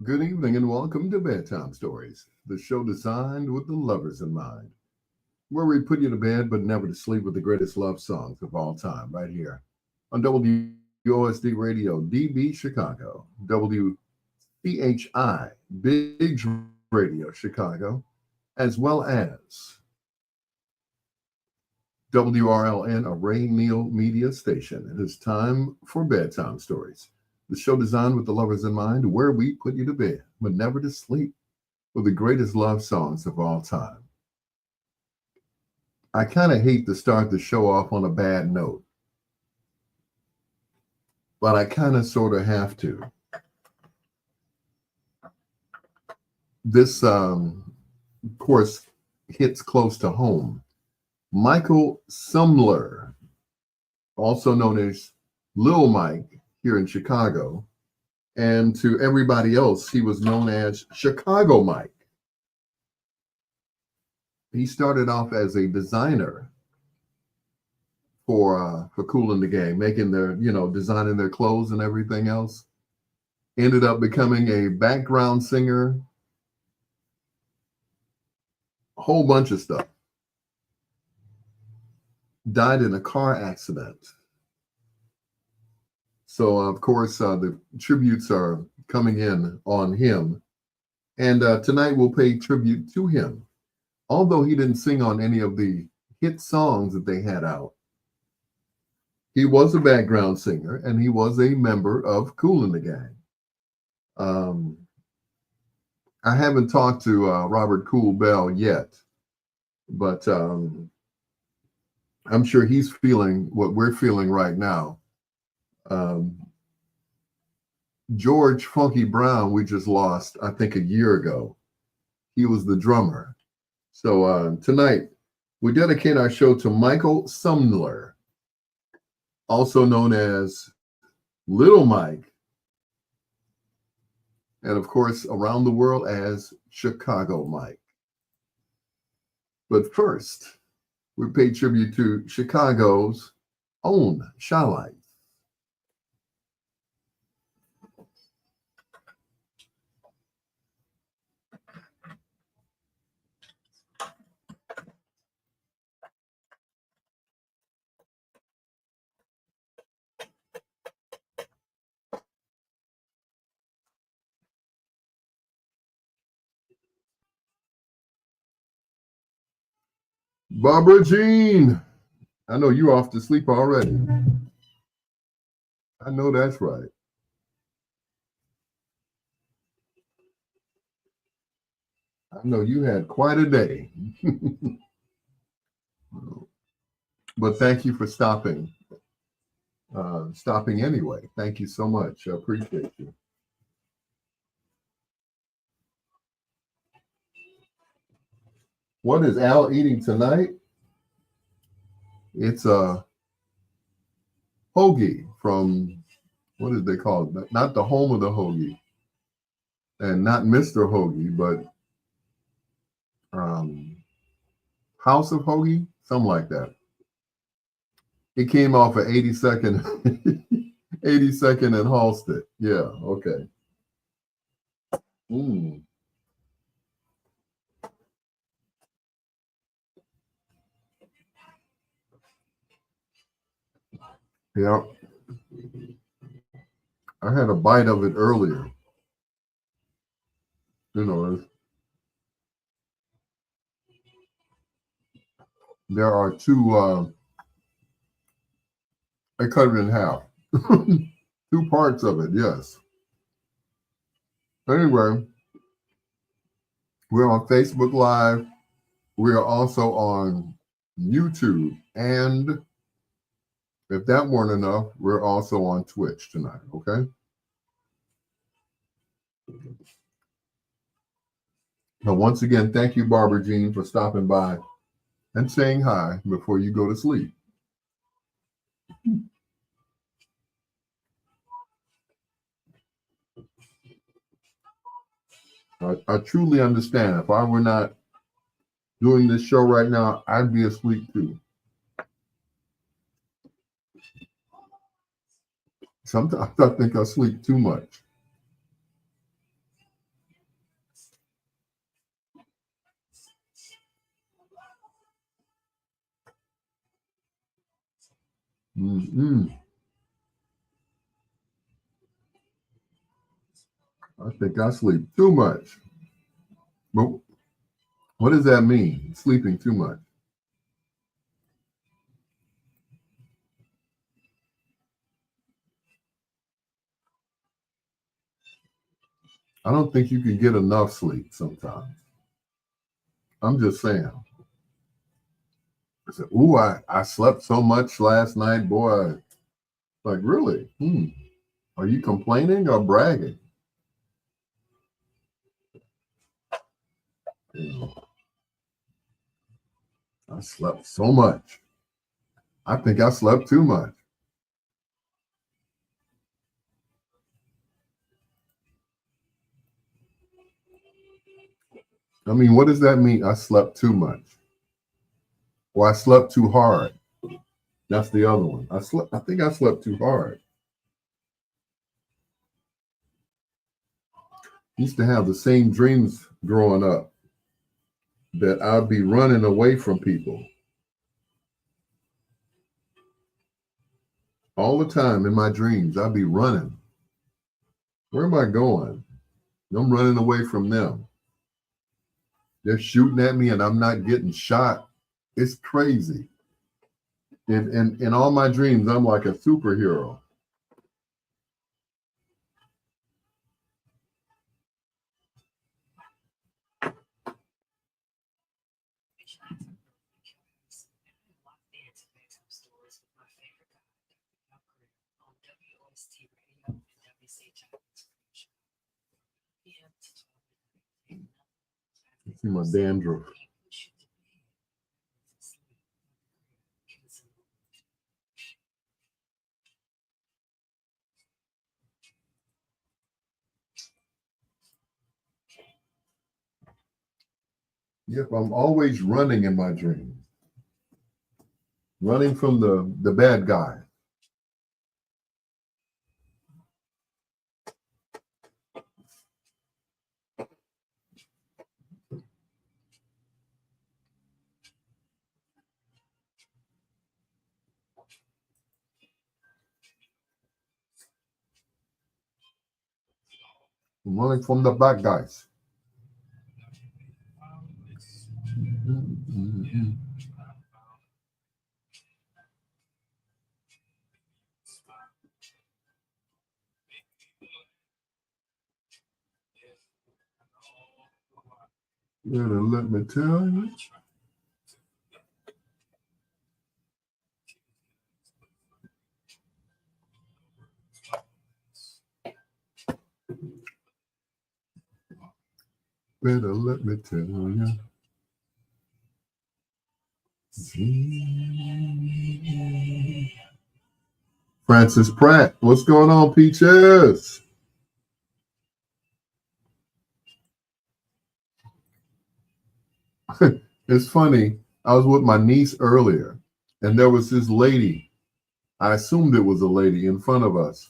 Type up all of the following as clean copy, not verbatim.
Good evening and welcome to Bedtime Stories, the show designed with the lovers in mind, where we put you to bed but never to sleep with the greatest love songs of all time, right here on WOSD Radio, DB Chicago, WCHI, Biggs Radio Chicago, as well as WRLN Array Neal Media Station. It is time for Bedtime Stories, the show designed with the lovers in mind, where we put you to bed, but never to sleep, with the greatest love songs of all time. I kind of hate to start the show off on a bad note, but I kind of sort of have to. This, of course, hits close to home. Michael Sumler, also known as Lil Mike, here in Chicago, and to everybody else, he was known as Chicago Mike. He started off as a designer for Kool and the Gang, making their, designing their clothes and everything else. Ended up becoming a background singer, a whole bunch of stuff. Died in a car accident. So, of course, the tributes are coming in on him. And tonight we'll pay tribute to him. Although he didn't sing on any of the hit songs that they had out, he was a background singer and he was a member of Kool and the Gang. I haven't talked to Robert Kool Bell yet, but I'm sure he's feeling what we're feeling right now. George Funky Brown, we just lost, I think, a year ago. He was the drummer. So tonight, we dedicate our show to Michael Sumler, also known as Little Mike, and of course, around the world as Chicago Mike. But first, we pay tribute to Chicago's own Shy. Barbara Jean, I know you're off to sleep already. I know that's right. I know you had quite a day. But thank you for stopping. Stopping anyway. Thank you so much. I appreciate you. What is Al eating tonight? It's a hoagie from, what did they call it? Not the home of the hoagie, and not Mr. Hoagie, but um, House of Hoagie, something like that. It came off at 82nd, 82nd and Halsted. Yeah, okay. Mm, yeah, I had a bite of it earlier. You know, there are two. I cut it in half. Two parts of it. Yes. Anyway, we're on Facebook Live. We are also on YouTube, and if that weren't enough, we're also on Twitch tonight. Okay. Now, once again, thank you, Barbara Jean, for stopping by and saying hi before you go to sleep. I truly understand. If I were not doing this show right now, I'd be asleep too. Sometimes I think I sleep too much. Mm-mm. I think I sleep too much. But what does that mean? Sleeping too much? I don't think you can get enough sleep sometimes. I'm just saying. I said, ooh, I slept so much last night, boy. Like, really? Are you complaining or bragging? You know, I slept so much. I think I slept too much. I mean, what does that mean? I slept too much. Or I slept too hard. That's the other one. I think I slept too hard. Used to have the same dreams growing up that I'd be running away from people all the time in my dreams. I'd be running. Where am I going? I'm running away from them. They're shooting at me and I'm not getting shot. It's crazy. In all my dreams, I'm like a superhero. See my dandruff. Yep, I'm always running in my dreams. Running from the bad guy. I'm running from the bad guys. Let me tell you. better let me tell you. Francis Pratt, what's going on, Peaches? It's funny. I was with my niece earlier, and there was this lady. I assumed it was a lady in front of us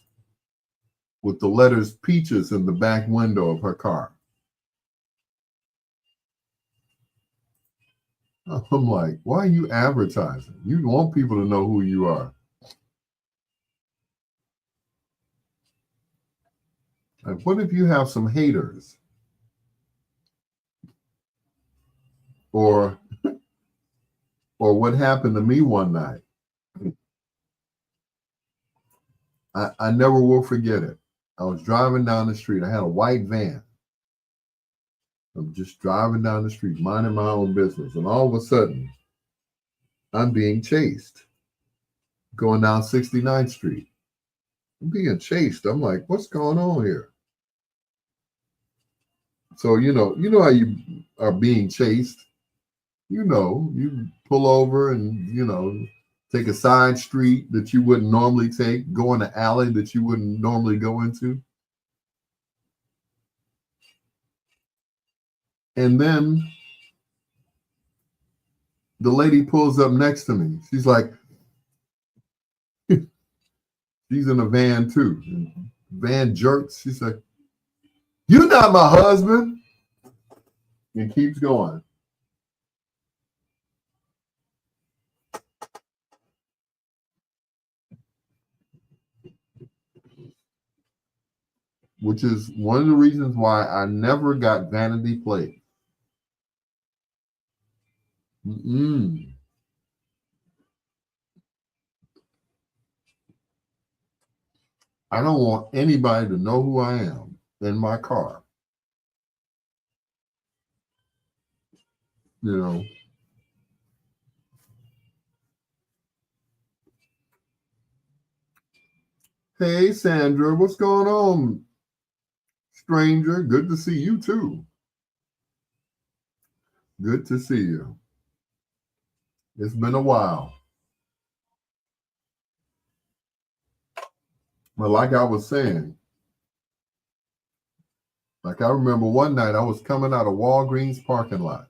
with the letters Peaches in the back window of her car. I'm like, why are you advertising? You want people to know who you are. Like, what if you have some haters? Or what happened to me one night? I never will forget it. I was driving down the street. I had a white van. I'm just driving down the street, minding my own business. And all of a sudden, I'm being chased going down 69th Street. I'm being chased. I'm like, what's going on here? So, you know how you are being chased. You pull over and, take a side street that you wouldn't normally take, go in an alley that you wouldn't normally go into. And then the lady pulls up next to me. She's like, she's in a van too. Van jerks. She's like, "You're not my husband," and keeps going. Which is one of the reasons why I never got vanity plate. Mm-mm. I don't want anybody to know who I am in my car. You know. Hey, Sandra, what's going on, stranger? Good to see you too. Good to see you. It's been a while. But like I was saying, like I remember one night I was coming out of Walgreens parking lot.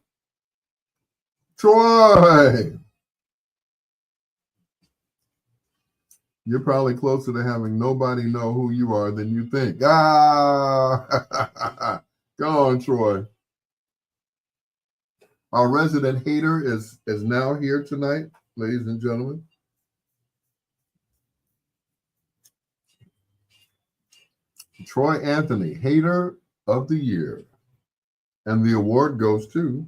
Troy, you're probably closer to having nobody know who you are than you think. Ah, go on, Troy. Our resident hater is now here tonight, ladies and gentlemen. Troy Anthony, hater of the year. And the award goes to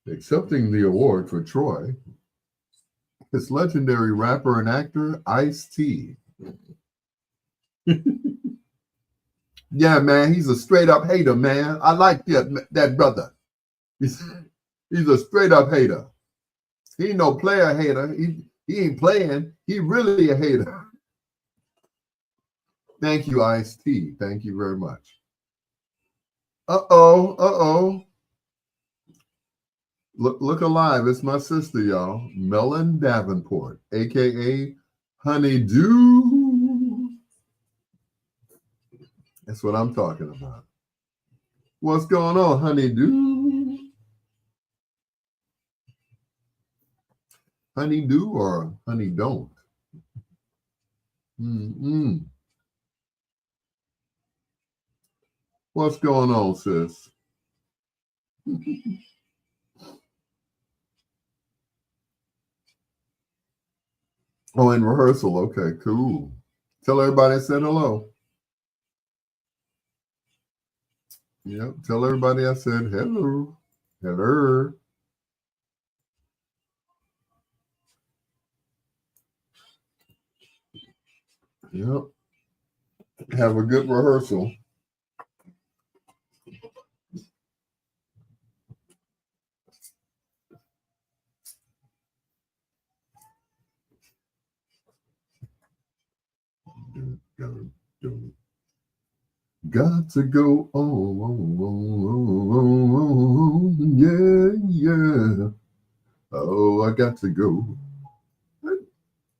accepting the award for Troy, his legendary rapper and actor, Ice-T. Yeah, man, he's a straight up hater, man. I like that brother. He's a straight up hater. He ain't no player hater. He ain't playing. He really a hater. Thank you, Ice-T. Thank you very much. Uh-oh. Look alive. It's my sister, y'all. Melon Davenport, a.k.a. Honeydew. That's what I'm talking about. What's going on, Honeydew? Honeydew or honey don't? Mm-mm. What's going on, sis? Oh, in rehearsal. Okay, cool. Tell everybody I said hello. Yep. Tell everybody I said hello. Hello. Yep. Have a good rehearsal. Got to go on, yeah, yeah. Oh, I got to go.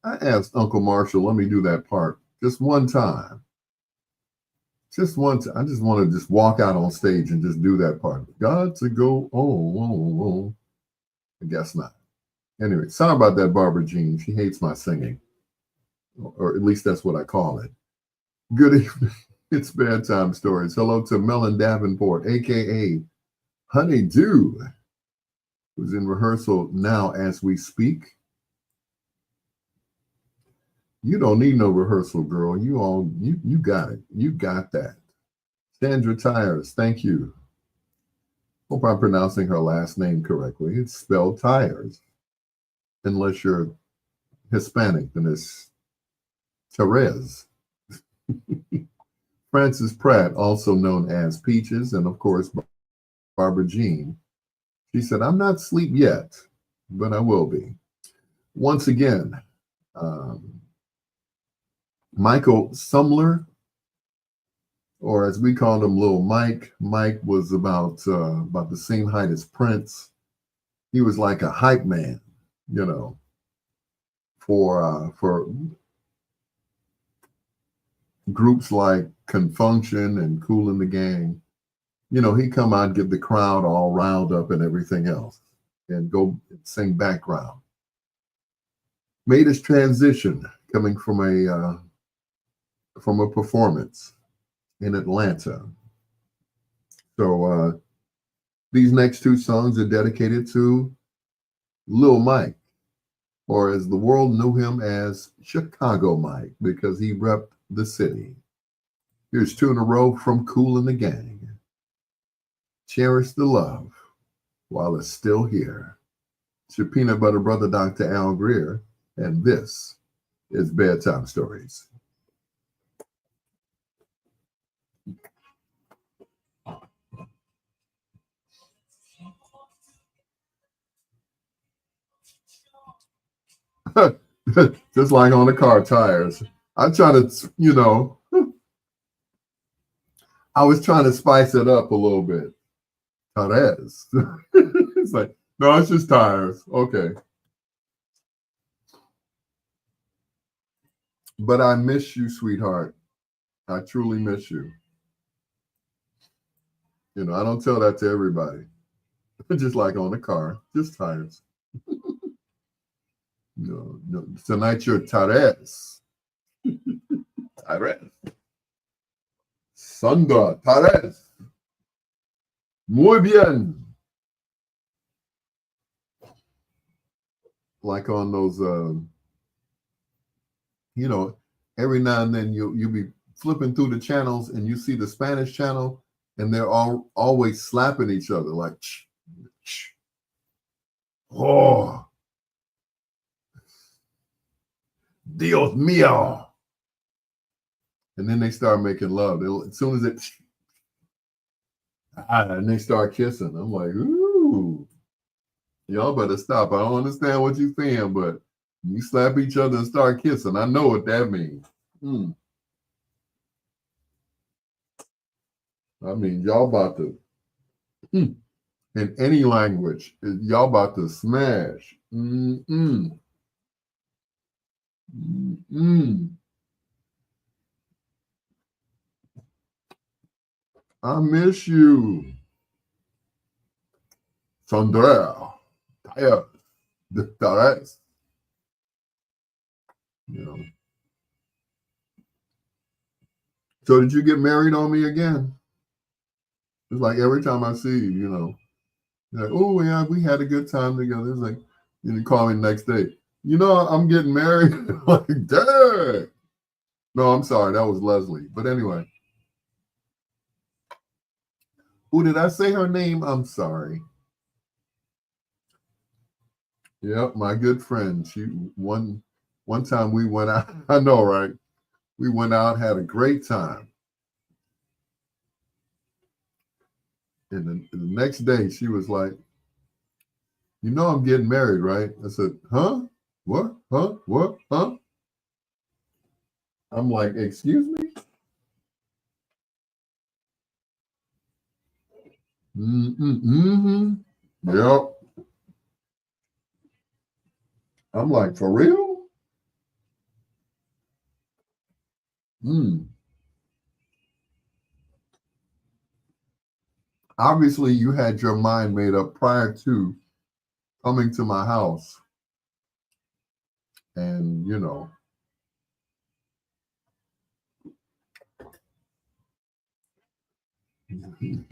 I asked Uncle Marshall, let me do that part just one time. Just one time. I just want to just walk out on stage and just do that part. Got to go on. I guess not. Anyway, sorry about that, Barbara Jean. She hates my singing, or at least that's what I call it. Good evening. It's bedtime stories. Hello to Melon Davenport, aka Honeydew, who's in rehearsal now as we speak. You don't need no rehearsal, girl. You got it. You got that. Sandra Tires, thank you. Hope I'm pronouncing her last name correctly. It's spelled Tires. Unless you're Hispanic, then it's Therese. Frances Pratt, also known as Peaches, and of course, Barbara Jean. She said, I'm not asleep yet, but I will be. Once again, Michael Sumler, or as we called him, Little Mike. Mike was about the same height as Prince. He was like a hype man, you know, for groups like Confunction and Kool and the Gang. You know, he'd come out, get the crowd all riled up and everything else, and go sing background. Made his transition coming from a performance in Atlanta. So these next two songs are dedicated to Lil Mike, or as the world knew him as Chicago Mike, because he repped the city. Here's two in a row from Kool and the Gang. Cherish the love while it's still here. It's your peanut butter brother, Dr. Al Greer, and this is Bedtime Stories. Just like on the car tires. I'm trying to, I was trying to spice it up a little bit. Tires. It's like, no, it's just tires. Okay. But I miss you, sweetheart. I truly miss you. I don't tell that to everybody. Just like on the car, just tires. No. Tonight you're tires. Tires. Sandra, tires. Muy bien. Like on those, every now and then you'll be flipping through the channels and you see the Spanish channel and they're all always slapping each other like, oh, Dios mío. And then they start making love. As soon as it, and they start kissing. I'm like, ooh, y'all better stop. I don't understand what you're saying, but you slap each other and start kissing. I know what that means. I mean, y'all about to, in any language, y'all about to smash. I miss you. Sandra. Tires. Tires. So did you get married on me again? It's like every time I see you, like, oh yeah, we had a good time together. It's like you call me the next day. I'm getting married. Like, dang. No, I'm sorry, that was Leslie. But anyway. Who did I say her name? I'm sorry. Yep, my good friend. She one time we went out. I know, right? We went out, had a great time. And the next day she was like, I'm getting married, right? I said, huh? What? Huh? What? Huh? I'm like, excuse me? Mm-hmm. Yep. I'm like, for real? Mm. Obviously, you had your mind made up prior to coming to my house. And, you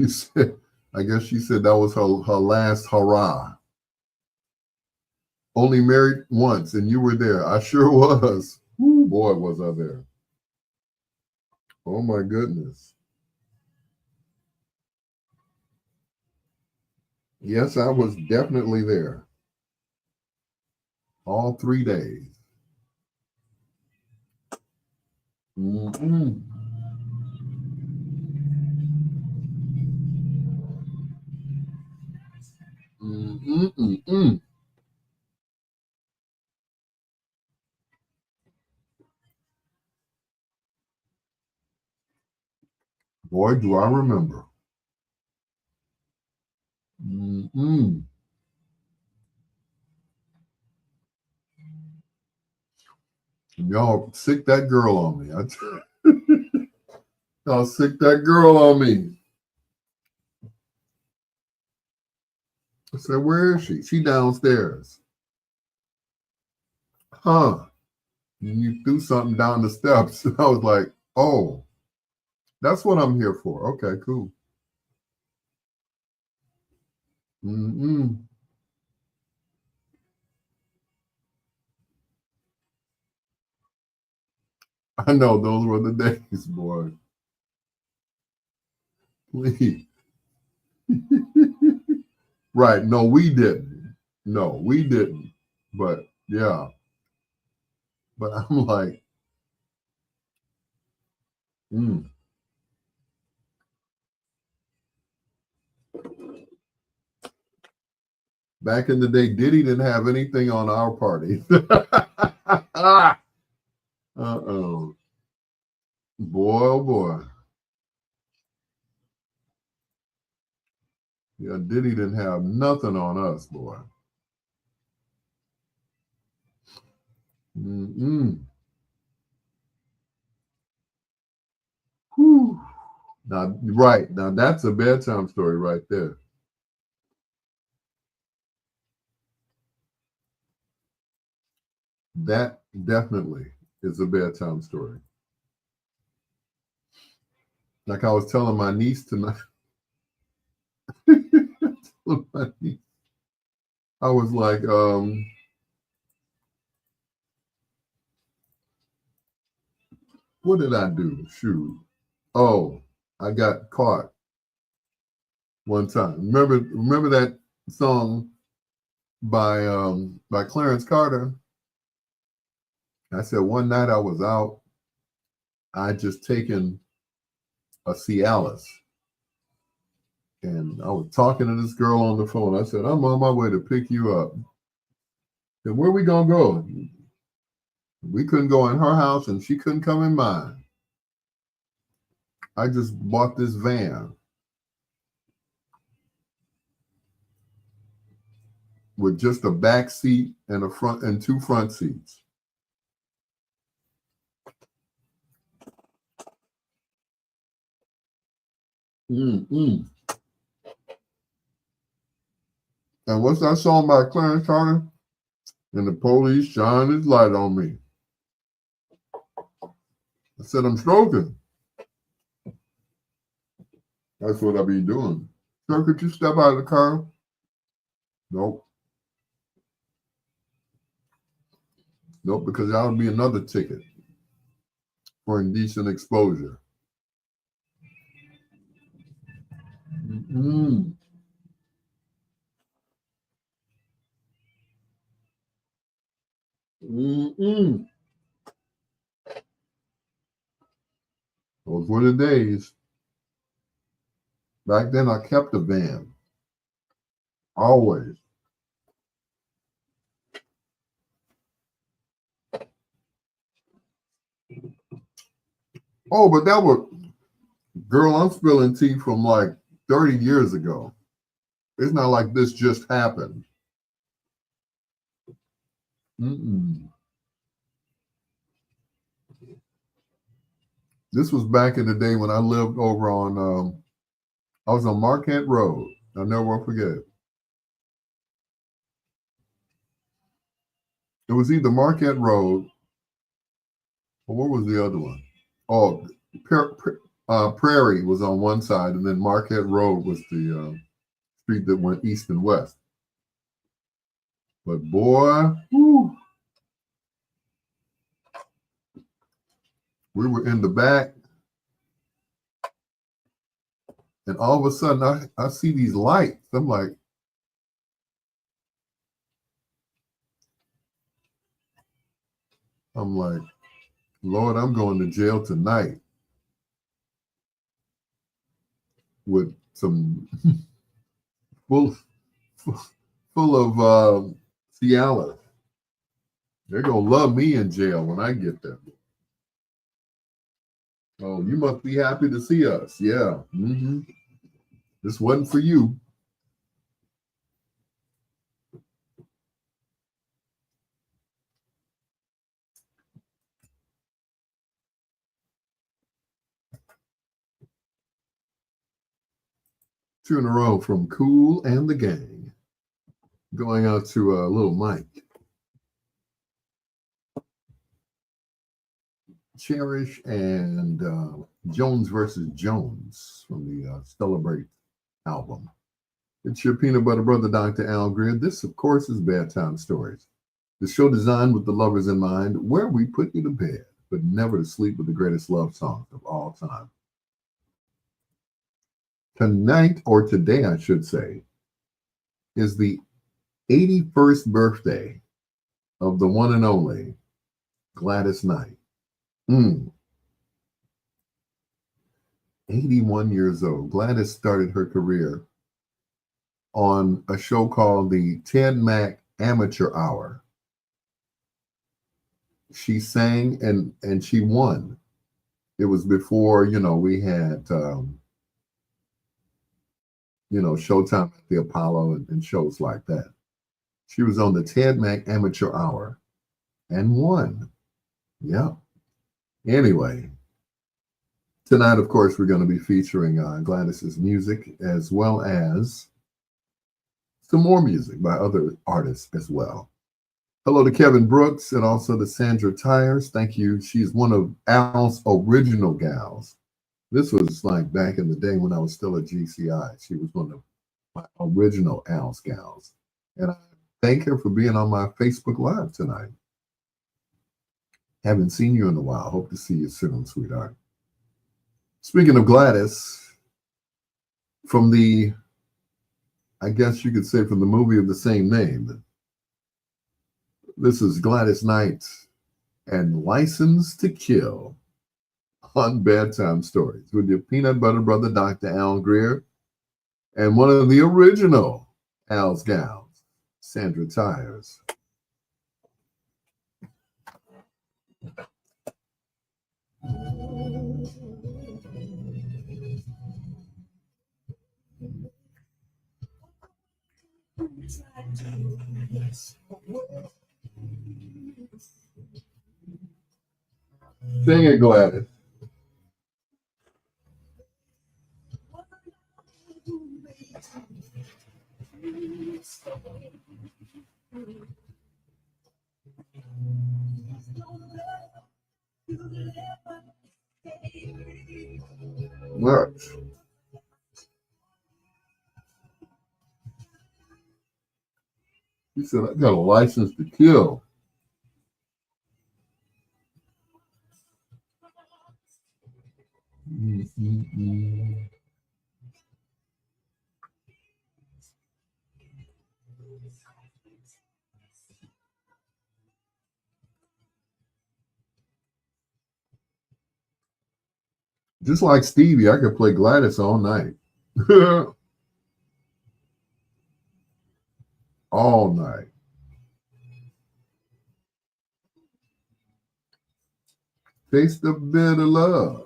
said, I guess she said that was her last hurrah. Only married once, and you were there. I sure was. Ooh, boy, was I there. Oh, my goodness. Yes, I was definitely there all 3 days. Mm-mm. Mm-mm-mm-mm. Boy, do I remember. Mm-mm. Y'all sick that girl on me. Y'all sick that girl on me. I said, where is she? She downstairs. Huh. And you threw something down the steps. I was like, oh, that's what I'm here for. Okay, cool. Mm-mm. I know those were the days, boy. Please. Right. No, we didn't. No, we didn't. But yeah. But I'm like, mm. Back in the day, Diddy didn't have anything on our party. Uh-oh. Boy, oh boy. Yeah, Diddy didn't have nothing on us, boy. Mm-mm. Whew. Now, right. Now, that's a bedtime story right there. That definitely is a bedtime story. Like I was telling my niece tonight. I was like, what did I do? Shoot. Oh, I got caught one time. Remember that song by Clarence Carter? I said one night I was out, I just taken a Cialis, and I was talking to this girl on the phone. I said, I'm on my way to pick you up. And where we gonna go? We couldn't go in her house and she couldn't come in mine. I just bought this van with just a back seat and a front and two front seats. Mm-mm. And what's that song by Clarence Carter? And the police shine his light on me. I said, I'm stroking. That's what I be doing. Sir, could you step out of the car? Nope. Nope, because that'll be another ticket for indecent exposure. Mm-mm. Mm-mm. Those were the days. Back then, I kept a van. Always. Oh, but that was, girl, I'm spilling tea from like 30 years ago. It's not like this just happened. Mm-mm. This was back in the day when I lived over on, I was on Marquette Road. I'll never forget. It was either Marquette Road or what was the other one? Oh, Prairie was on one side, and then Marquette Road was the street that went east and west. But boy, whew, we were in the back, and all of a sudden I see these lights. I'm like, Lord, I'm going to jail tonight with some full full of Cialis. They're gonna love me in jail when I get there. Oh, you must be happy to see us. Yeah. Mm-hmm. This wasn't for you. Two in a row from Cool and the Gang. Going out to Little Mike. Cherish and Jones versus Jones from the Celebrate album. It's your peanut butter brother, Dr. Al Greer. This, of course, is Bedtime Stories, the show designed with the lovers in mind, where we put you to bed, but never to sleep with the greatest love songs of all time. Tonight, or today, I should say, is the 81st birthday of the one and only Gladys Knight. 81 years old. Gladys started her career on a show called the Ted Mack Amateur Hour. She sang and she won. It was before, we had, Showtime at the Apollo and shows like that. She was on the Ted Mack Amateur Hour and won. Yeah. Anyway, tonight, of course, we're going to be featuring Gladys's music as well as some more music by other artists as well. Hello to Kevin Brooks and also to Sandra Tyers. Thank you. She's one of Al's original gals. This was like back in the day when I was still at GCI. She was one of my original Al's gals. And I thank her for being on my Facebook Live tonight. Haven't seen you in a while. Hope to see you soon, sweetheart. Speaking of Gladys, from the, I guess you could say from the movie of the same name, this is Gladys Knight and License to Kill on Bedtime Stories with your peanut butter brother, Dr. Al Greer, and one of the original Al's gals, Sandra Tyers. Sing it, Gladys. What? He said, I got a license to kill. Just like Stevie, I could play Gladys all night. All night. Taste the bitter love.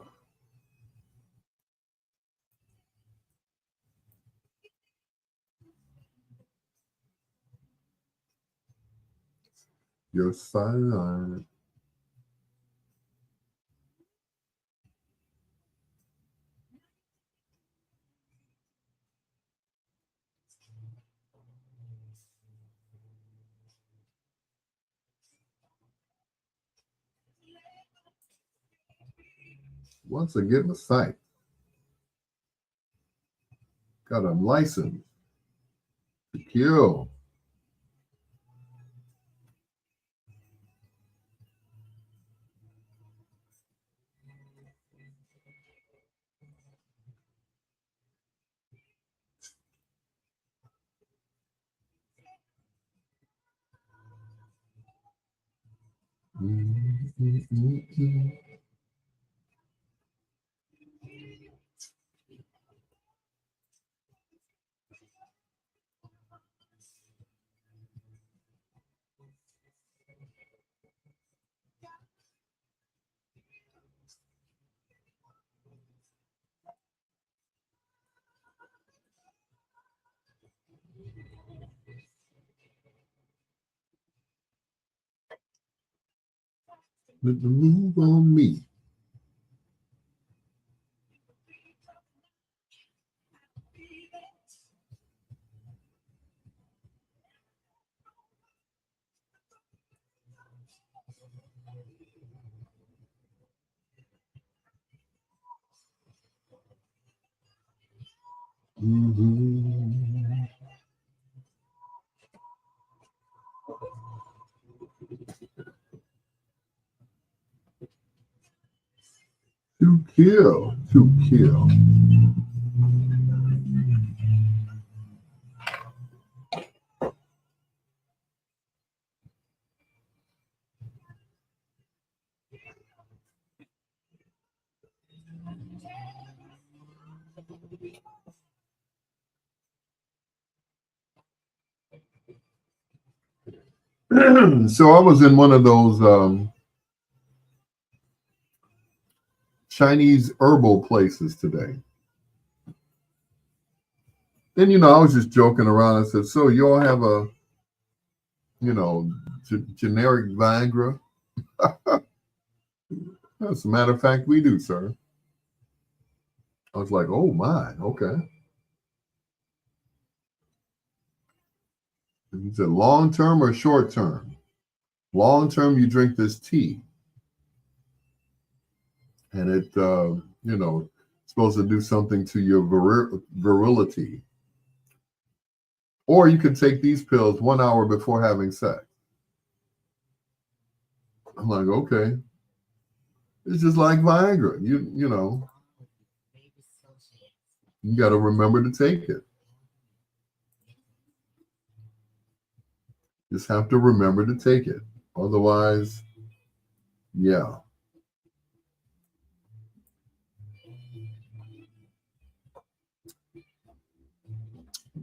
Your side. Once again, the site got a license to kill. Move on me. Mm-hmm. To kill, to kill. So I was in one of those Chinese herbal places today. And, I was just joking around. I said, so you all have a, generic Viagra? As a matter of fact, we do, sir. I was like, oh my, okay. And he said, long term or short term? Long term, you drink this tea. And it, supposed to do something to your virility. Or you could take these pills 1 hour before having sex. I'm like, okay. It's just like Viagra. You got to remember to take it. Just have to remember to take it. Otherwise, yeah.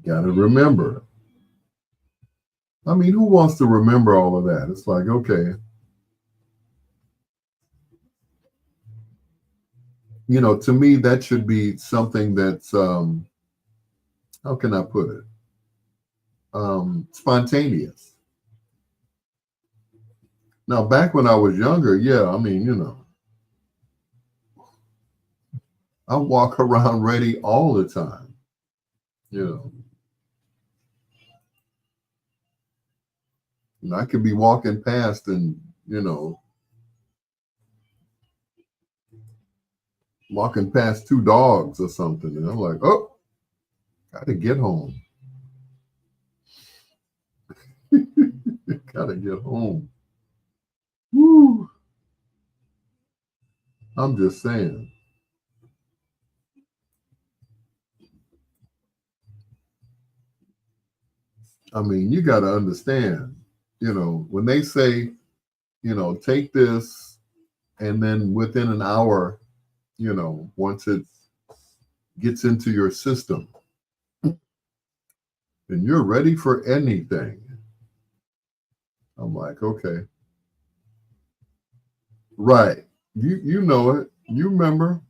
Got to remember. I mean, who wants to remember all of that? It's like, okay. To me, that should be something that's, how can I put it? Spontaneous. Now, back when I was younger, yeah, I mean, I walk around ready all the time. And I could be walking past and, walking past two dogs or something. And I'm like, oh, got to get home. Got to get home. Woo. I'm just saying. I mean, you got to understand, when they say, take this and then within an hour, once it gets into your system, then you're ready for anything. I'm like, okay. Right. You know it. You remember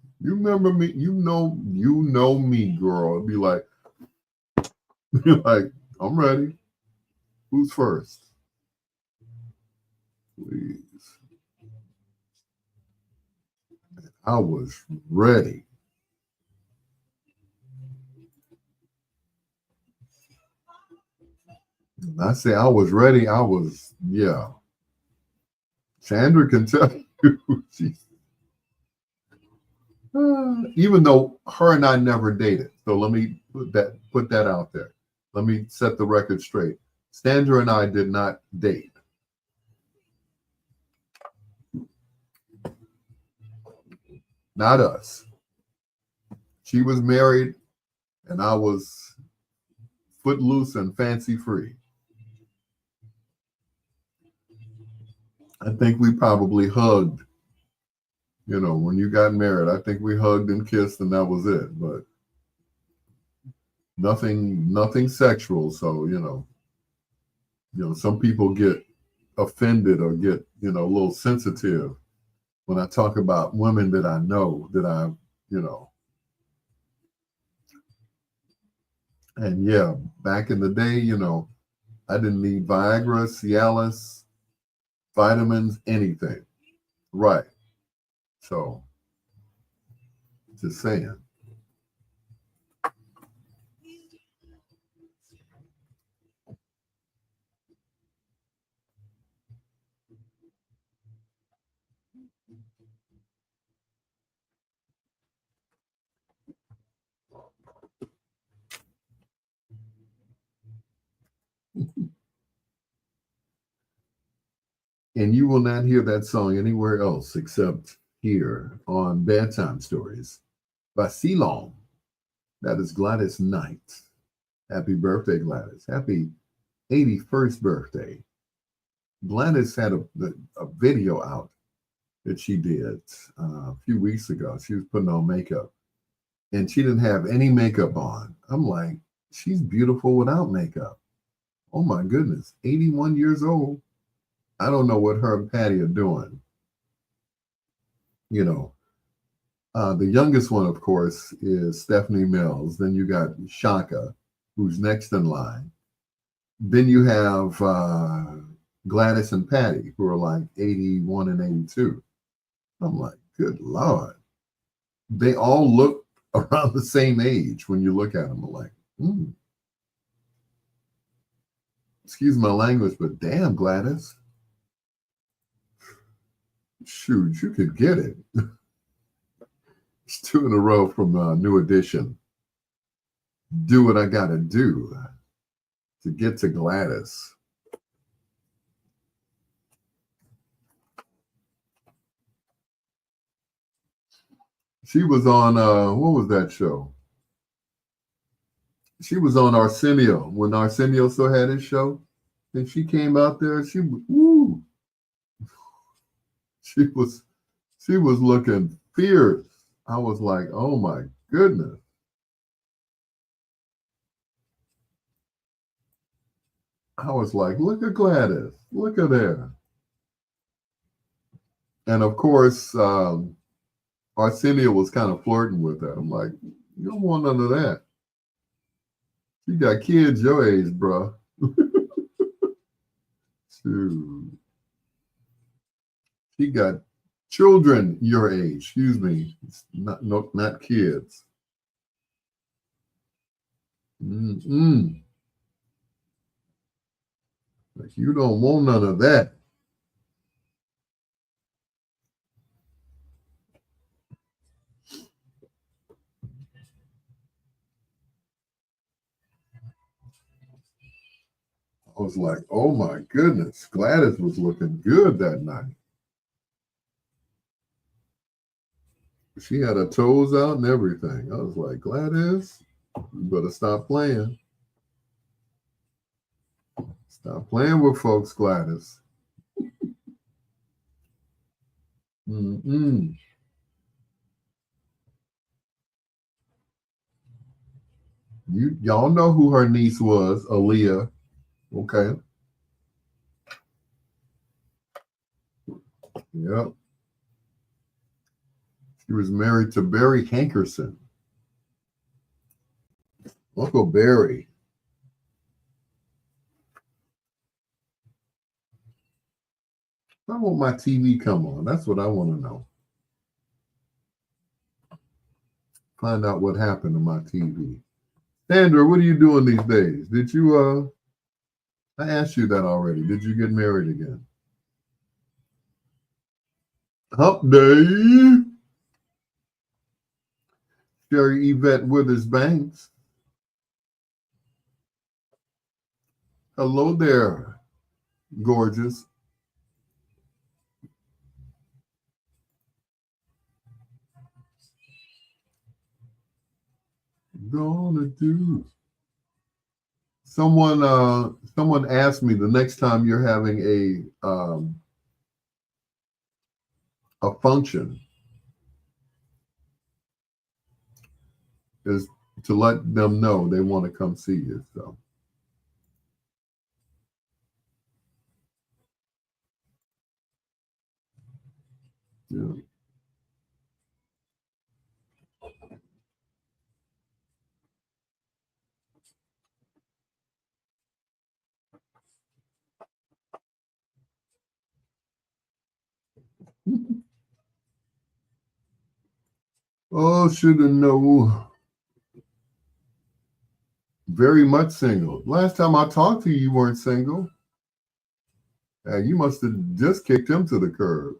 me. You know me, girl. It'd be like, like, I'm ready. Who's first? Please. I was ready. When I say I was ready, I was, yeah. Sandra can tell you. Even though her and I never dated. So let me put that out there. Let me set the record straight. Sandra and I did not date. Not us. She was married and I was footloose and fancy free. I think we probably hugged. You know, when you got married, I think we hugged and kissed and that was it. But nothing sexual. So, some people get offended or get, a little sensitive when I talk about women that I know that I, and yeah, back in the day, I didn't need Viagra, Cialis, vitamins, anything. Right. So, just saying. And you will not hear that song anywhere else except here on Bedtime Stories. Vacilon. That is Gladys Knight. Happy birthday, Gladys. Happy 81st birthday. Gladys had a video out that she did a few weeks ago. She was putting on makeup and she didn't have any makeup on. I'm like, she's beautiful without makeup. Oh my goodness, 81 years old. I don't know what her and Patty are doing. The youngest one, of course, is Stephanie Mills. Then you got Shaka, who's next in line. Then you have Gladys and Patty, who are like 81 and 82. I'm like, good Lord. They all look around the same age when you look at them. I'm like, excuse my language, but damn, Gladys. Shoot, you could get it. It's two in a row from New Edition. Do what I gotta do to get to Gladys. She was on what was that show? She was on Arsenio when Arsenio still had his show, and she came out there. She woo, she was looking fierce. I was like, oh my goodness. I was like, look at Gladys, look at her. And of course, Arsenio was kind of flirting with her. I'm like, you don't want none of that. You got kids your age, bro. Shoot. She got children your age. Excuse me. It's not kids. Mm-mm. Like, you don't want none of that. I was like, oh my goodness, Gladys was looking good that night. She had her toes out and everything. I was like, Gladys, you better stop playing. Stop playing with folks, Gladys. Mm-mm. Y'all know who her niece was, Aaliyah. Okay. Yep. She was married to Barry Hankerson. Uncle Barry. Why won't my TV come on? That's what I want to know. Find out what happened to my TV. Sandra, what are you doing these days? Did you I asked you that already. Did you get married again? Hump day. Sherry Yvette Withers Banks. Hello there, gorgeous. Gonna do. Someone asked me the next time you're having a function is to let them know they want to come see you. So yeah. Oh, should have known. Very much single. Last time I talked to you, you weren't single. You must have just kicked him to the curb.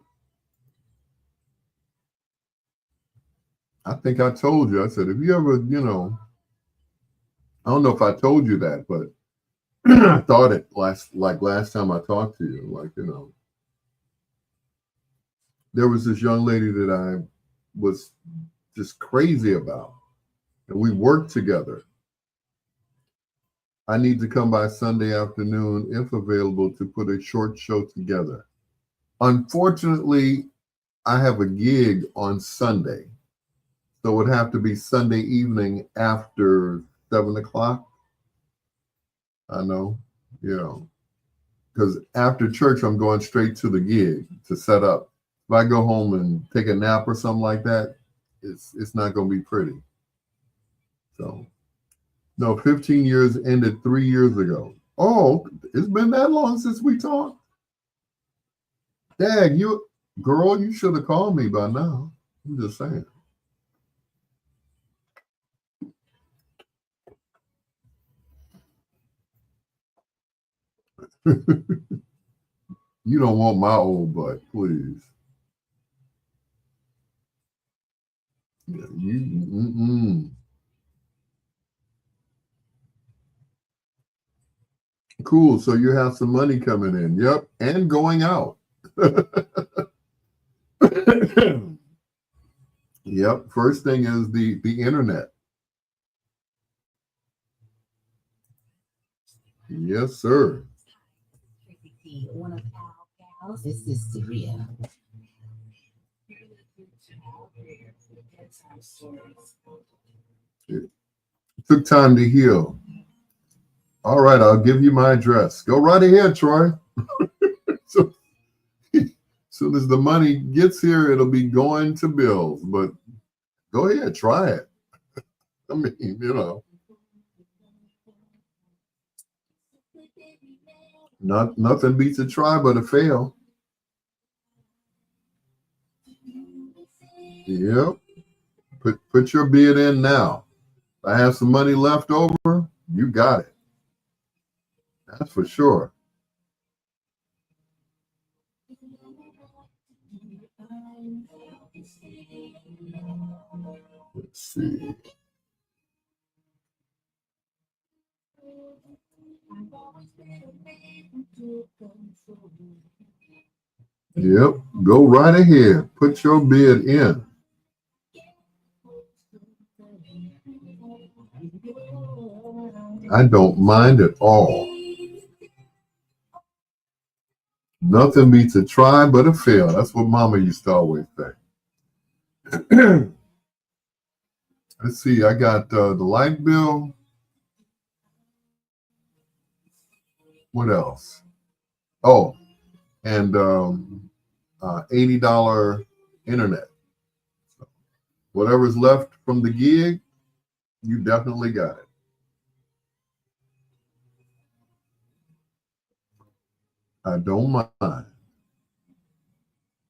I think I told you. I said, if you ever, I don't know if I told you that, but I thought it last time I talked to you, there was this young lady that I was just crazy about, and we worked together. I need to come by Sunday afternoon, if available, to put a short show together. Unfortunately, I have a gig on Sunday, so it would have to be Sunday evening after 7 o'clock. I know, because after church, I'm going straight to the gig to set up. If I go home and take a nap or something like that, it's not going to be pretty. So, no, 15 years ended 3 years ago. Oh, it's been that long since we talked. Dad, girl, you should have called me by now. I'm just saying. You don't want my old butt, please. Yeah, Cool. So you have some money coming in. Yep. And going out. Yep. First thing is the internet. Yes, sir. One of our gals. This is Greer. It took time to heal. All right, I'll give you my address. Go right ahead, Troy. So, as soon as the money gets here, it'll be going to bills. But go ahead, try it. I mean, nothing beats a try but a fail. Yep. Put your bid in now. If I have some money left over, you got it. That's for sure. Let's see. Yep. Go right ahead. Put your bid in. I don't mind at all. Nothing beats a try but a fail. That's what Mama used to always say. Let's see. I got the light bill. What else? Oh, and $80 internet. So whatever's left from the gig, you definitely got it. I don't mind.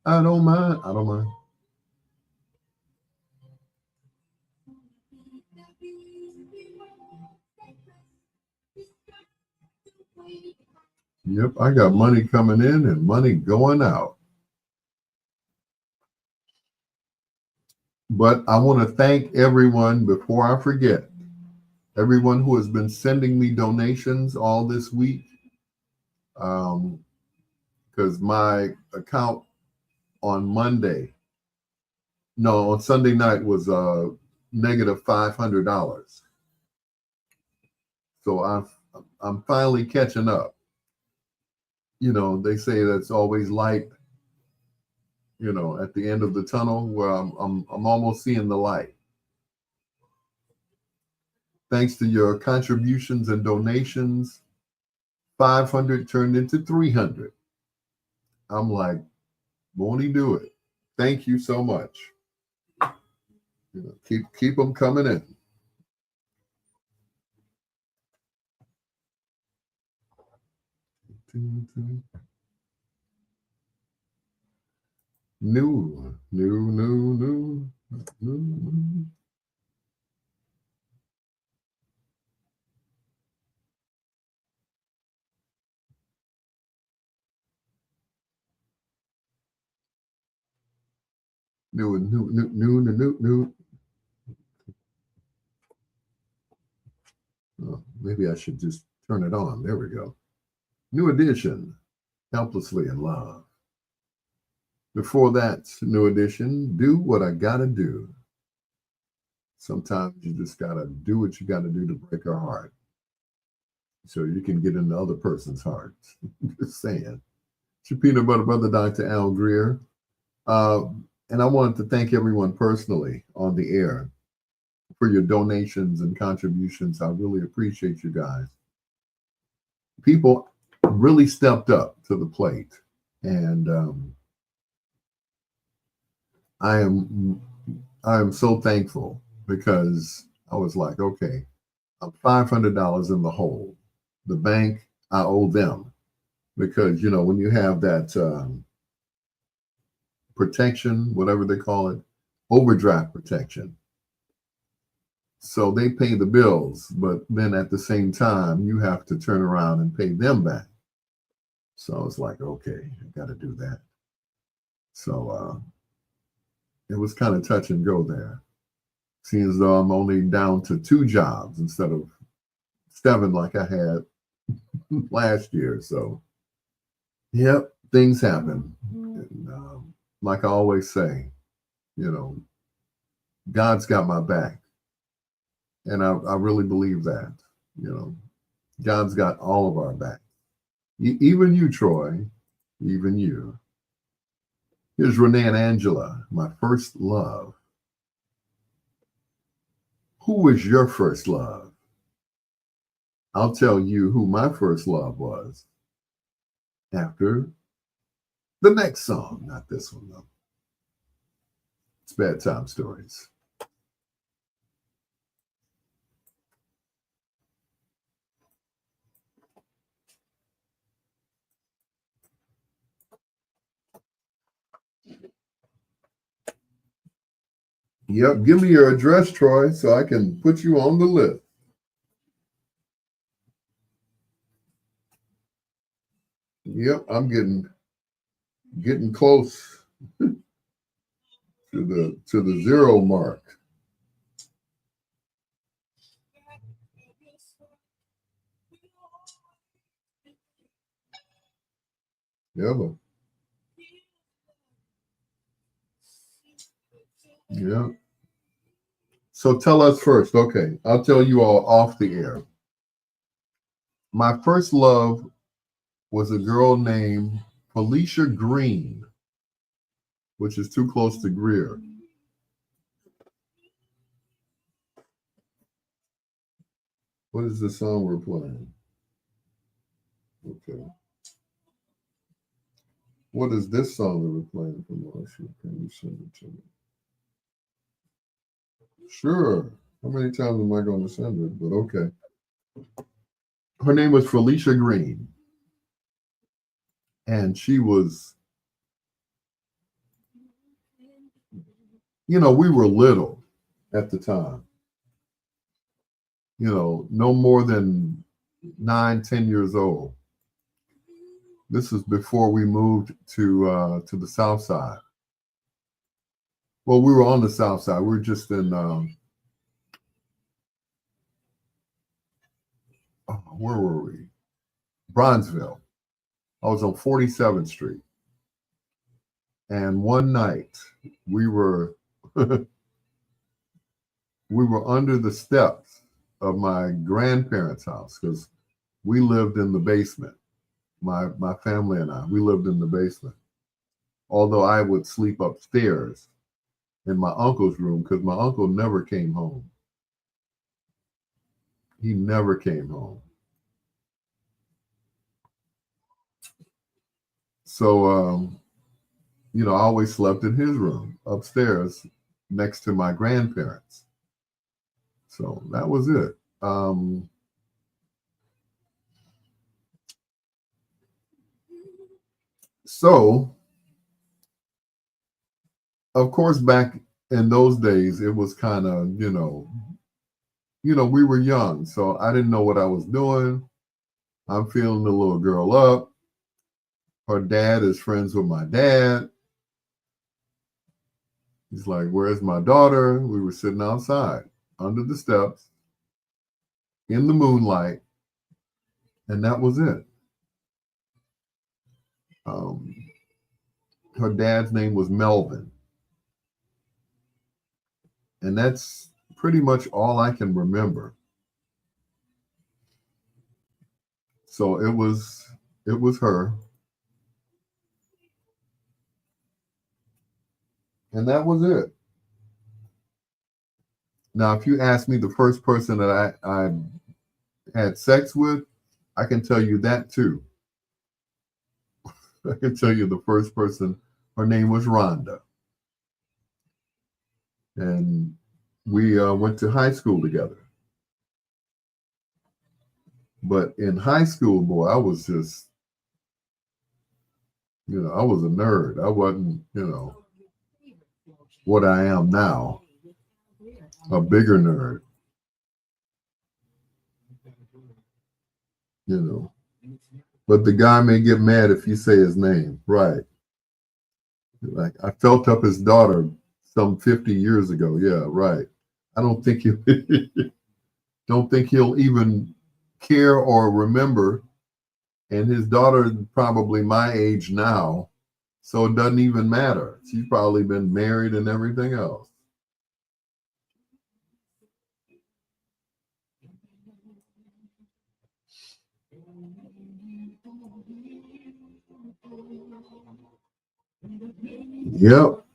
I don't mind. I don't mind. Yep, I got money coming in and money going out. But I want to thank everyone before I forget. Everyone who has been sending me donations all this week. Because my account on Monday, no, on Sunday night was negative $500. So I'm finally catching up. You know, they say that's always light, you know, at the end of the tunnel where I'm almost seeing the light. Thanks to your contributions and donations, 500 turned into 300. I'm like, won't he do it? Thank you so much. You know, keep them coming in. New, new, new, new, new. New, new, new, new, new, new. Oh, maybe I should just turn it on. There we go. New edition, Helplessly in Love. Before that, new edition, Do What I Gotta Do. Sometimes you just gotta do what you gotta do to break her heart so you can get in the other person's heart. Just saying. It's your peanut butter brother, Dr. Al Greer. Uh, and I wanted to thank everyone personally on the air for your donations and contributions. I really appreciate you guys. People really stepped up to the plate. And I am so thankful because I was like, okay, I'm $500 in the hole. The bank, I owe them because you know when you have that protection, whatever they call it, overdraft protection. So they pay the bills, but then at the same time, you have to turn around and pay them back. So I was like, okay, I got to do that. So it was kind of touch and go there. Seems as though I'm only down to 2 jobs instead of 7 like I had last year. So, yep, things happen. And like I always say, you know, God's got my back. And I really believe that, you know, God's got all of our back. Even you, Troy, even you. Here's Renee and Angela, my first love. Who was your first love? I'll tell you who my first love was after the next song. Not this one, though. It's Bedtime Stories. Yep, give me your address, Troy, so I can put you on the list. Yep, I'm getting close to the 0 mark. Yeah, yeah. So tell us first. Okay, I'll tell you all off the air. My first love was a girl named Felicia Green, which is too close to Greer. What is the song we're playing? Okay. What is this song that we're playing from last year? Can you send it to me? Sure. How many times am I going to send it? But okay. Her name was Felicia Green, and she was we were little at the time. No more than 9, 10 years old. This is before we moved to the South Side. Well, we were on the South Side. We were just in where were we? Bronzeville. I was on 47th Street, and one night we were we were under the steps of my grandparents' house because we lived in the basement. My family and I, we lived in the basement. Although I would sleep upstairs in my uncle's room because my uncle never came home. He never came home. So, I always slept in his room upstairs next to my grandparents. So that was it. So, of course, back in those days, it was kind of, we were young, so I didn't know what I was doing. I'm feeling the little girl up. Her dad is friends with my dad. He's like, "Where's my daughter?" We were sitting outside under the steps in the moonlight, and that was it. Her dad's name was Melvin. And that's pretty much all I can remember. So it was her. And that was it. Now, if you ask me the first person that I had sex with, I can tell you that too. I can tell you the first person, her name was Rhonda. And we went to high school together. But in high school, boy, I was just, I was a nerd. I wasn't, what I am now, a bigger nerd. But the guy may get mad if you say his name, right? Like, I felt up his daughter some 50 years ago. Yeah, right. I don't think he'll even care or remember. And his daughter is probably my age now, so it doesn't even matter. She's probably been married and everything else. Yep.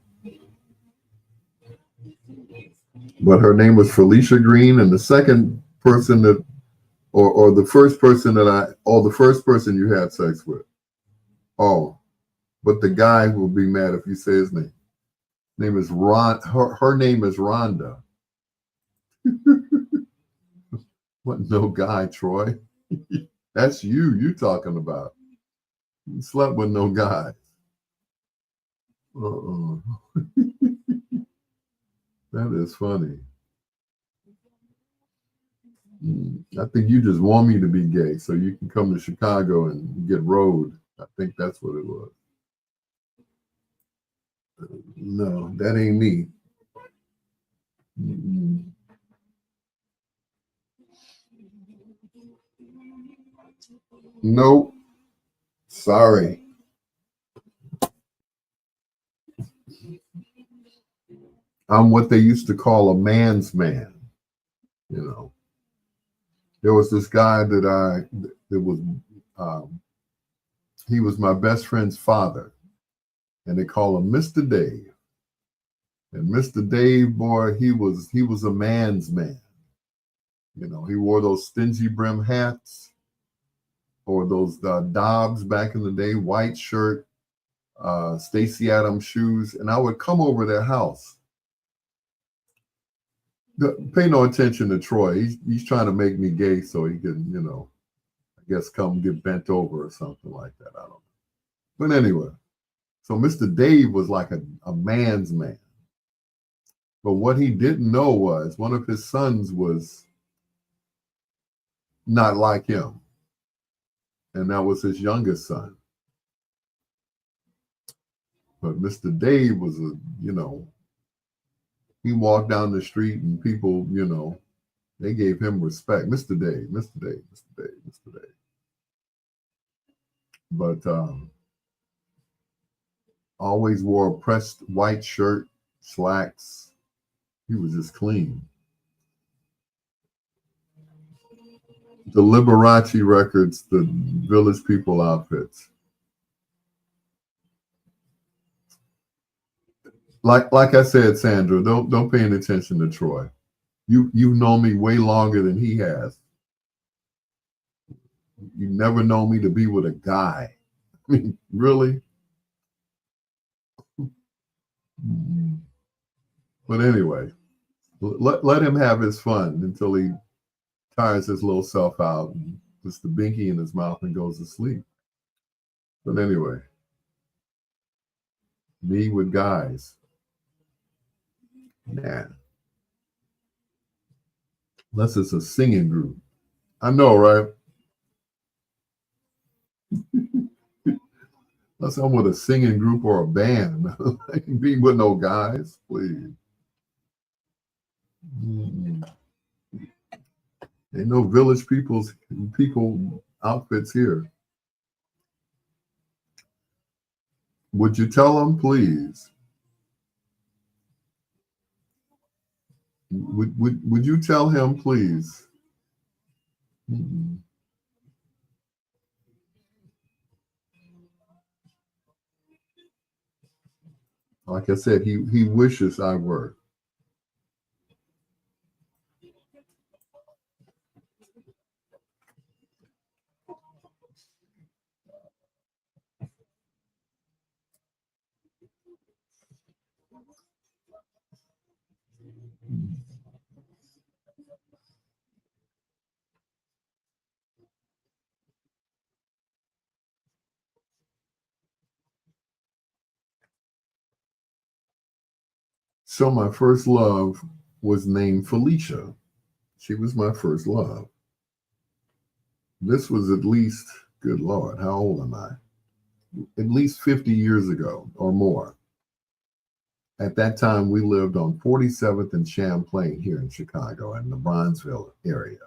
But her name was Felicia Green, and the second person that, or the first person the first person you had sex with. Oh, but the guy will be mad if you say his name. Name is Ron. Her name is Rhonda. What? No guy, Troy. That's you talking about. You slept with no guy. That is funny. I think you just want me to be gay so you can come to Chicago and get rode. I think that's what it was. No, that ain't me. Nope. Sorry. I'm what they used to call a man's man. There was this guy he was my best friend's father, and they call him Mr. Dave. And Mr. Dave, boy, he was a man's man. He wore those stingy brim hats or those Dobbs back in the day, white shirt, Stacey Adams shoes, and I would come over their house. Pay no attention to Troy. He's trying to make me gay so he can, I guess come get bent over or something like that. I don't know. But anyway, so Mr. Dave was like a man's man. But what he didn't know was one of his sons was not like him, and that was his youngest son. But Mr. Dave was he walked down the street and people, they gave him respect. Mr. Dave, Mr. Dave, Mr. Dave, Mr. Dave. But always wore a pressed white shirt, slacks. He was just clean. The Liberace records, the Village People outfits. Like I said, Sandra, don't pay any attention to Troy. You've known me way longer than he has. You never know me to be with a guy. I mean, really? But anyway, let him have his fun until he tires his little self out and puts the binky in his mouth and goes to sleep. But anyway, me with guys. Nah. Unless it's a singing group. I know, right? Unless I'm with a singing group or a band. I can be with no guys, please. Ain't no Village people outfits here. Would you tell them, please? Would you tell him, please? Like I said, he wishes I were. So my first love was named Felicia. She was my first love. This was at least, good Lord, how old am I? At least 50 years ago or more. At that time, we lived on 47th and Champlain here in Chicago in the Bronzeville area.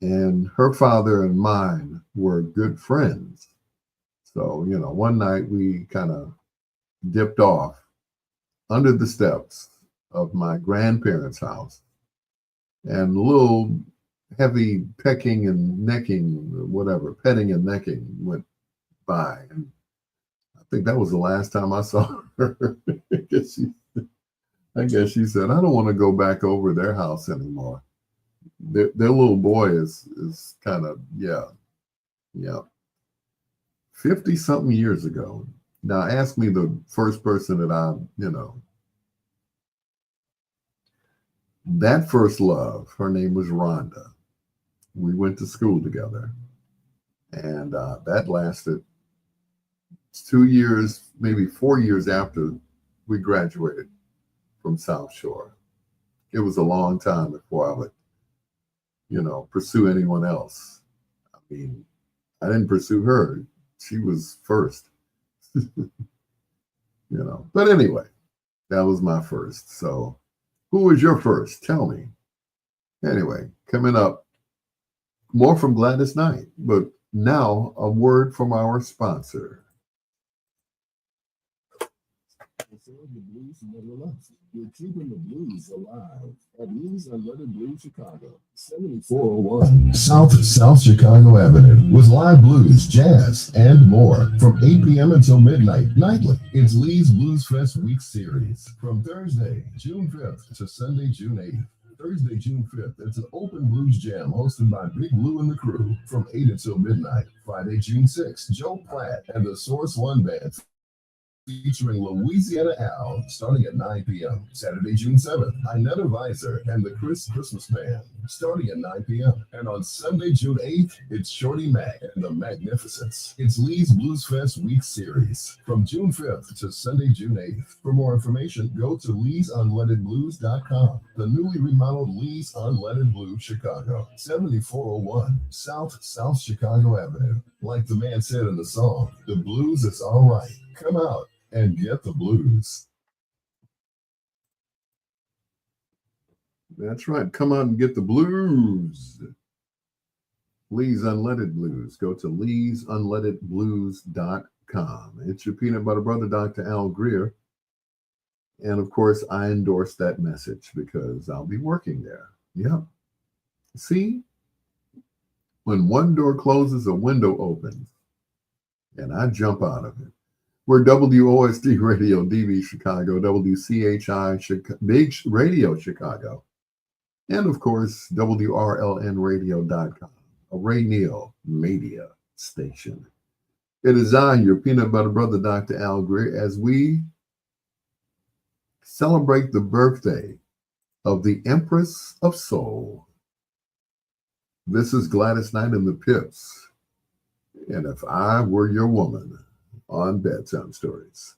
And her father and mine were good friends. So, one night we kind of dipped off under the steps of my grandparents' house, and a little heavy pecking and necking, whatever, petting and necking went by. And I think that was the last time I saw her. I guess she said, I don't want to go back over their house anymore. Their little boy is kind of, yeah. 50 something years ago. Now ask me the first person that that first love, her name was Rhonda. We went to school together. And that lasted 2 years, maybe 4 years after we graduated from South Shore. It was a long time before I would, pursue anyone else. I mean, I didn't pursue her. She was first. But anyway, that was my first. So who was your first? Tell me. Anyway, coming up, more from Gladys Knight, but now a word from our sponsor. We're keeping the blues alive at Lee's Unleaded Blue Chicago, 7401 South Chicago Avenue, with live blues, jazz, and more from 8 p.m. until midnight nightly. It's Lee's Blues Fest Week Series from Thursday, June 5th to Sunday, June 8th. Thursday, June 5th, it's an open blues jam hosted by Big Lou and the crew from 8 until midnight. Friday, June 6th, Joe Platt and the Source One Band featuring Louisiana Al, starting at 9 p.m. Saturday, June 7th, Inetta Visor and the Christmas Band, starting at 9 p.m. And on Sunday, June 8th, it's Shorty Mac and the Magnificents. It's Lee's Blues Fest Week Series from June 5th to Sunday, June 8th. For more information, go to leesunleadedblues.com. The newly remodeled Lee's Unleaded Blues Chicago, 7401 South Chicago Avenue. Like the man said in the song, the blues is all right. Come out and get the blues. That's right. Come out and get the blues. Lee's Unleaded Blues. Go to leesunleadedblues.com. It's your peanut butter brother, Dr. Al Greer. And of course, I endorse that message because I'll be working there. Yep. See, when one door closes, a window opens, and I jump out of it. We're WOSD Radio, DB Chicago, WCHI Big Radio Chicago, and of course, WRLNradio.com, a Ray Neal media station. It is I, your peanut butter brother, Dr. Al Greer, as we celebrate the birthday of the Empress of Soul. This is Gladys Knight and the Pips. And if I were your woman on Bedtime Stories.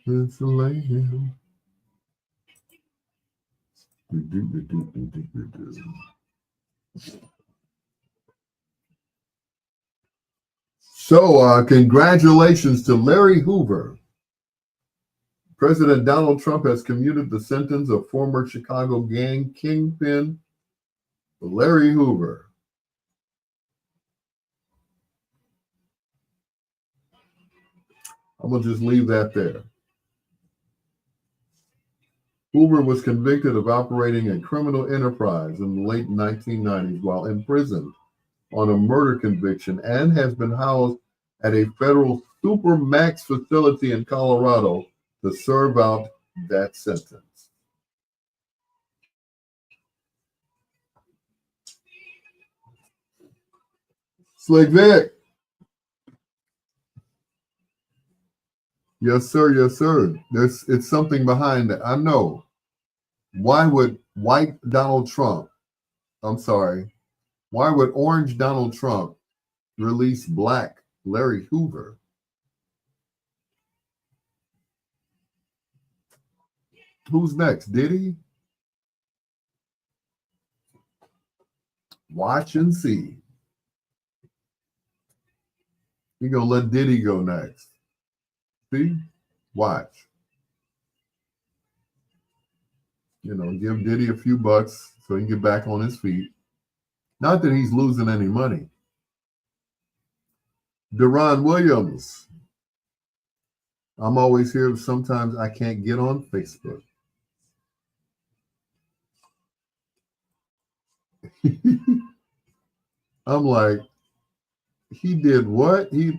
It's a lady. So, congratulations to Larry Hoover. President Donald Trump has commuted the sentence of former Chicago gang kingpin Larry Hoover. I'm going to just leave that there. Hoover was convicted of operating a criminal enterprise in the late 1990s while imprisoned on a murder conviction and has been housed at a federal supermax facility in Colorado to serve out that sentence. Slick Vic. Yes, sir. Yes, sir. It's something behind that. I know. Why would white Donald Trump, why would orange Donald Trump release black Larry Hoover? Who's next? Diddy? Watch and see. You're going to let Diddy go next. See? Watch. You know, give Diddy a few bucks so he can get back on his feet. Not that he's losing any money. Deron Williams. I'm always here. Sometimes I can't get on Facebook. I'm like, he did what? He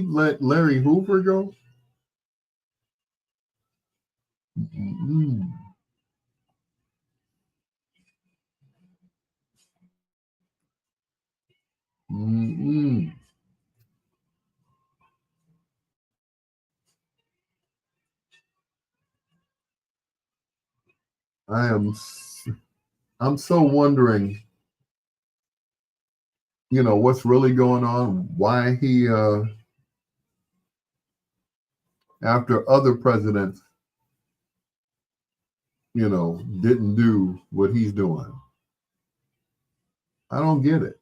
let Larry Hoover go? Mm-hmm. Mm-hmm. I'm so wondering, you know, what's really going on, why he after other presidents, you know, didn't do what he's doing. I don't get it.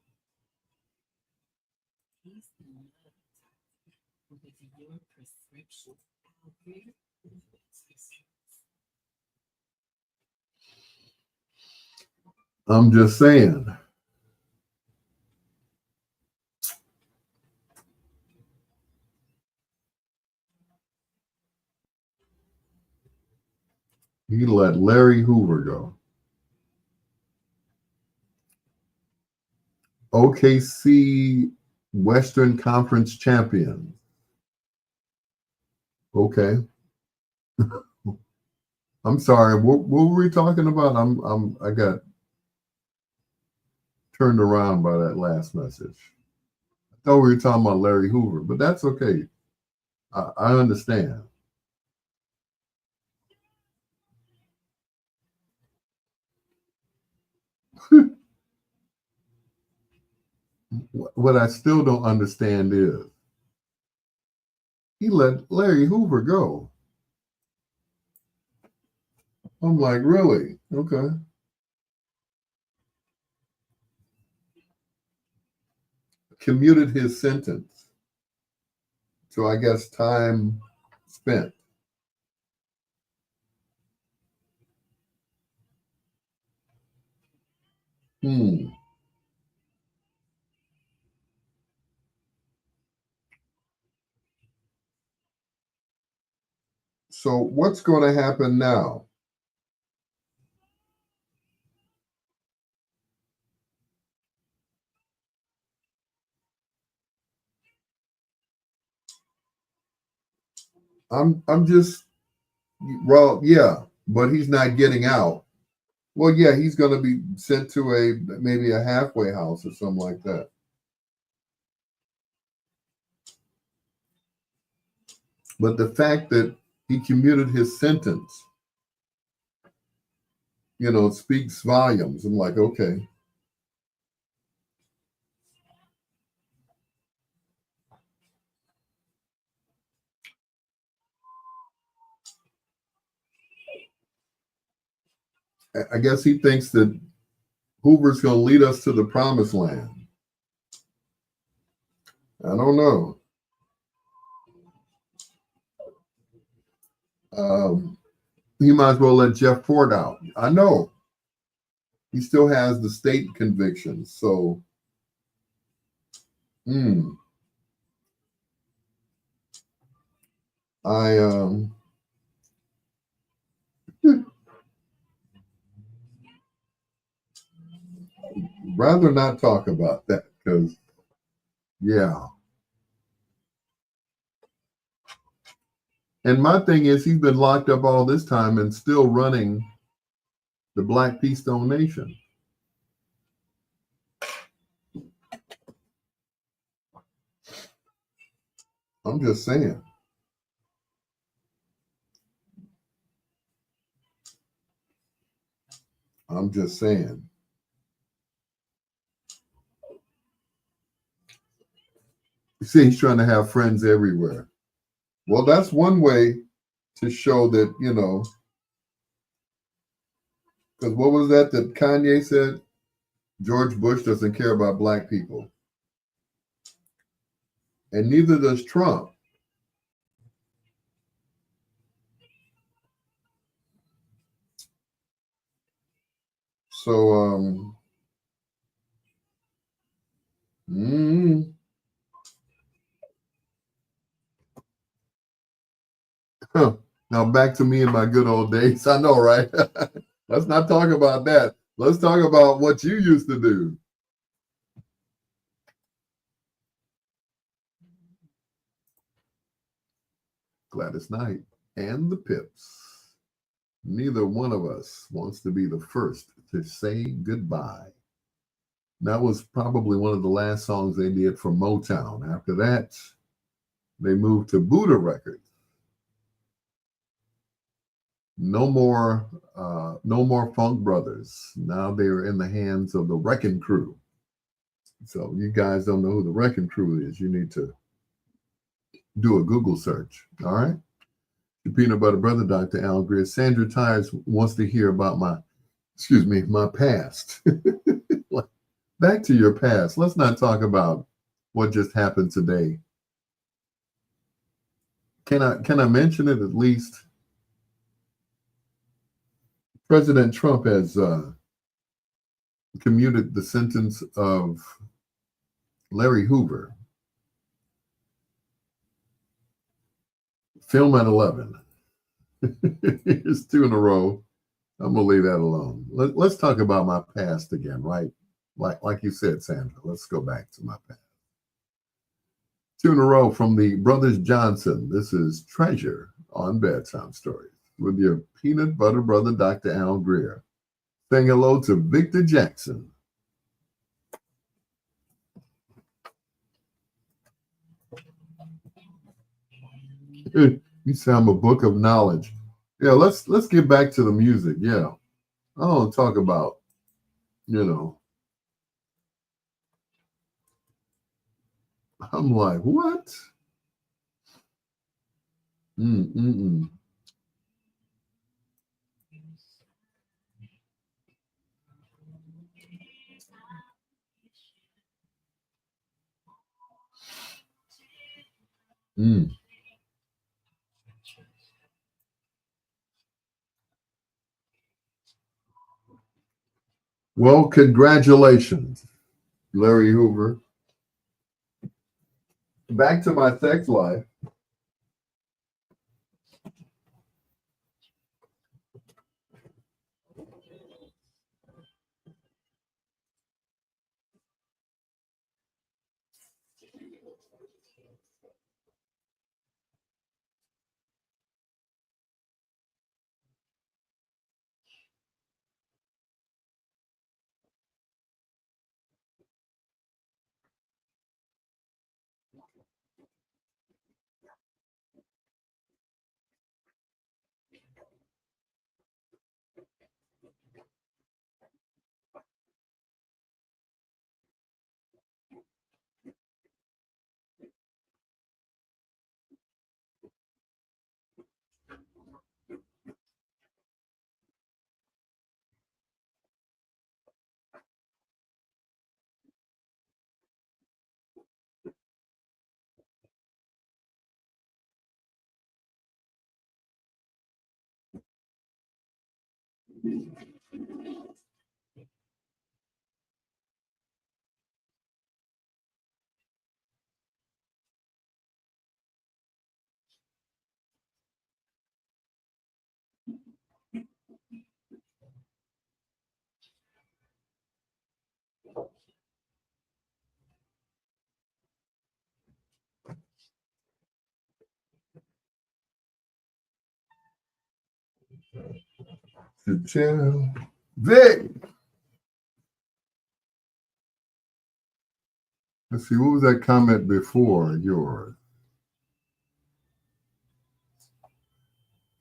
I'm just saying. He let Larry Hoover go. OKC Western Conference champion. Okay. I'm sorry. What were we talking about? I got turned around by that last message. I thought we were talking about Larry Hoover, but that's okay. I understand. What I still don't understand is he let Larry Hoover go. I'm like, really? Okay. Commuted his sentence. So I guess time spent. Hmm. So what's going to happen now? I'm just well, yeah, but he's not getting out. Well, yeah, he's going to be sent to maybe a halfway house or something like that. But the fact that he commuted his sentence, speaks volumes. I'm like, okay. I guess he thinks that Hoover's going to lead us to the promised land. I don't know. Um, he might as well let Jeff Ford out. I know he still has the state convictions. So, mm, I rather not talk about that because, yeah. And my thing is, he's been locked up all this time and still running the Black Pea Stone Nation. I'm just saying. I'm just saying. You see, he's trying to have friends everywhere. Well, that's one way to show that, because what was that Kanye said? George Bush doesn't care about black people. And neither does Trump. So, mm, now back to me in my good old days. I know, right? Let's not talk about that. Let's talk about what you used to do. Gladys Knight and the Pips. Neither one of us wants to be the first to say goodbye. That was probably one of the last songs they did for Motown. After that, they moved to Buddha Records. No more Funk Brothers. Now they're in the hands of the Wrecking Crew. So you guys don't know who the Wrecking Crew is. You need to do a Google search. All right. The Peanut Butter Brother, Dr. Al Greer. Sandra Tyres wants to hear about my past. Back to your past. Let's not talk about what just happened today. Can I mention it at least? President Trump has commuted the sentence of Larry Hoover. Film at 11. It's two in a row. I'm gonna leave that alone. Let's talk about my past again, right? Like you said, Sandra. Let's go back to my past. Two in a row from the Brothers Johnson. This is Treasure on Bedtime Stories. with your peanut butter brother, Dr. Al Greer. Saying hello to Victor Jackson. You sound a book of knowledge. Yeah, let's get back to the music. Yeah. I don't talk about, you know, I'm like, what? Mm-mm-mm. Mm. Well, congratulations, Larry Hoover. Back to my sex life. Chill. Vic. Let's see, what was that comment before yours?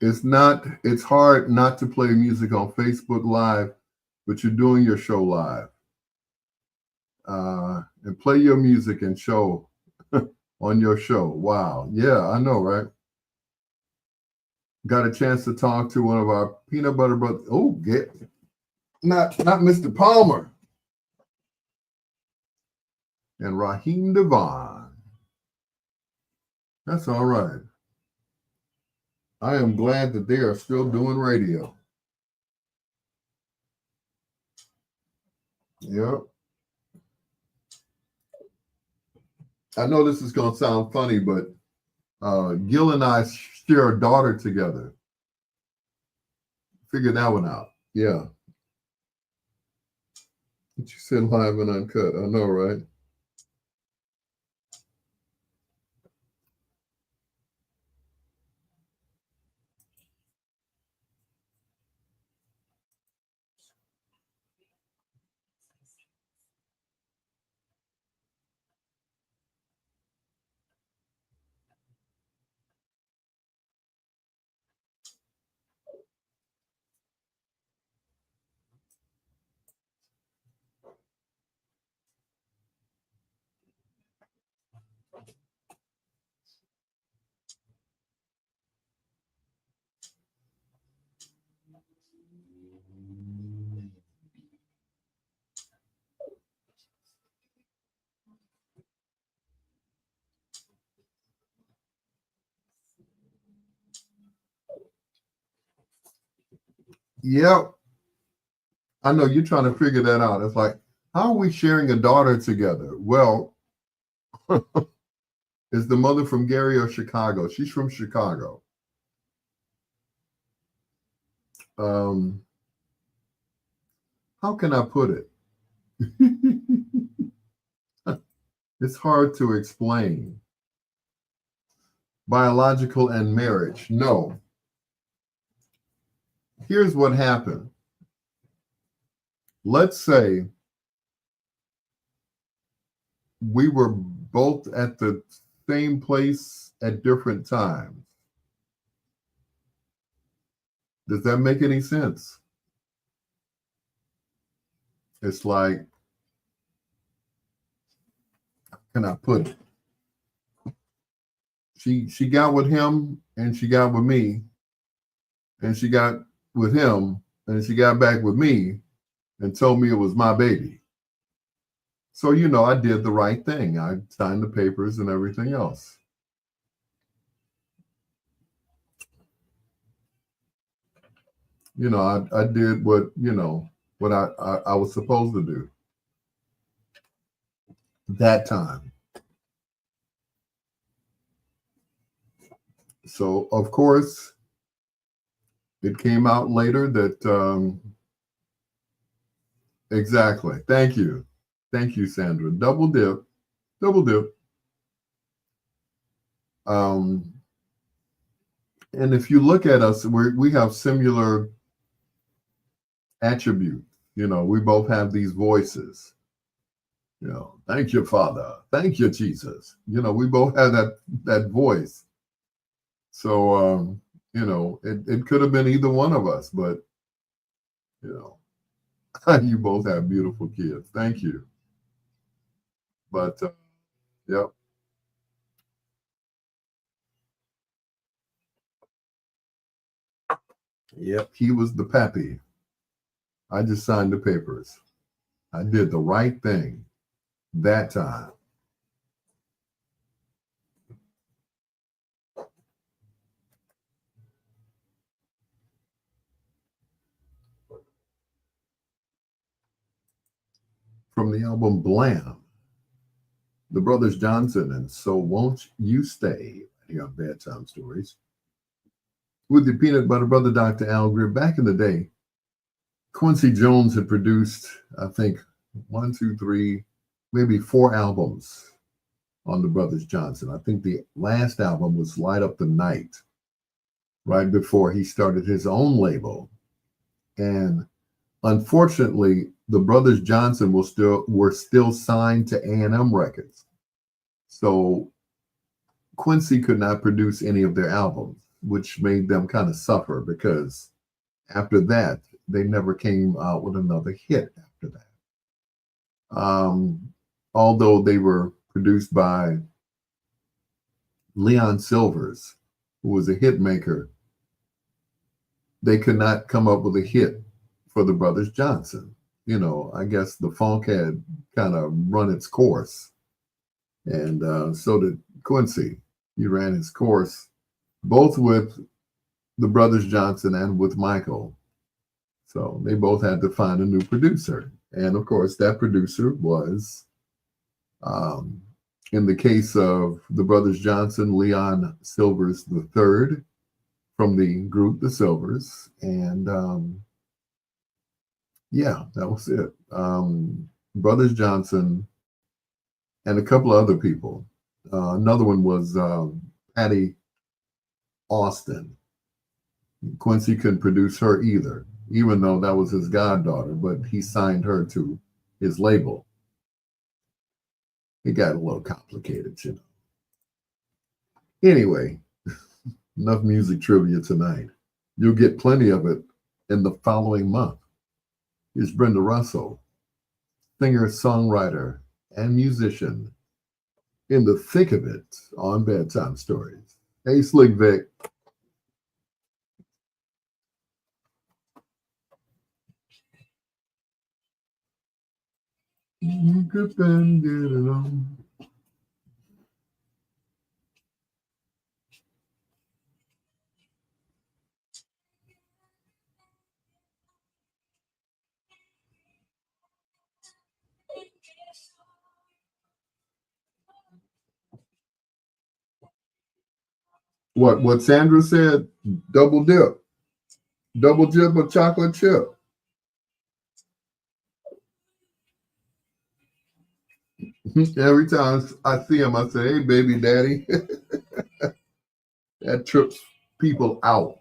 It's hard not to play music on Facebook Live, but you're doing your show live. And play your music and show on your show. Wow. Yeah, I know, right? Got a chance to talk to one of our peanut butter brothers. Oh, get not Mr. Palmer and Raheem Devon. That's all right. I am glad that they are still doing radio. Yep. I know this is going to sound funny, but Gil and I share a daughter together. Figure that one out. Yeah. What you said live and uncut. I know, right? Yep. I know you're trying to figure that out. It's like, how are we sharing a daughter together? Well, is the mother from Gary or Chicago? She's from Chicago. Um, how can I put it? It's hard to explain. Biological and marriage. No. Here's what happened. Let's say we were both at the same place at different times. Does that make any sense? It's like, how can I put it? She got with him and she got with me, and she got with him and she got back with me and told me it was my baby. So, I did the right thing. I signed the papers and everything else. I did what I was supposed to do that time. So, of course, it came out later that, exactly. Thank you. Thank you, Sandra. Double dip. Double dip. And if you look at us, we have similar attributes. We both have these voices. Thank you, Father. Thank you, Jesus. We both have that voice. So, it could have been either one of us, but, you both have beautiful kids. Thank you. But, yep. Yep, he was the pappy. I just signed the papers. I did the right thing that time. From the album Blam, the Brothers Johnson and So Won't You Stay here on Bedtime Stories. With the Peanut Butter Brother, Dr. Al Greer. Back in the day, Quincy Jones had produced, I think, 1, 2, 3, maybe 4 albums on the Brothers Johnson. I think the last album was Light Up the Night, right before he started his own label. And unfortunately, the Brothers Johnson were still signed to A&M Records. So Quincy could not produce any of their albums, which made them kind of suffer, because after that, they never came out with another hit after that. Although they were produced by Leon Silvers, who was a hit maker, they could not come up with a hit for the Brothers Johnson. I guess the funk had kind of run its course. And so did Quincy. He ran his course, both with the Brothers Johnson and with Michael. So they both had to find a new producer. And of course, that producer was, in the case of the Brothers Johnson, Leon Silvers III from the group The Silvers. And yeah, that was it. Brothers Johnson and a couple of other people. Another one was Patty Austin. Quincy couldn't produce her either, even though that was his goddaughter, but he signed her to his label. It got a little complicated, Anyway, enough music trivia tonight. You'll get plenty of it in the following month. Here's Brenda Russell, singer, songwriter, and musician, in the thick of it on Bedtime Stories. Hey, Slick Vic. Grip and get it on. What Sandra said, double dip. Double dip of chocolate chip. Every time I see him, I say, hey, baby daddy. That trips people out.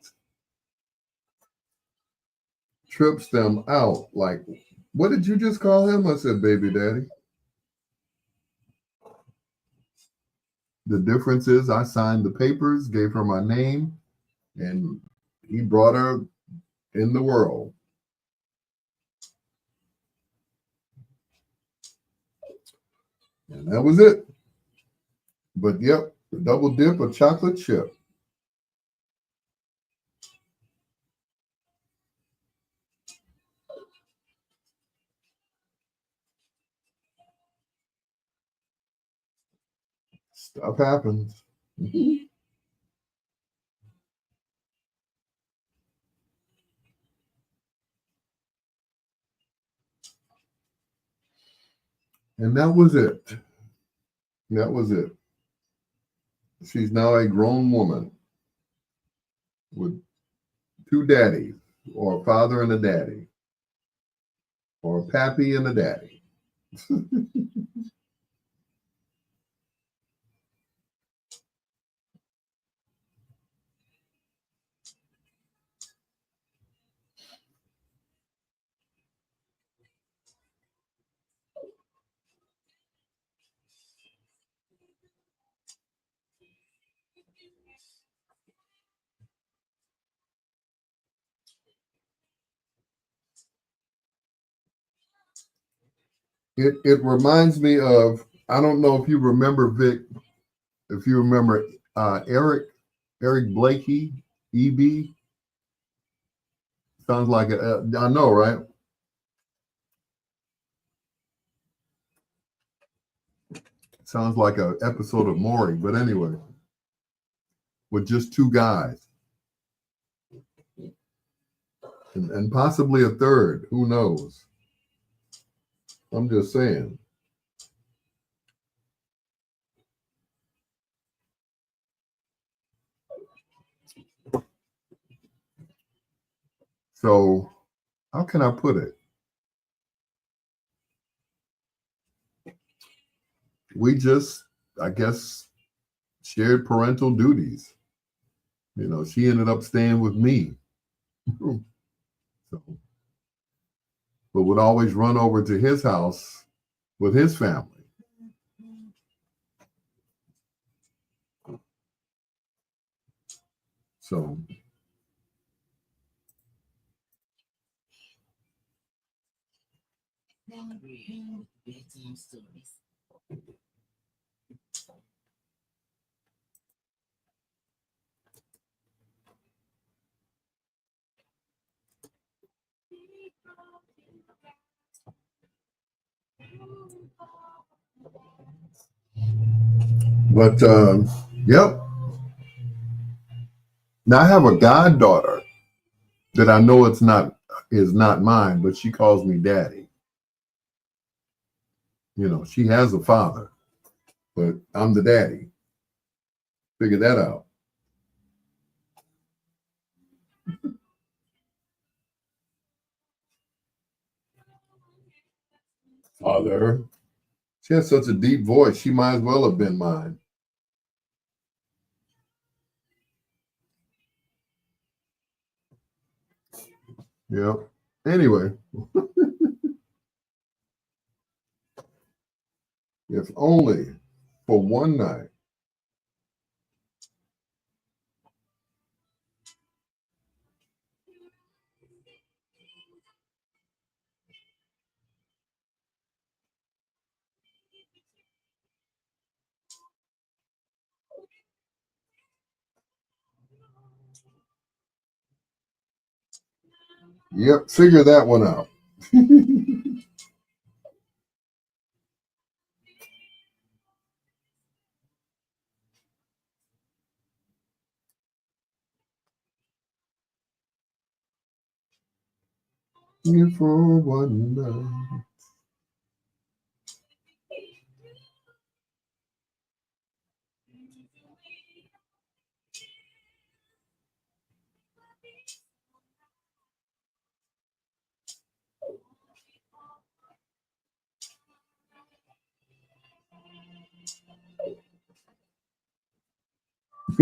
trips them out. Like, what did you just call him? I said, baby daddy. The difference is I signed the papers, gave her my name, and he brought her in the world. And that was it. But yep, the double dip of chocolate chip. Stuff happens. And that was it. That was it. She's now a grown woman with two daddies, or a father and a daddy, or a pappy and a daddy. It reminds me of, I don't know if you remember, Vic, if you remember Eric Blakey, EB. Sounds like I know, right? Sounds like an episode of Maury, but anyway, with just two guys, and possibly a third. Who knows? I'm just saying. So, how can I put it? We just, I guess, shared parental duties. You know, she ended up staying with me. So, but would always run over to his house with his family. So, Bedtime stories. but yep. Now I have a goddaughter that I know is not mine, but she calls me daddy. You know, she has a father, but I'm the daddy. Figure that out. Father. She has such a deep voice. She might as well have been mine. Yep. Anyway, if only for one night. Yep, figure that one out. Here for one night.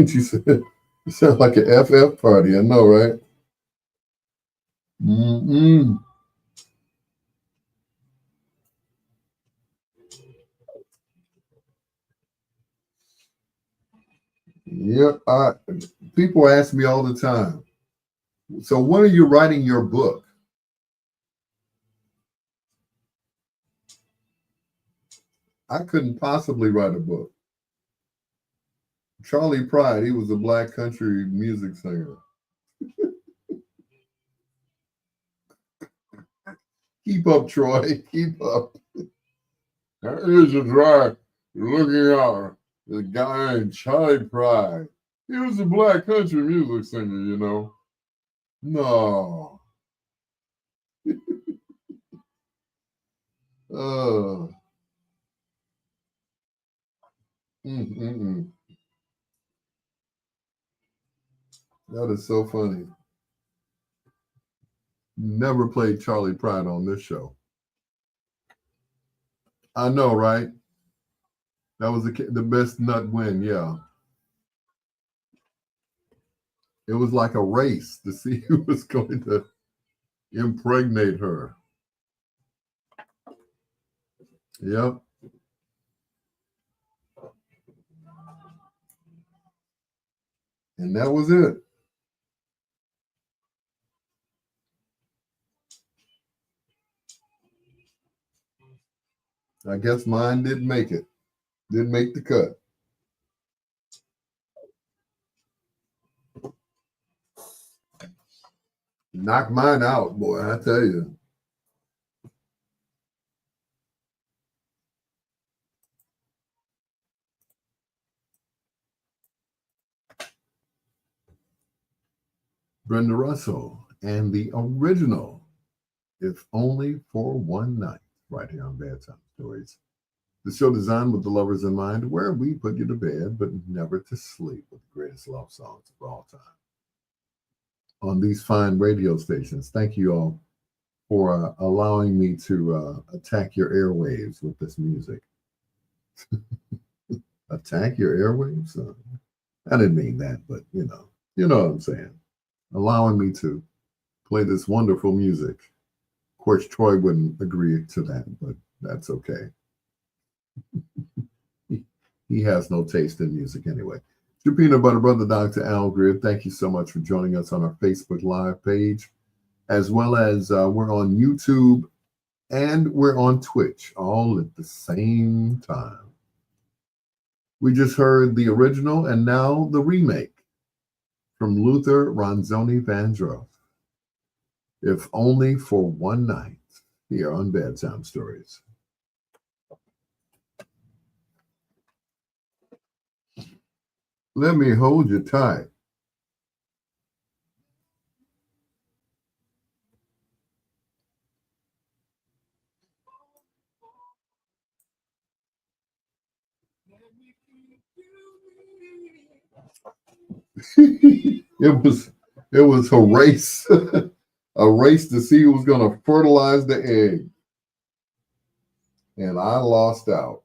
She said, "You sound like an FF party." I know, right? Mm-mm. Yep. People ask me all the time. So when are you writing your book? I couldn't possibly write a book. Charlie Pride, he was a black country music singer. Keep up, Troy. Keep up. That is a dry looking out. The guy in Charlie Pride. He was a black country music singer, you know. No. Uh, mm. That is so funny. Never played Charlie Pride on this show. I know, right? That was the best nut win. Yeah, it was like a race to see who was going to impregnate her. Yep, and that was it. I guess mine didn't make it. Didn't make the cut. Knocked mine out, boy. I tell you. Brenda Russell and the original, if only for one night, right here on Bedtime Stories. The show designed with the lovers in mind, where we put you to bed, but never to sleep with the greatest love songs of all time on these fine radio stations. Thank you all for allowing me to attack your airwaves with this music. Attack your airwaves? I didn't mean that, but you know what I'm saying. Allowing me to play this wonderful music. Of course, Troy wouldn't agree to that, but that's okay. He has no taste in music anyway. Your peanut butter brother, Dr. Al Greer, thank you so much for joining us on our Facebook Live page, as well as we're on YouTube and we're on Twitch all at the same time. We just heard the original and now the remake from Luther Ronzoni Vandross, If Only for One Night, here on Bedtime Stories. Let me hold you tight. it was a race, a race to see who was going to fertilize the egg, and I lost out.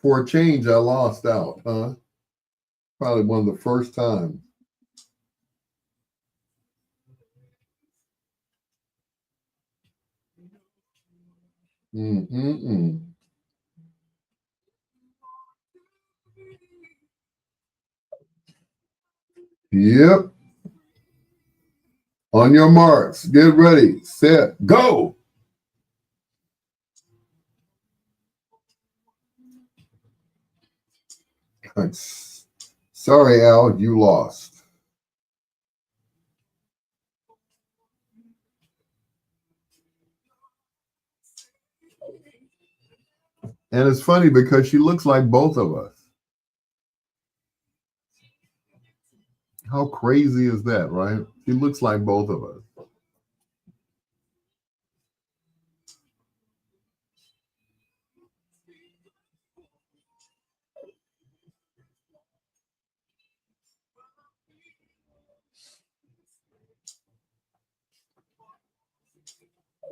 For a change, I lost out, huh? Probably one of the first times. Mm-mm-mm. Yep. On your marks, get ready, set, go. Sorry, Al, you lost. And it's funny because she looks like both of us. How crazy is that, right? She looks like both of us.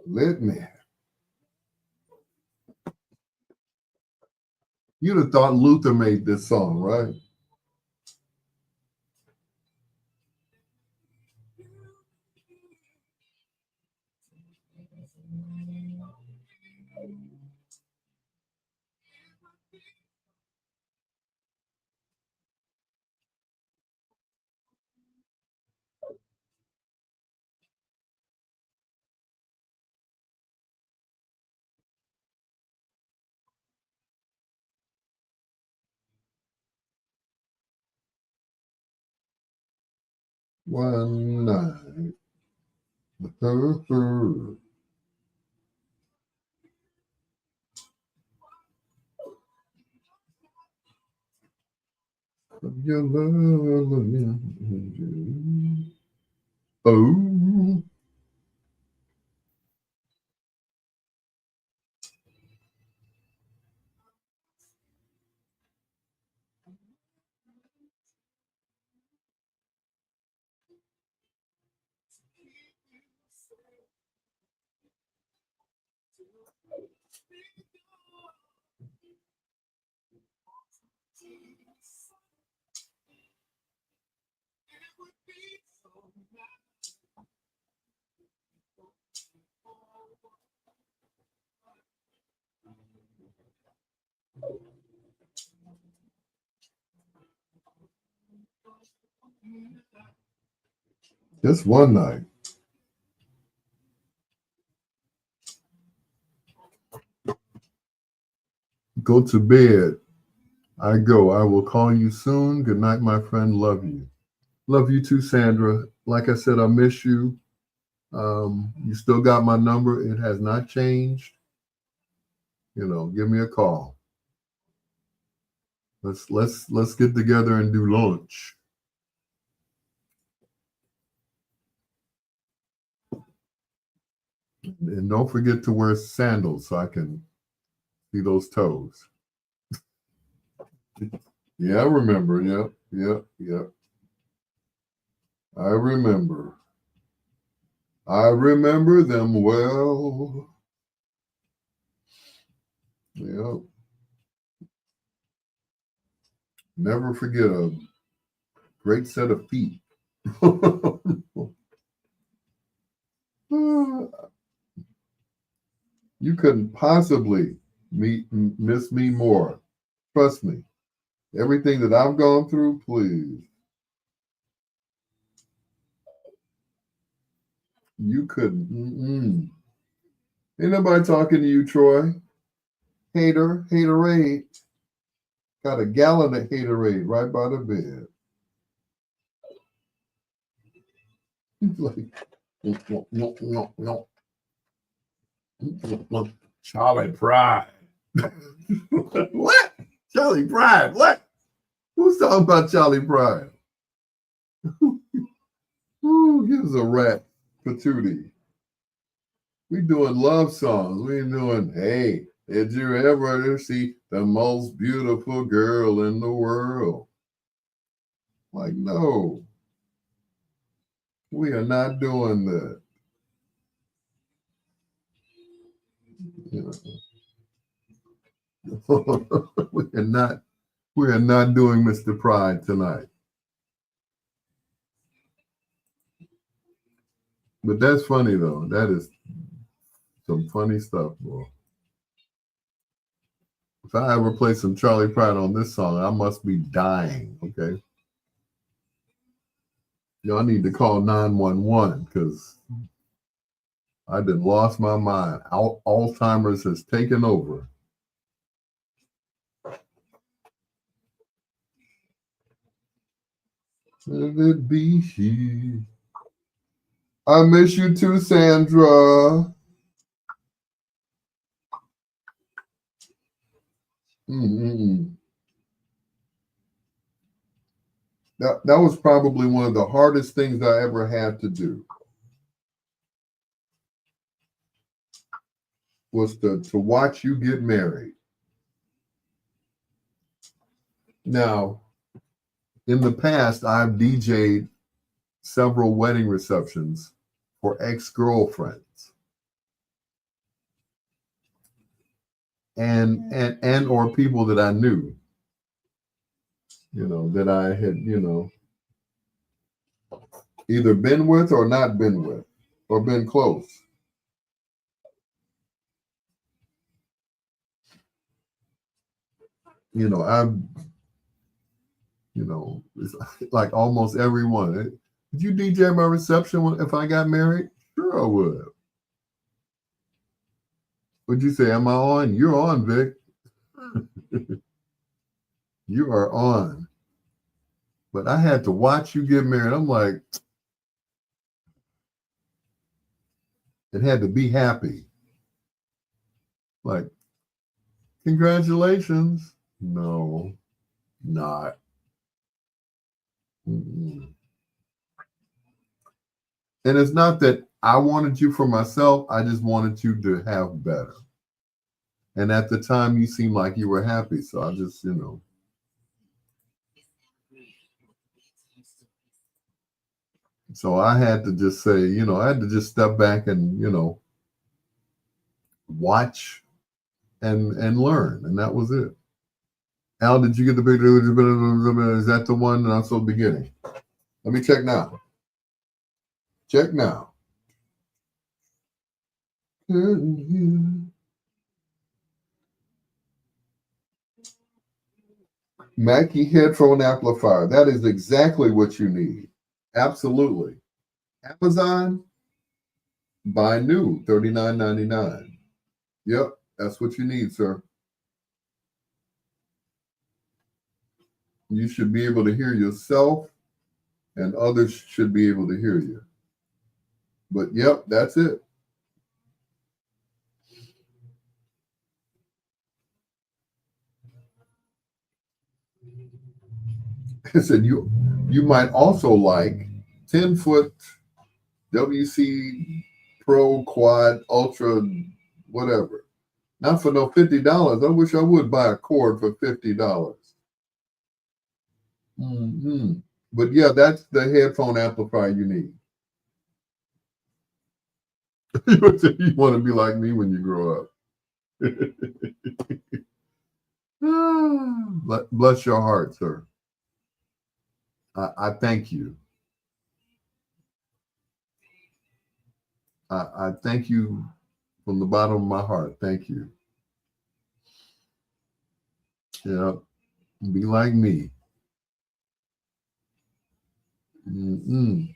Let me. You'd have thought Luther made this song, right? one night. Your love. Oh. Just one night. Go to bed. I go. I will call you soon. Good night, my friend. Love you. Love you too, Sandra. Like I said, I miss you. You still got my number. It has not changed. Give me a call. Let's get together and do lunch. And don't forget to wear sandals so I can see those toes. Yeah, I remember. Yep. I remember. I remember them well. Yep. Never forget a great set of feet. You couldn't possibly miss me more. Trust me. Everything that I've gone through, please. You couldn't. Ain't nobody talking to you, Troy. Haterade. Got a gallon of haterade right by the bed. Like, Charlie Pride. What? Charlie Pride. What? Who's talking about Charlie Pride? Who gives a rat patootie? We doing love songs. We ain't doing, hey, did you ever see the most beautiful girl in the world? Like, no. We are not doing that. We are not doing Mr. Pride tonight. But that's funny though. That is some funny stuff, boy. If I ever play some Charlie Pride on this song, I must be dying. Okay. Y'all need to call 911 because I done lost my mind. Alzheimer's has taken over. Let it be he. I miss you too, Sandra. That was probably one of the hardest things I ever had to do. Was to watch you get married. Now, in the past, I've DJ'd several wedding receptions for ex-girlfriends and or people that I knew, that I had, either been with or not been with or been close. I've, it's like almost everyone. Did you DJ my reception if I got married? Sure I would. Would you say, am I on? You're on, Vic. You are on. But I had to watch you get married. I'm like, It had to be happy. Like, congratulations. No, not. Mm-mm. And it's not that I wanted you for myself. I just wanted you to have better. And at the time, you seemed like you were happy. So I just, so I had to just say, I had to just step back and, watch and learn. And that was it. Al, did you get the picture? Is that the one that's the beginning? Let me check now. Check now. Mackie headphone amplifier. That is exactly what you need. Absolutely. Amazon, buy new, $39.99. Yep, that's what you need, sir. You should be able to hear yourself, and others should be able to hear you. But yep, that's it. I said you might also like 10-foot WC Pro Quad Ultra, whatever. Not for no $50. I wish I would buy a cord for $50. Mm-hmm. But yeah, that's the headphone amplifier you need. You want to be like me when you grow up. Bless your heart, sir. I thank you. I thank you from the bottom of my heart. Thank you. Yeah, be like me. Mm-mm.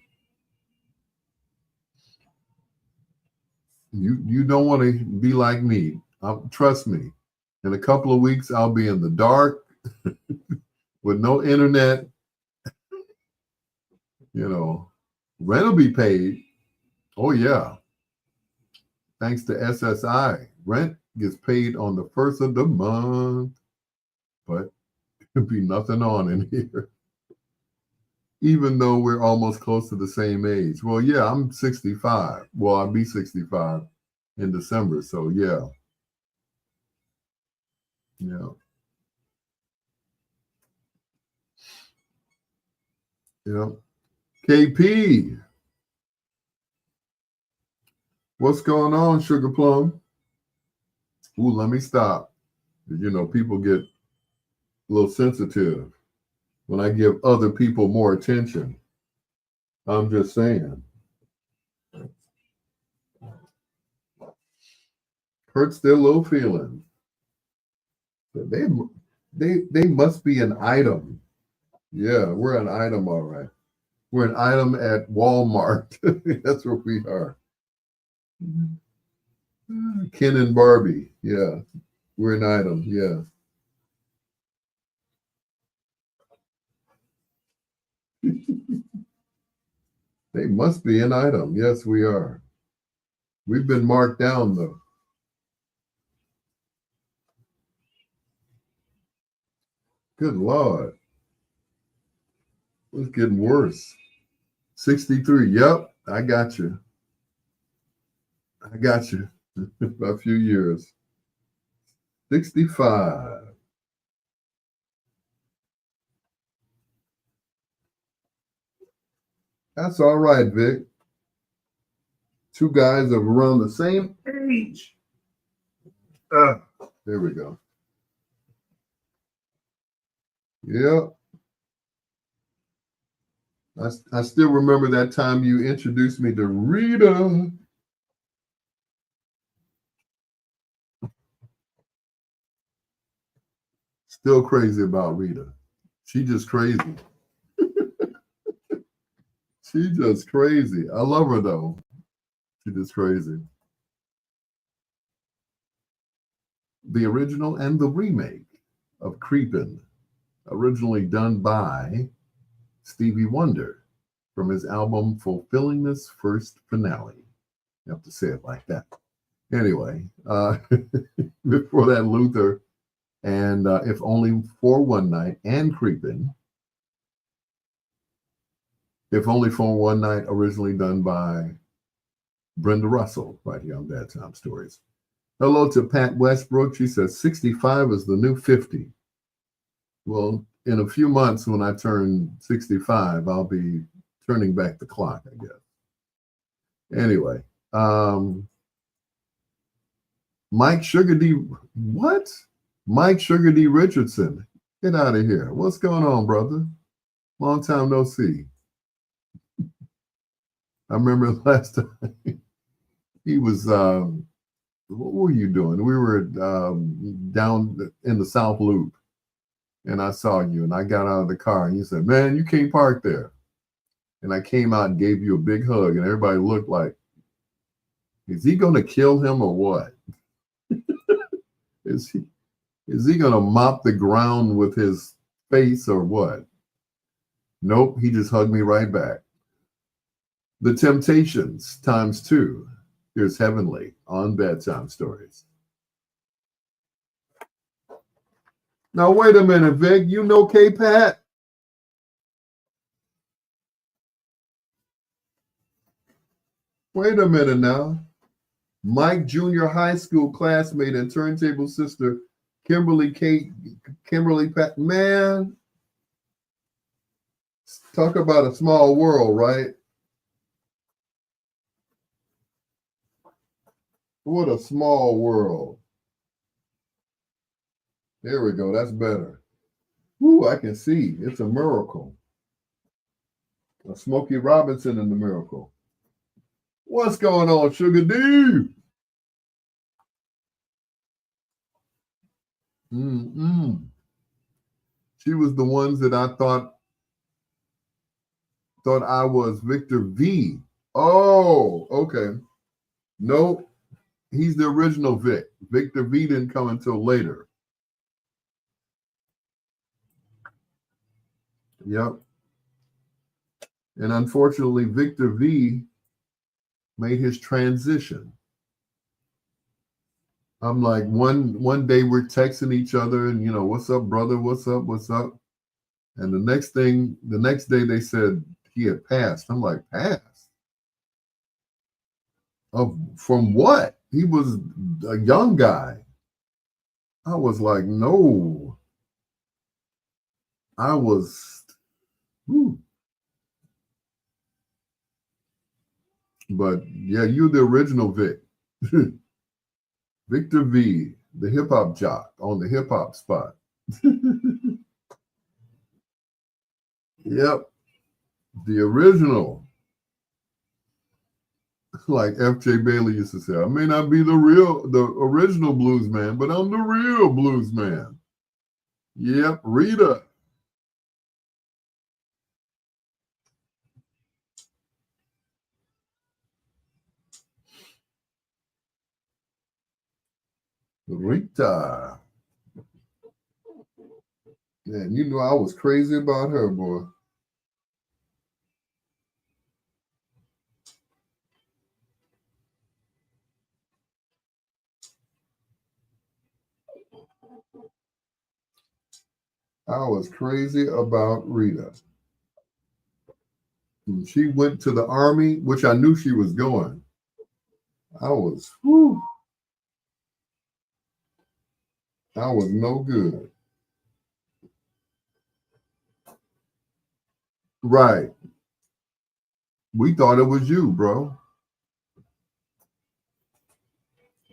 You don't want to be like me. Trust me. In a couple of weeks, I'll be in the dark with no internet. Rent will be paid. Oh yeah, thanks to SSI, rent gets paid on the first of the month, but there'll be nothing on in here. Even though we're almost close to the same age. Well, yeah, I'm 65. Well, I'll be 65 in December. So yeah. Yeah. Yeah. KP, what's going on, Sugar Plum? Ooh, let me stop. People get a little sensitive when I give other people more attention. I'm just saying. Hurts their little feelings. They must be an item. Yeah, we're an item, all right. We're an item at Walmart. That's what we are. Ken and Barbie. Yeah, we're an item. Yeah. They must be an item. Yes, we are. We've been marked down, though. Good Lord. It's getting worse. 63. Yep, I got you. I got you. A few years. 65. That's all right, Vic. Two guys of around the same age. There we go. Yep. I still remember that time you introduced me to Rita. Still crazy about Rita. She just crazy. She just crazy. I love her though. She just crazy. The original and the remake of Creepin', originally done by Stevie Wonder from his album Fulfilling This First Finale. You have to say it like that. Anyway, before that, Luther and If Only for One Night and Creepin'. If Only for One Night, originally done by Brenda Russell, right here on Bedtime Stories. Hello to Pat Westbrook. She says 65 is the new 50. Well, in a few months when I turn 65, I'll be turning back the clock, I guess. Anyway, Mike Sugar D, what? Mike Sugar D Richardson, get out of here. What's going on, brother? Long time no see. I remember last time he was, what were you doing? We were down in the South Loop, and I saw you, and I got out of the car, and you said, man, you can't park there. And I came out and gave you a big hug, and everybody looked like, is he going to kill him or what? Is he going to mop the ground with his face or what? Nope, he just hugged me right back. The Temptations ×2. Here's Heavenly on Bedtime Stories. Now, wait a minute, Vic. You know K-Pat? Wait a minute now. Mike Junior High School classmate and turntable sister, Kimberly Pat. Man, talk about a small world, right? What a small world. There we go. That's better. Woo, I can see. It's a miracle. A Smokey Robinson in the miracle. What's going on, Sugar D? She was the ones that I thought I was Victor V. Oh, okay. Nope. He's the original Vic. Victor V didn't come until later. Yep. And unfortunately, Victor V made his transition. I'm like, one day we're texting each other and, what's up, brother? What's up? What's up? And the next day they said he had passed. I'm like, passed? From what? He was a young guy. I was like, no. I was, But yeah, you're the original Vic. Victor V, the hip hop jock on the hip hop spot. Yep. The original. Like F.J. Bailey used to say, I may not be the original blues man, but I'm the real blues man. Yep, Rita. Rita. Man, you know I was crazy about her, boy. I was crazy about Rita. When she went to the Army, which I knew she was going. I was no good. Right. We thought it was you, bro.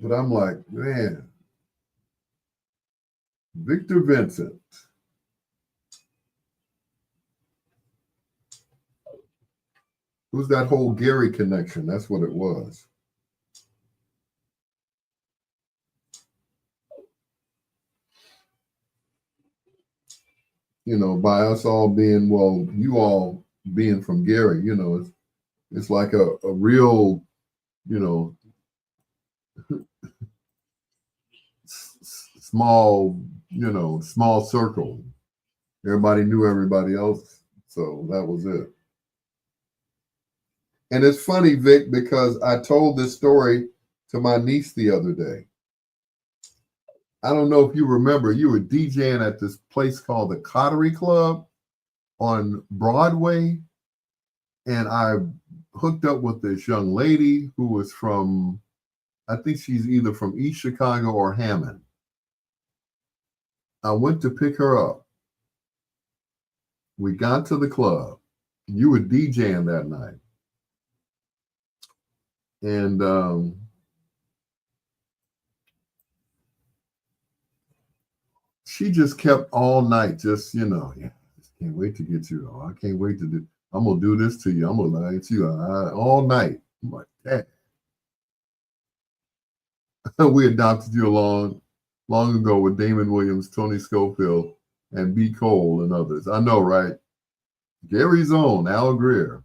But I'm like, man, Victor Vincent. It was that whole Gary connection. That's what it was. By us all being, you all being from Gary, it's like a real, small circle. Everybody knew everybody else. So that was it. And it's funny, Vic, because I told this story to my niece the other day. I don't know if you remember, you were DJing at this place called the Cottery Club on Broadway, and I hooked up with this young lady who was from, I think she's either from East Chicago or Hammond. I went to pick her up. We got to the club. You were DJing that night. And she just kept all night, just, yeah, I just can't wait to get you. Oh, I can't wait to do, I'm going to do this to you. I'm going to lie to you all night. I'm like, that. We adopted you long ago with Damon Williams, Tony Schofield, and B. Cole and others. I know, right? Gary's own, Al Greer.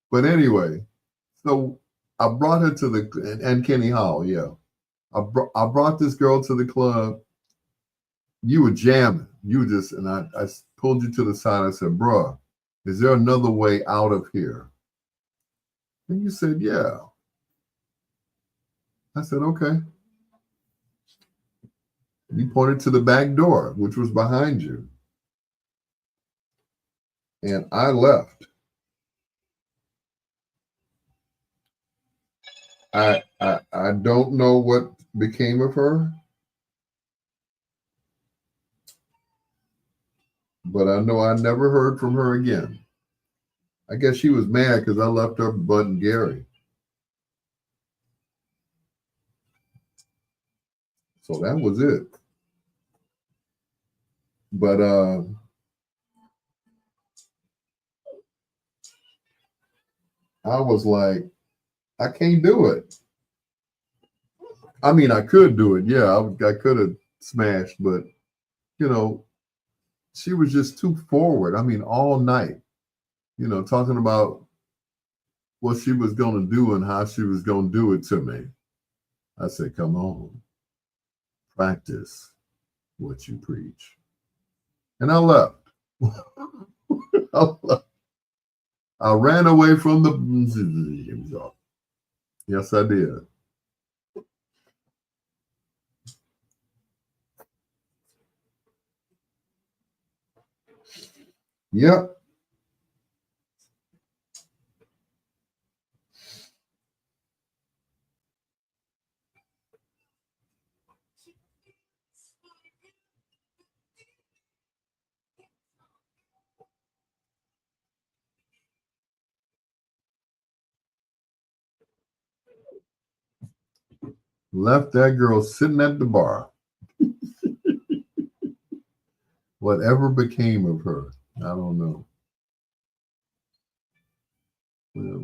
But anyway, so I brought her to and Kenny Howell, yeah. I brought this girl to the club. You were jamming. You were just, and I pulled you to the side. I said, bruh, is there another way out of here? And you said, yeah. I said, okay. You pointed to the back door, which was behind you. And I left. I don't know what became of her, but I know I never heard from her again. I guess she was mad because I left her Bud and Gary. So that was it. But I was like, I can't do it. I mean, I could do it. Yeah, I could have smashed, but she was just too forward. I mean, all night, talking about what she was going to do and how she was going to do it to me. I said, come on, practice what you preach. And I left. I ran away from the. Yes, I did. Yep. Left that girl sitting at the bar. Whatever became of her, I don't know. Well,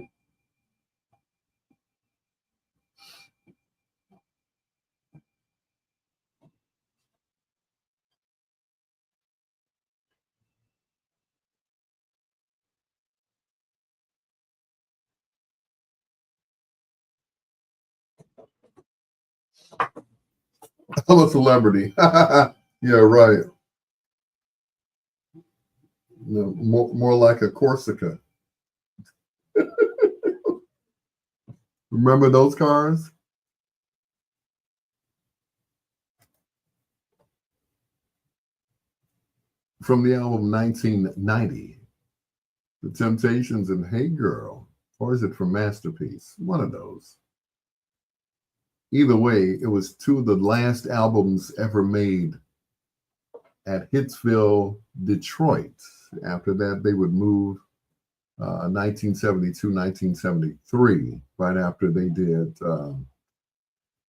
I'm a celebrity. Yeah, right. No, more like a Corsica. Remember those cars? From the album 1990. The Temptations and Hey Girl. Or is it from Masterpiece? One of those. Either way, it was two of the last albums ever made at Hitsville, Detroit. After that, they would move 1972, 1973, right after they did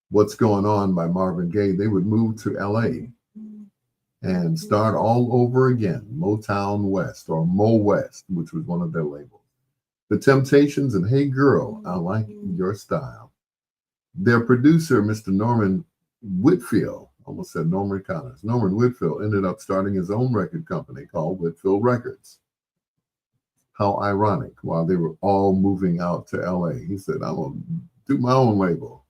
What's Going On by Marvin Gaye. They would move to LA and start all over again, Motown West or Mo West, which was one of their labels. The Temptations and Hey Girl, I Like Your Style. Their producer, Mr. Norman Whitfield, almost said Norman Connors. Norman Whitfield ended up starting his own record company called Whitfield Records. How ironic, while they were all moving out to LA. He said, I'm going to do my own label.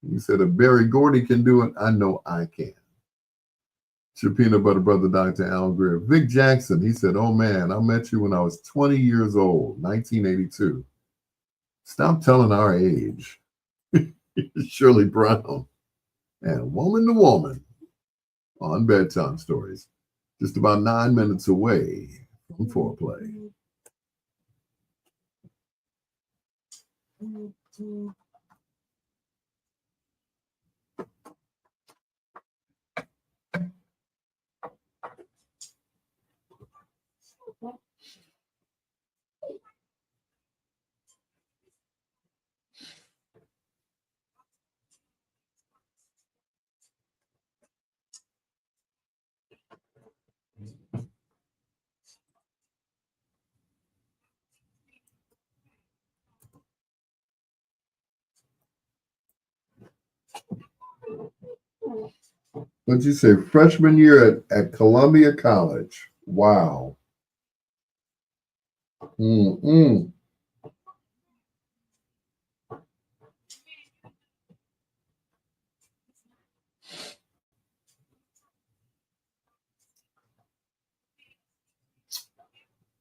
He said, if Berry Gordy can do it, I know I can. Your peanut butter brother, Dr. Al Greer. Vic Jackson, he said, oh man, I met you when I was 20 years old, 1982. Stop telling our age. Shirley Brown and Woman to Woman on Bedtime Stories. Just about 9 minutes away from foreplay. What'd you say? Freshman year at Columbia College. Wow. Mm-mm.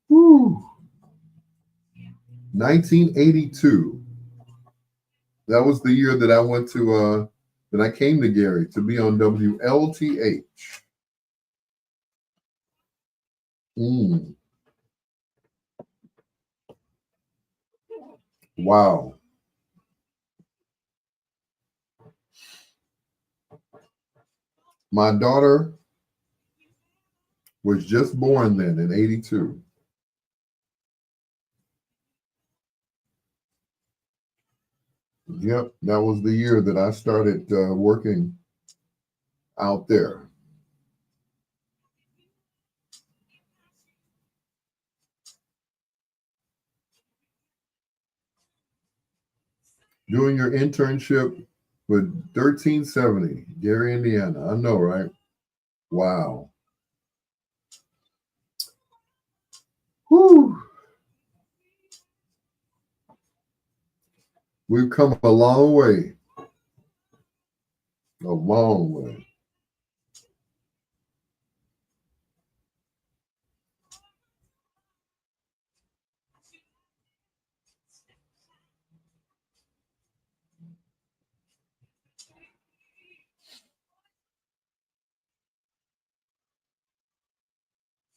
Woo. 1982. That was the year that I went to that I came to Gary to be on WLTH. Mm. Wow. My daughter was just born then in 82. Yep, that was the year that I started working out there. Doing your internship with 1370, Gary, Indiana. I know, right? Wow. Whew. We've come a long way. A long way.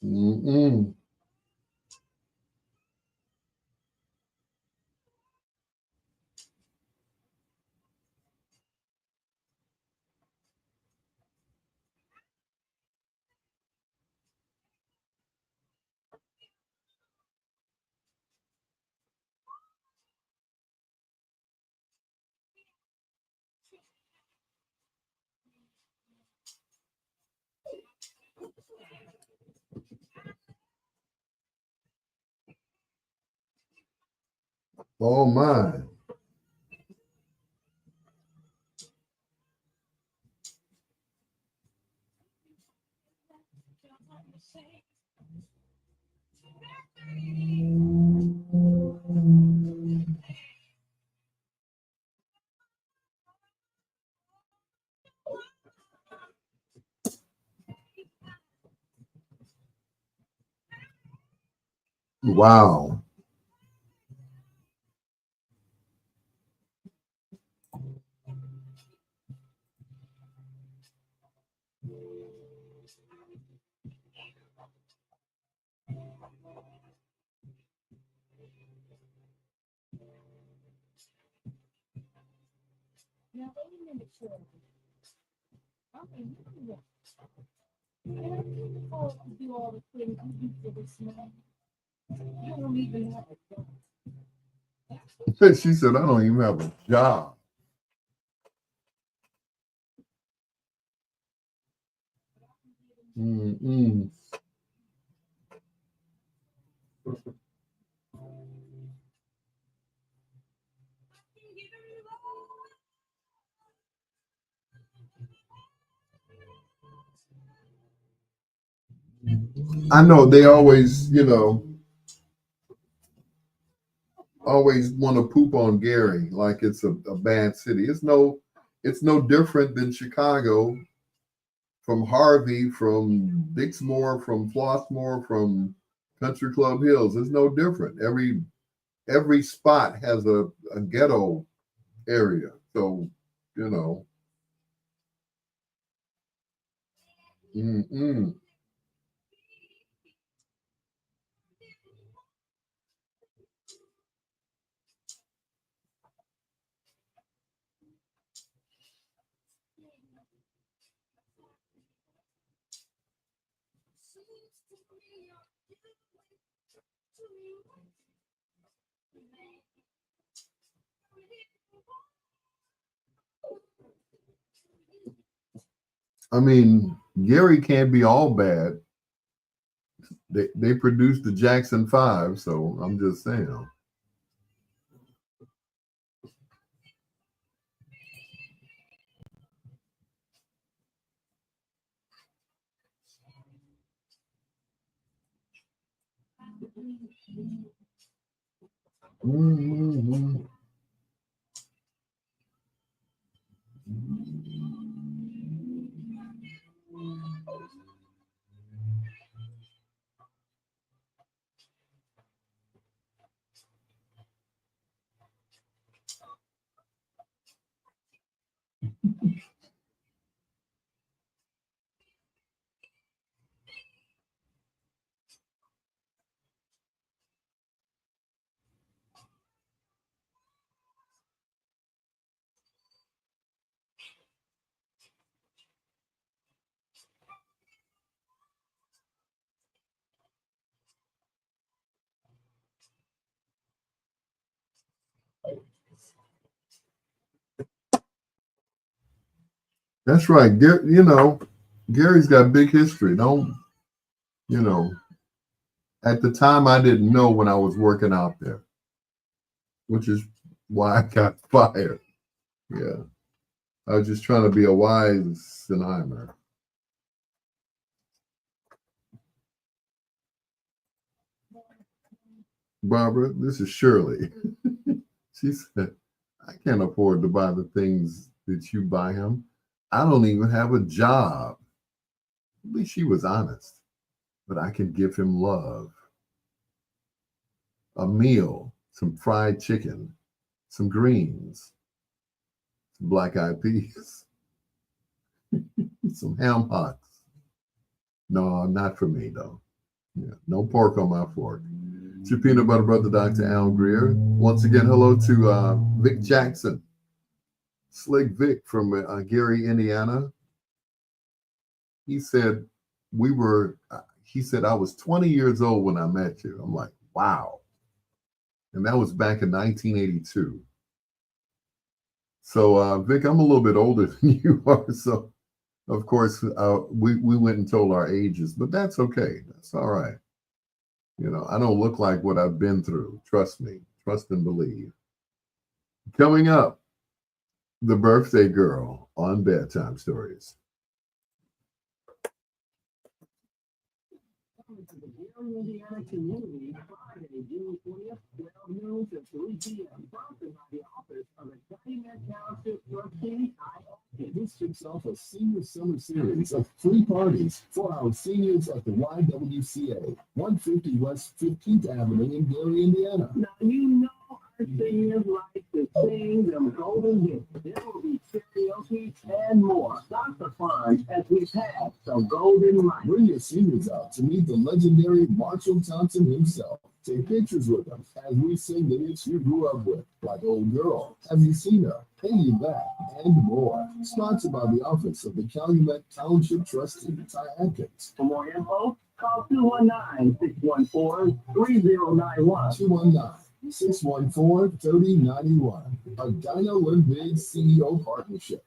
Mm-mm. Oh my. Wow. She said, I don't even have a job. Mm-mm. I know they always, always want to poop on Gary like it's a bad city. It's no different than Chicago, from Harvey, from Dixmoor, from Flossmoor, from Country Club Hills. It's no different. every spot has a ghetto area. So, you know, mm-mm. I mean, Gary can't be all bad. They produced the Jackson Five, so I'm just saying. Mhm. That's right. You know, Gary's got big history. Don't you know? At the time, I didn't know when I was working out there, which is why I got fired. Yeah, I was just trying to be a wise Sennheimer. Barbara, this is Shirley. She said, I can't afford to buy the things that you buy him. I don't even have a job. At least she was honest. But I can give him love, a meal, some fried chicken, some greens, some black eyed peas, some ham hocks. No, not for me, though. Yeah, no pork on my fork. It's your peanut butter brother, Dr. Al Greer. Once again, hello to Vic Jackson, Slick Vic from Gary, Indiana. He said, he said, I was 20 years old when I met you. I'm like, wow. And that was back in 1982. So, Vic, I'm a little bit older than you are. So, of course, we went and told our ages, but that's okay. That's all right. You know, I don't look like what I've been through. Trust me. Trust and believe. Coming up, the birthday girl on Bedtime Stories. To the Greer, Indiana community, Friday, June 20th, 12 noon to 3 p.m. Sponsored by the Office of the Calumet Township Trustee, the district's offers senior summer series of free parties for our seniors at the YWCA, 150 West 15th Avenue in Gary, Indiana. Now, you know our seniors like to sing them golden hits. There will be karaoke and more. Lots of fun as we pass the golden light. Bring your seniors out to meet the legendary Marshall Thompson himself. Take pictures with them as we sing the hits you grew up with, like Old Girl, Have You Seen Her, Pay You Back, and more. Sponsored by the Office of the Calumet Township Trustee, Ty Atkins. For more info, call 219-614-3091. 219-614-3091. A Dino and Big CEO partnership.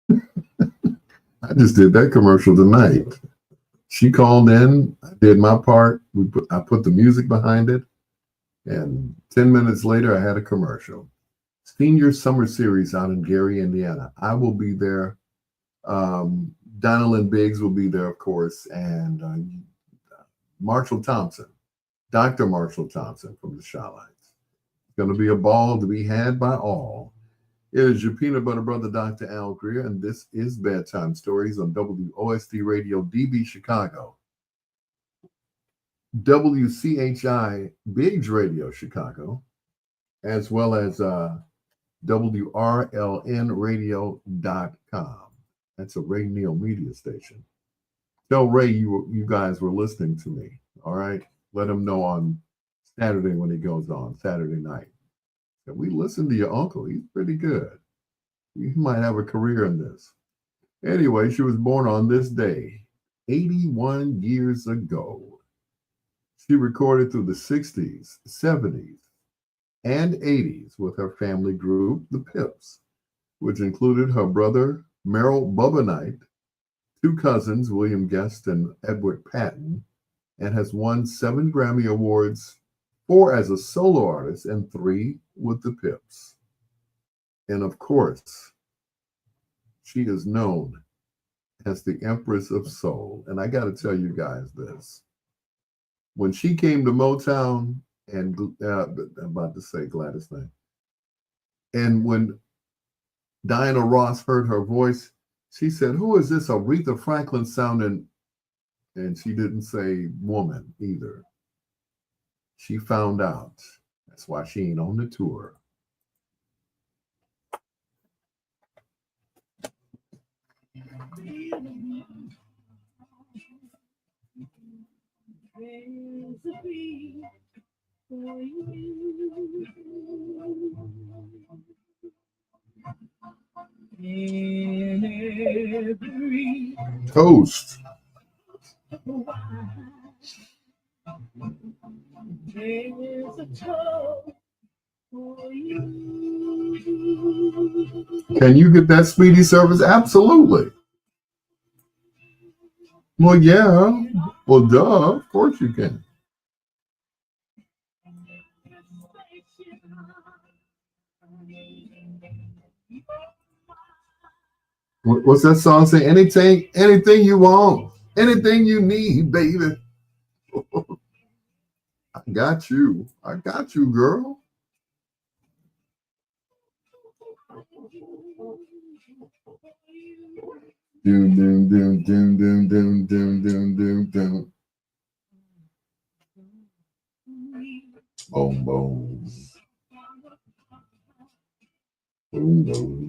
I just did that commercial tonight. She called in, I did my part. I put the music behind it, and 10 minutes later, I had a commercial. Senior Summer Series out in Gary, Indiana. I will be there. Donald Biggs will be there, of course, and Marshall Thompson, Dr. Marshall Thompson from the Shawlights. It's going to be a ball to be had by all. It is your peanut butter brother, Dr. Al Greer, and this is Bedtime Stories on WOSD Radio, DB Chicago. WCHI Biggs Radio Chicago, as well as WRLNradio.com. That's a Ray Neal media station. Tell Ray you guys were listening to me. All right. Let him know on Saturday when he goes on, Saturday night. And we listen to your uncle. He's pretty good. He might have a career in this. Anyway, she was born on this day, 81 years ago. She recorded through the 60s, 70s, and 80s with her family group, the Pips, which included her brother, Merrill Bubba Knight, two cousins, William Guest and Edward Patton, and has won 7 Grammy Awards, 4 as a solo artist and 3 with the Pips. And of course, she is known as the Empress of Soul. And I got to tell you guys this. When she came to Motown, and I'm about to say Gladys Knight, and when Diana Ross heard her voice, she said, "Who is this Aretha Franklin sounding?" And she didn't say woman either. She found out. That's why she ain't on the tour. Toast. Can you get that speedy service? Absolutely. Well, yeah. Well, duh. Of course you can. What's that song say? Anything you want, anything you need, baby. I got you, girl. Doom, doom, doom, doom, doom, doom, doom, doom, doom, doom. Boom, boom. Boom, boom.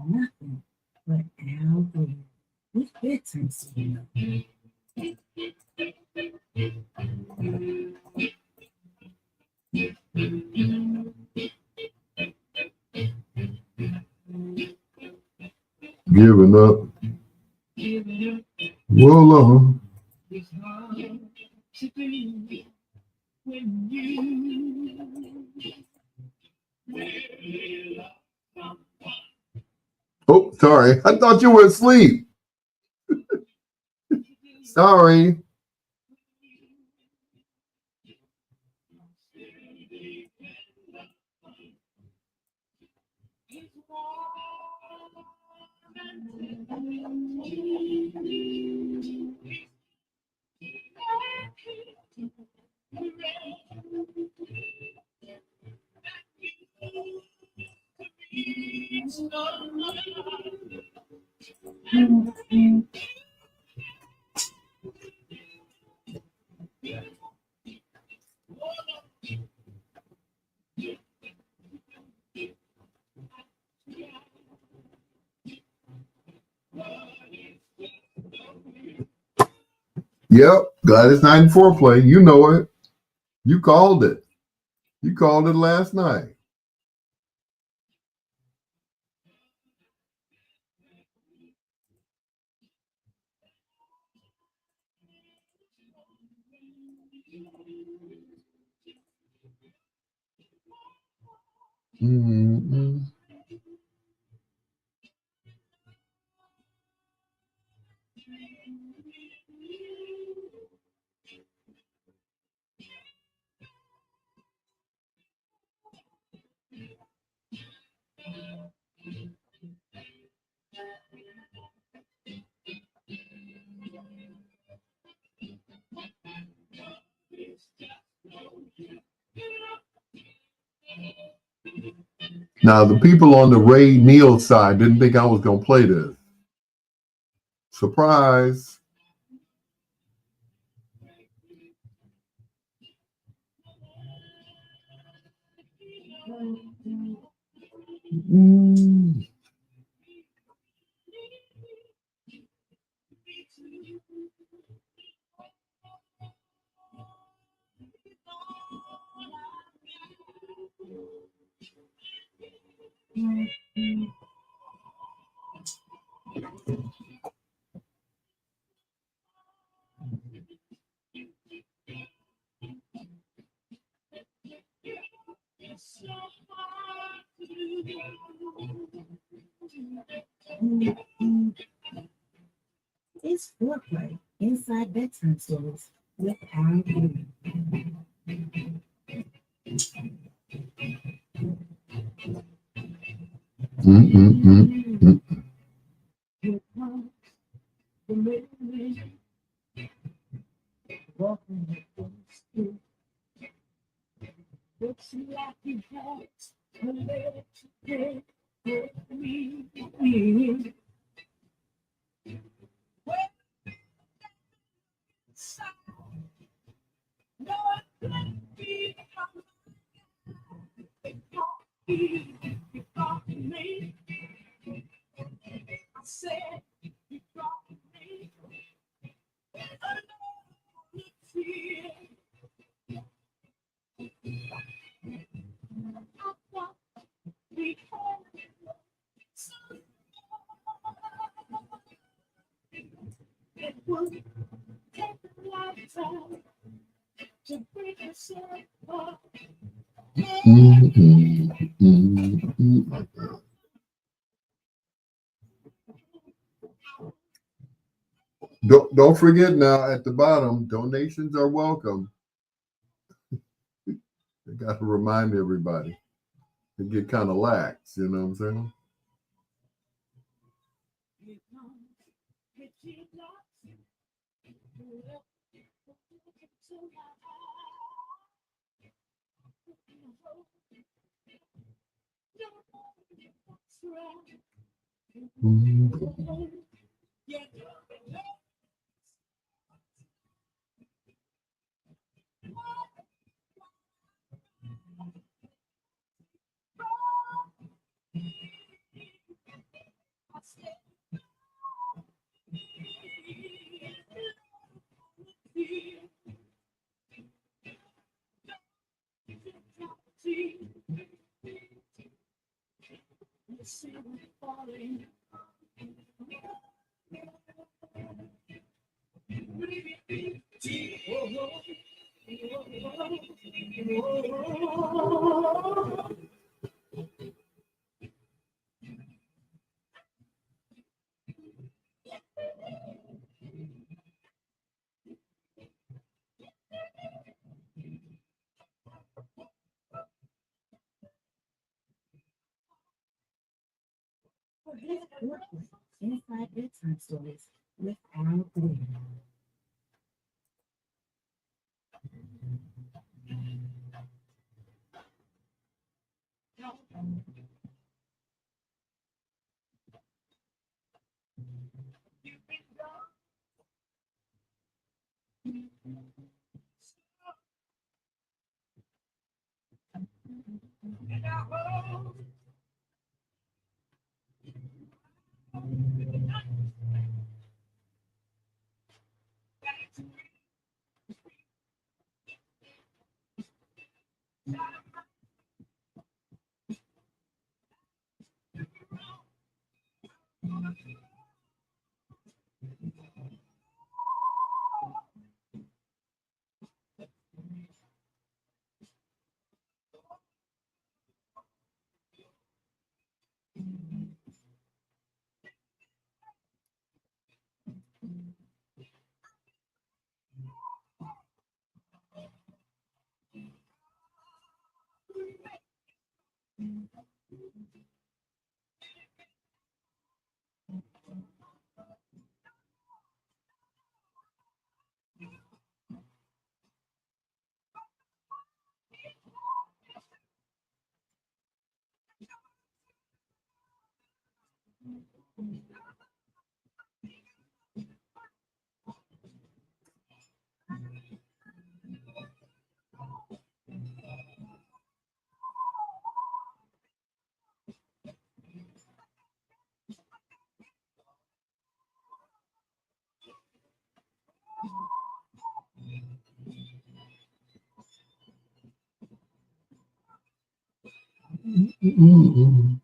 Nothing but Al Greer with Bedtime. Giving up. Voila. Oh, sorry. I thought you were asleep. Sorry. Yep. Gladys Knight and Foreplay. You know it. You called it. You called it last night. Mm-mm. Now, the people on the Ray Neal side didn't think I was going to play this. Surprise. Mm. It's foreplay inside bedtime stories with Al Greer. Mm-mm-mm-mm. Here comes the lady walking up the street. Looks like he has a letter to take for me. Well, no, it can't be you got me. I said you got me. Alone here. I thought we had some. It would take a lifetime to break us apart. Mm-mm-mm-mm. Don't forget now at the bottom, donations are welcome. I got to remind everybody. They get kind of lax, you know what I'm saying? Here comes the teardrops. Well, to my eyes. No, that's right. Mm-mm. Yeah, I said, you see me falling. Inside bedtime stories with Al Greer. Mm-mm.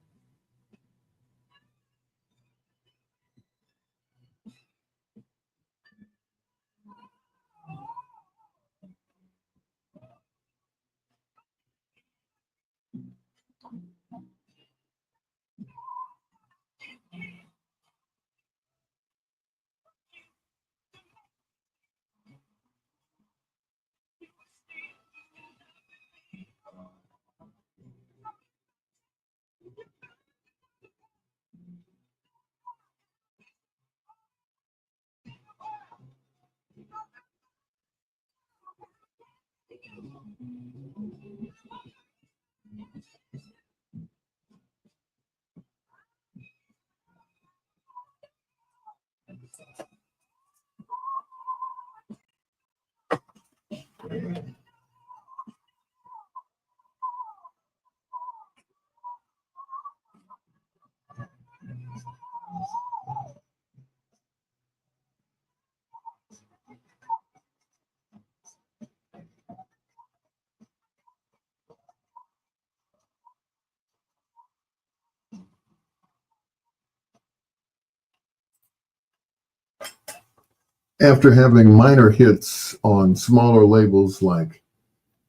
After having minor hits on smaller labels like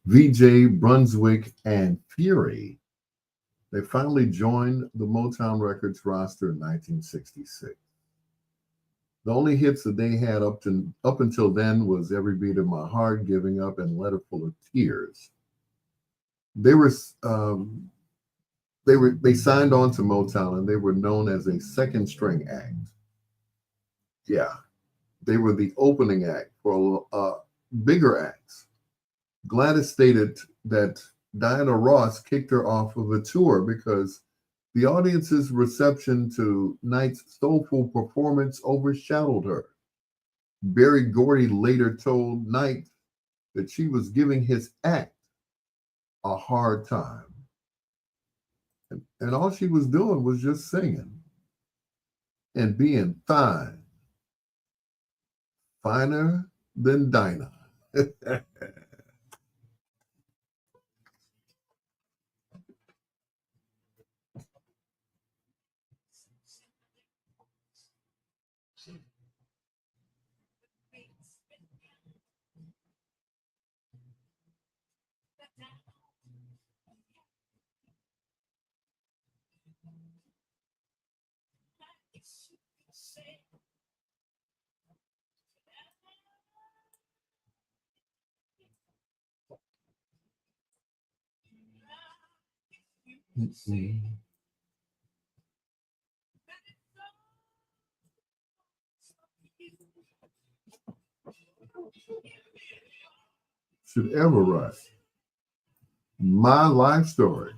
VJ, Brunswick, and Fury, they finally joined the Motown Records roster in 1966. The only hits that they had up until then was "Every Beat of My Heart," "Giving Up," and "Letter Full of Tears." They were um, they signed on to Motown, and they were known as a second string act. Yeah, they were the opening act for bigger acts. Gladys stated that Diana Ross kicked her off of a tour because the audience's reception to Knight's soulful performance overshadowed her. Berry Gordy later told Knight that she was giving his act a hard time. And all she was doing was just singing and being fine, finer than Dinah. Should ever write my life story.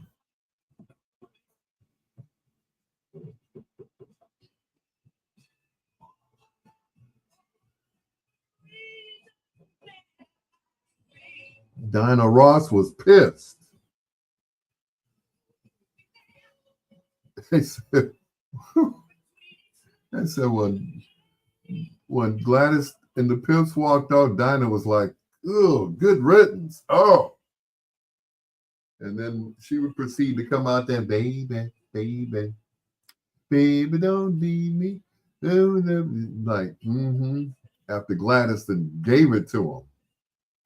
Dinah Ross was pissed. They said, they said when Gladys and the Pimps walked out, Dinah was like, "Oh, good riddance." Oh, and then she would proceed to come out there, "Baby, baby, baby, don't leave me." Like, after Gladys then gave it to him.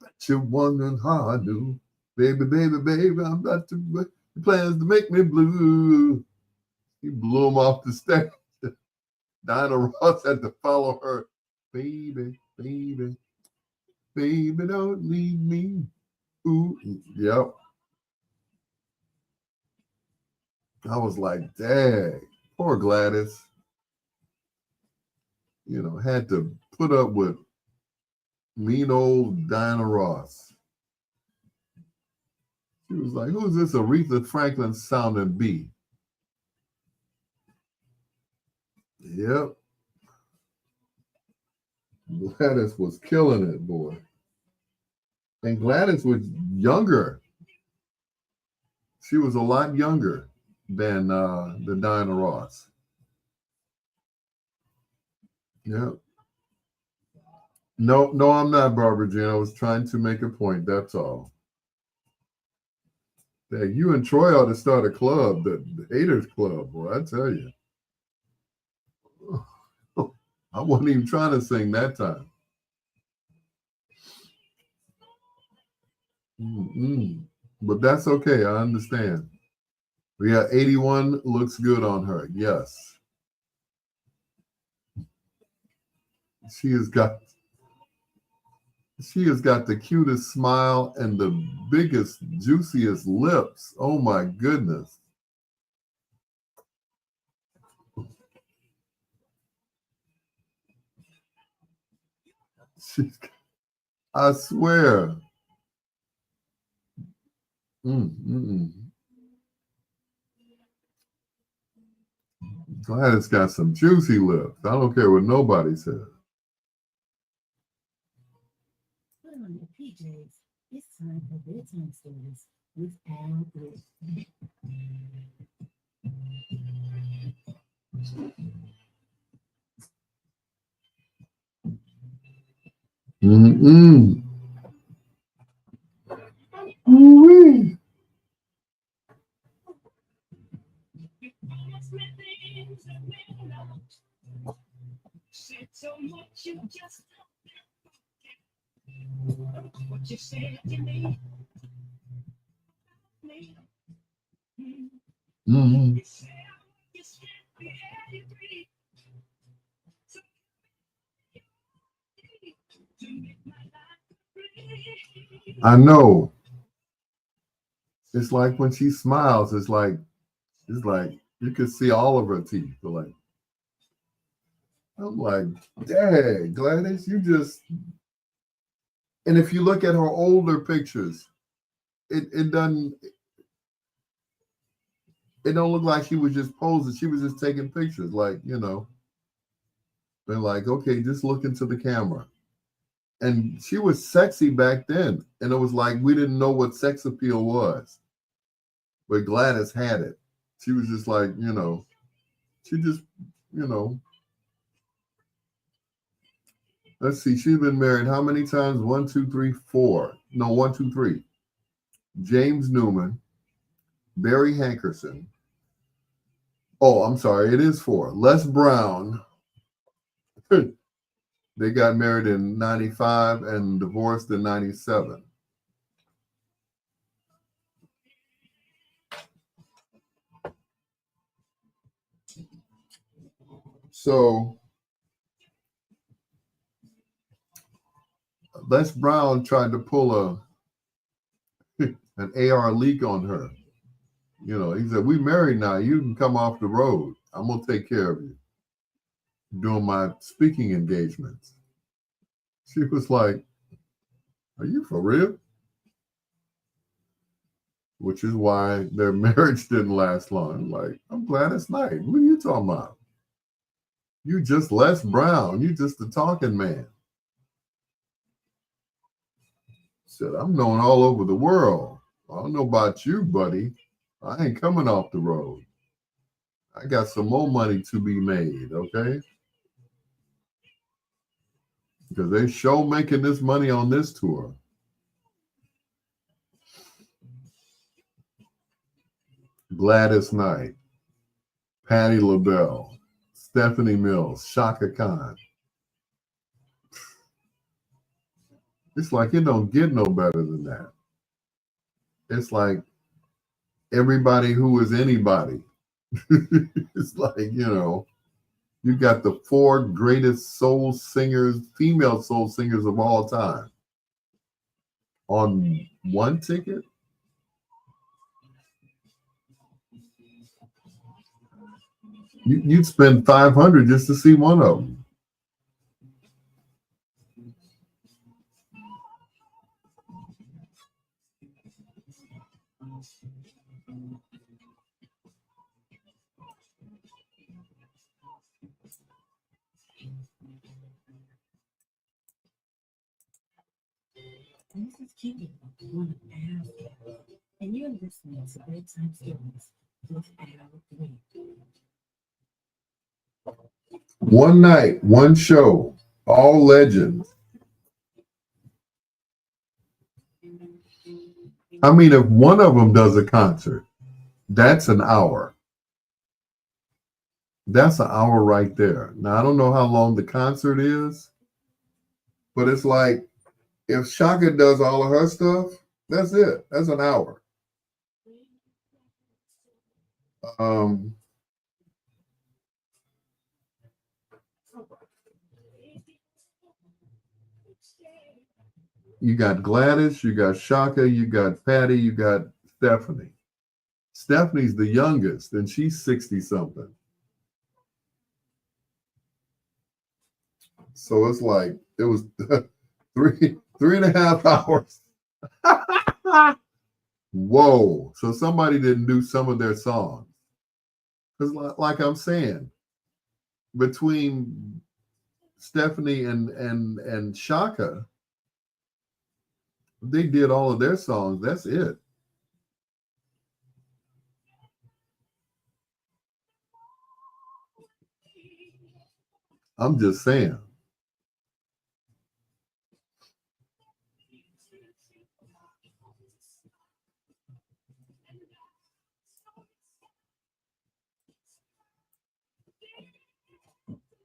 But you're wondering how I do. Baby, baby, baby, I'm not to plans to make me blue. He blew him off the stage. Dinah Ross had to follow her. Baby, baby, baby, don't leave me. Ooh, yep. I was like, dang, poor Gladys. You know, had to put up with mean old Diana Ross. She was like, who's this Aretha Franklin sounding B? Yep. Gladys was killing it, boy. And Gladys was younger. She was a lot younger than Diana Ross. Yep. No, no, I'm not, Barbara Jean. I was trying to make a point. That's all. Yeah, you and Troy ought to start a club, the Haters Club, boy. I tell you. I wasn't even trying to sing that time. Mm-mm. But that's okay. I understand. Yeah, 81 looks good on her. Yes. She has got the cutest smile and the biggest, juiciest lips. Oh my goodness. I swear. Mm-mm. Gladys got some juicy lips. I don't care what nobody says. Put on your PJs. It's time for bedtime stories with Al Greer. Mm-mm. Ooh-wee. Said so much you just what you said to me. Mm-hmm. I know. It's like when she smiles, it's like you can see all of her teeth. Like I'm like, dang, Gladys, you just. And if you look at her older pictures, it doesn't. It don't look like she was just posing. She was just taking pictures, like They're like, okay, just look into the camera. And she was sexy back then, and it was like we didn't know what sex appeal was, but Gladys had it. She was just like, she just, you know. Let's see, she's been married how many times? 1, 2, 3, 4. No, 1, 2, 3. James Newman, Barry Hankerson. Oh, I'm sorry, it is 4. Les Brown. They got married in 95 and divorced in 97. So Les Brown tried to pull an AR leak on her. He said, we married now. You can come off the road. I'm going to take care of you. Doing my speaking engagements. She was like, are you for real? Which is why their marriage didn't last long. Like, I'm glad it's night. What are you talking about? You just Les Brown. You just a talking man. Said, I'm known all over the world. I don't know about you, buddy. I ain't coming off the road. I got some more money to be made, okay? Because they show making this money on this tour. Gladys Knight, Patti LaBelle, Stephanie Mills, Shaka Khan. It's like it don't get no better than that. It's like everybody who is anybody. It's like, you got the 4 greatest soul singers, female soul singers of all time on one ticket. You'd spend 500 just to see one of them. This is Kitty, one of Al's cats, and you're listening to Bedtime Stories with Al Greer. One night, one show, all legends. I mean, if one of them does a concert, that's an hour. That's an hour right there. Now, I don't know how long the concert is, but it's like if Shaka does all of her stuff, that's it. That's an hour. You got Gladys, you got Shaka, you got Patty, you got Stephanie. Stephanie's the youngest, and she's 60 something. So it's like it was three and a half hours. Whoa. So somebody didn't do some of their songs. Because like I'm saying, between Stephanie and Shaka, they did all of their songs. That's it. I'm just saying.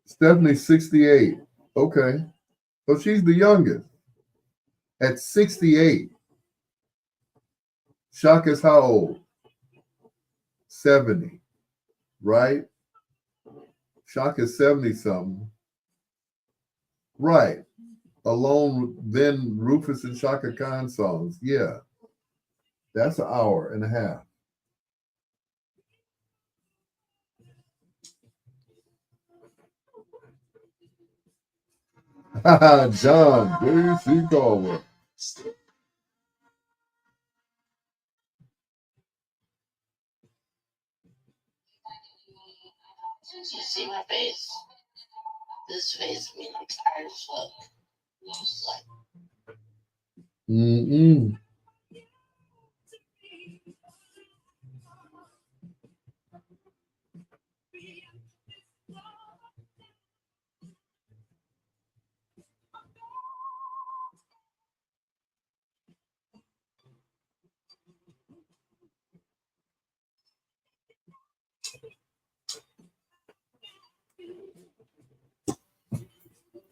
Stephanie's 68. Okay. So she's the youngest. At 68. Shaka's how old? 70. Right? Shaka's 70 something. Right. Alone, then Rufus and Shaka Khan songs. Yeah. That's an hour and a half. John J.C. Culver. You see my face? This face me like tired as fuck. Mm-mm.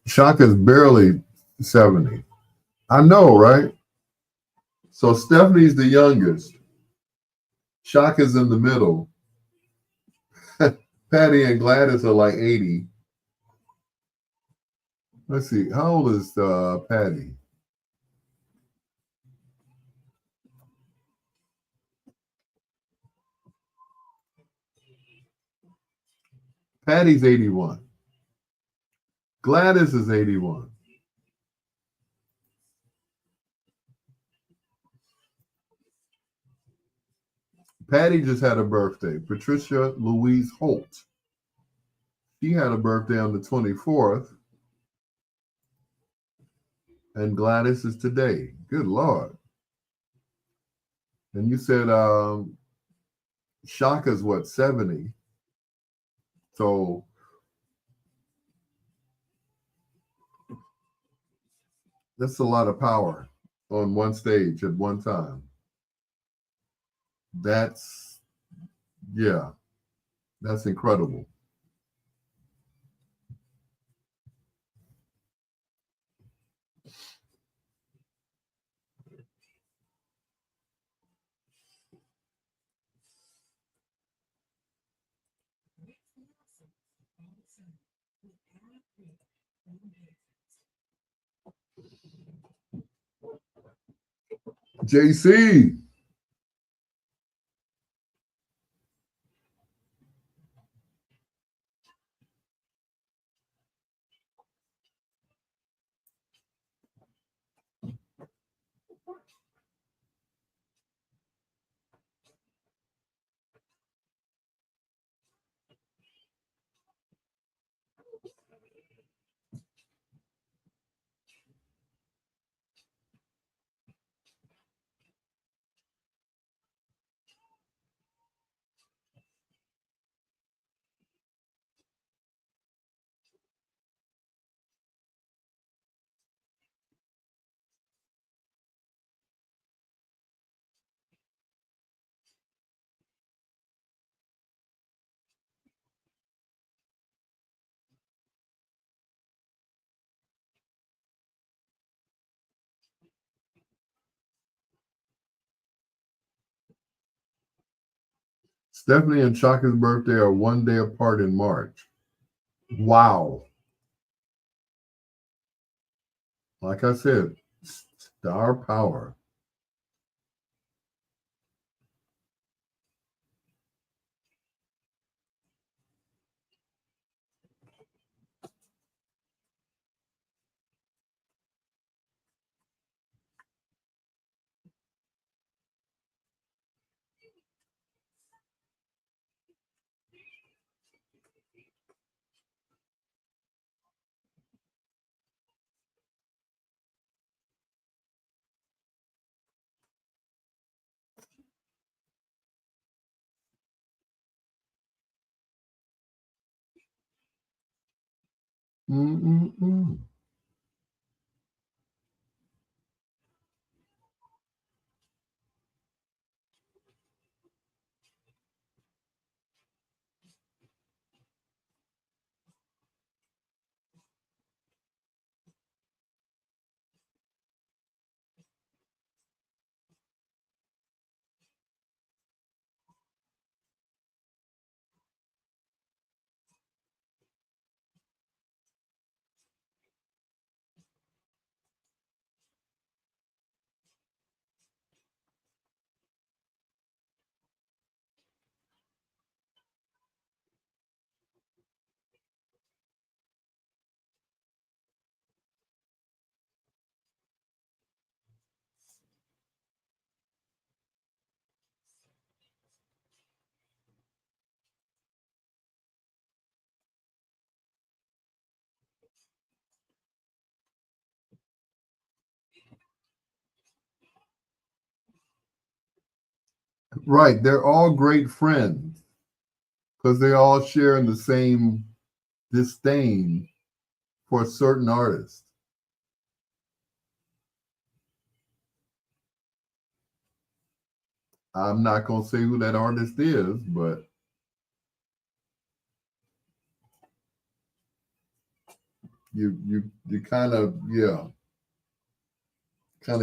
Shaka's barely 70. I know, right? So Stephanie's the youngest. Shaka's in the middle. Patty and Gladys are like 80. Let's see. How old is Patty? Patty's 81. Gladys is 81. Patty just had a birthday. Patricia Louise Holt. She had a birthday on the 24th. And Gladys is today. Good Lord. And you said Shaka's what, 70? So that's a lot of power on one stage at one time. That's incredible. JC. Stephanie and Shaka's birthday are one day apart in March. Wow. Like I said, star power. Mm-mm-mm. Right. They're all great friends because they all share in the same disdain for certain artists. I'm not gonna say who that artist is, but you kind of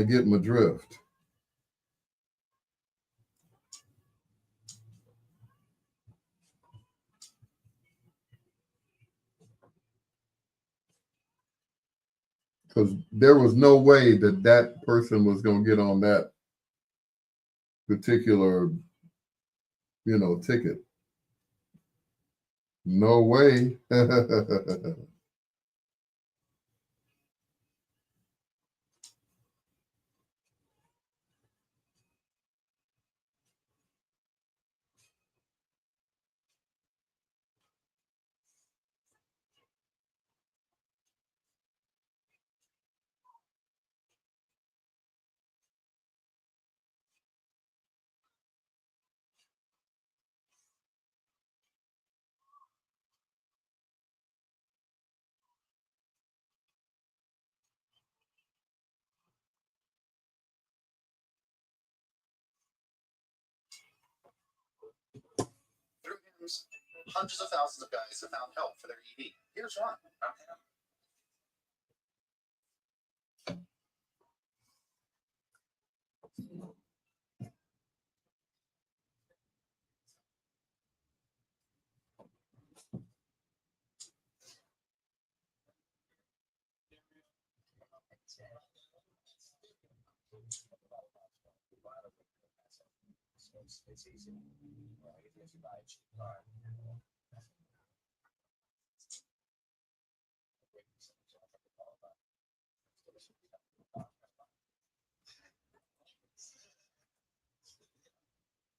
get my drift. Because there was no way that that person was gonna get on that particular ticket. No way.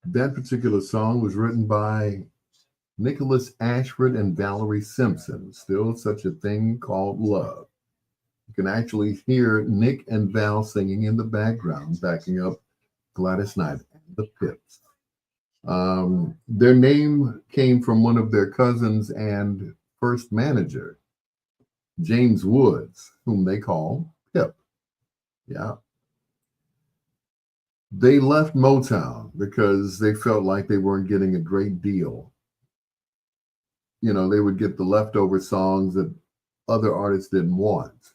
That particular song was written by Nicholas Ashford and Valerie Simpson. Still such a thing called love. You can actually hear Nick and Val singing in the background, backing up Gladys Knight and the Pips. Their name came from one of their cousins and first manager, James Woods, whom they call Pip. Yeah. They left Motown because they felt like they weren't getting a great deal. They would get the leftover songs that other artists didn't want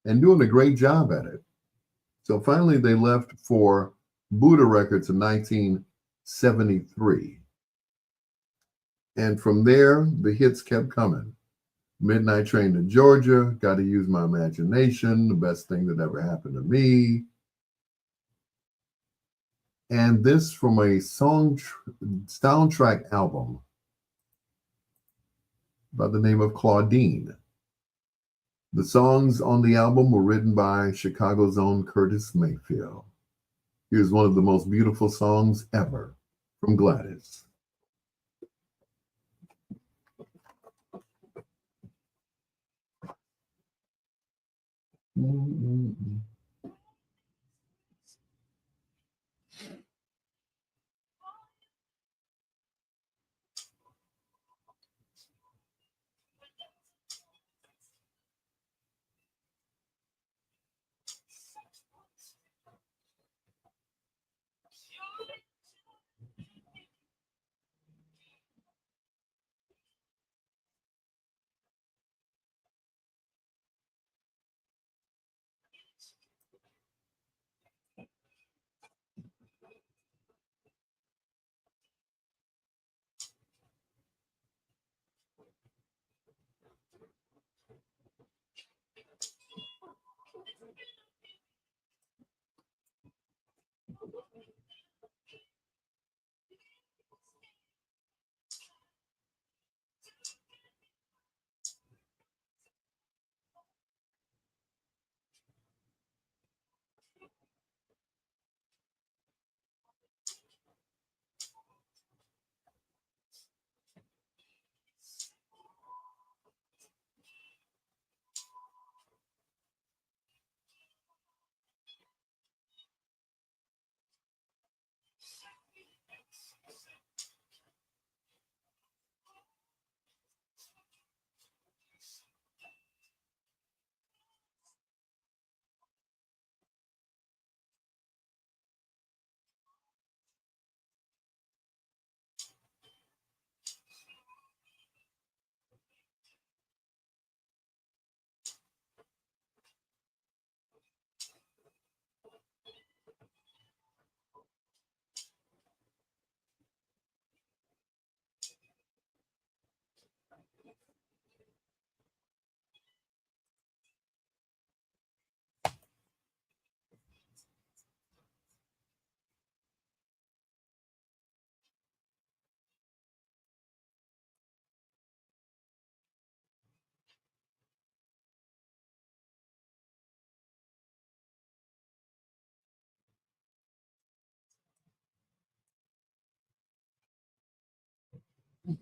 and doing a great job at it. So finally, they left for Buddha Records in 1973. And from there, the hits kept coming. Midnight Train to Georgia, Got to Use My Imagination, The Best Thing That Ever Happened to Me. And this from a soundtrack album by the name of Claudine. The songs on the album were written by Chicago's own Curtis Mayfield. Here's one of the most beautiful songs ever from Gladys.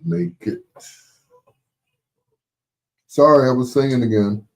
Make it. Sorry, I was singing again.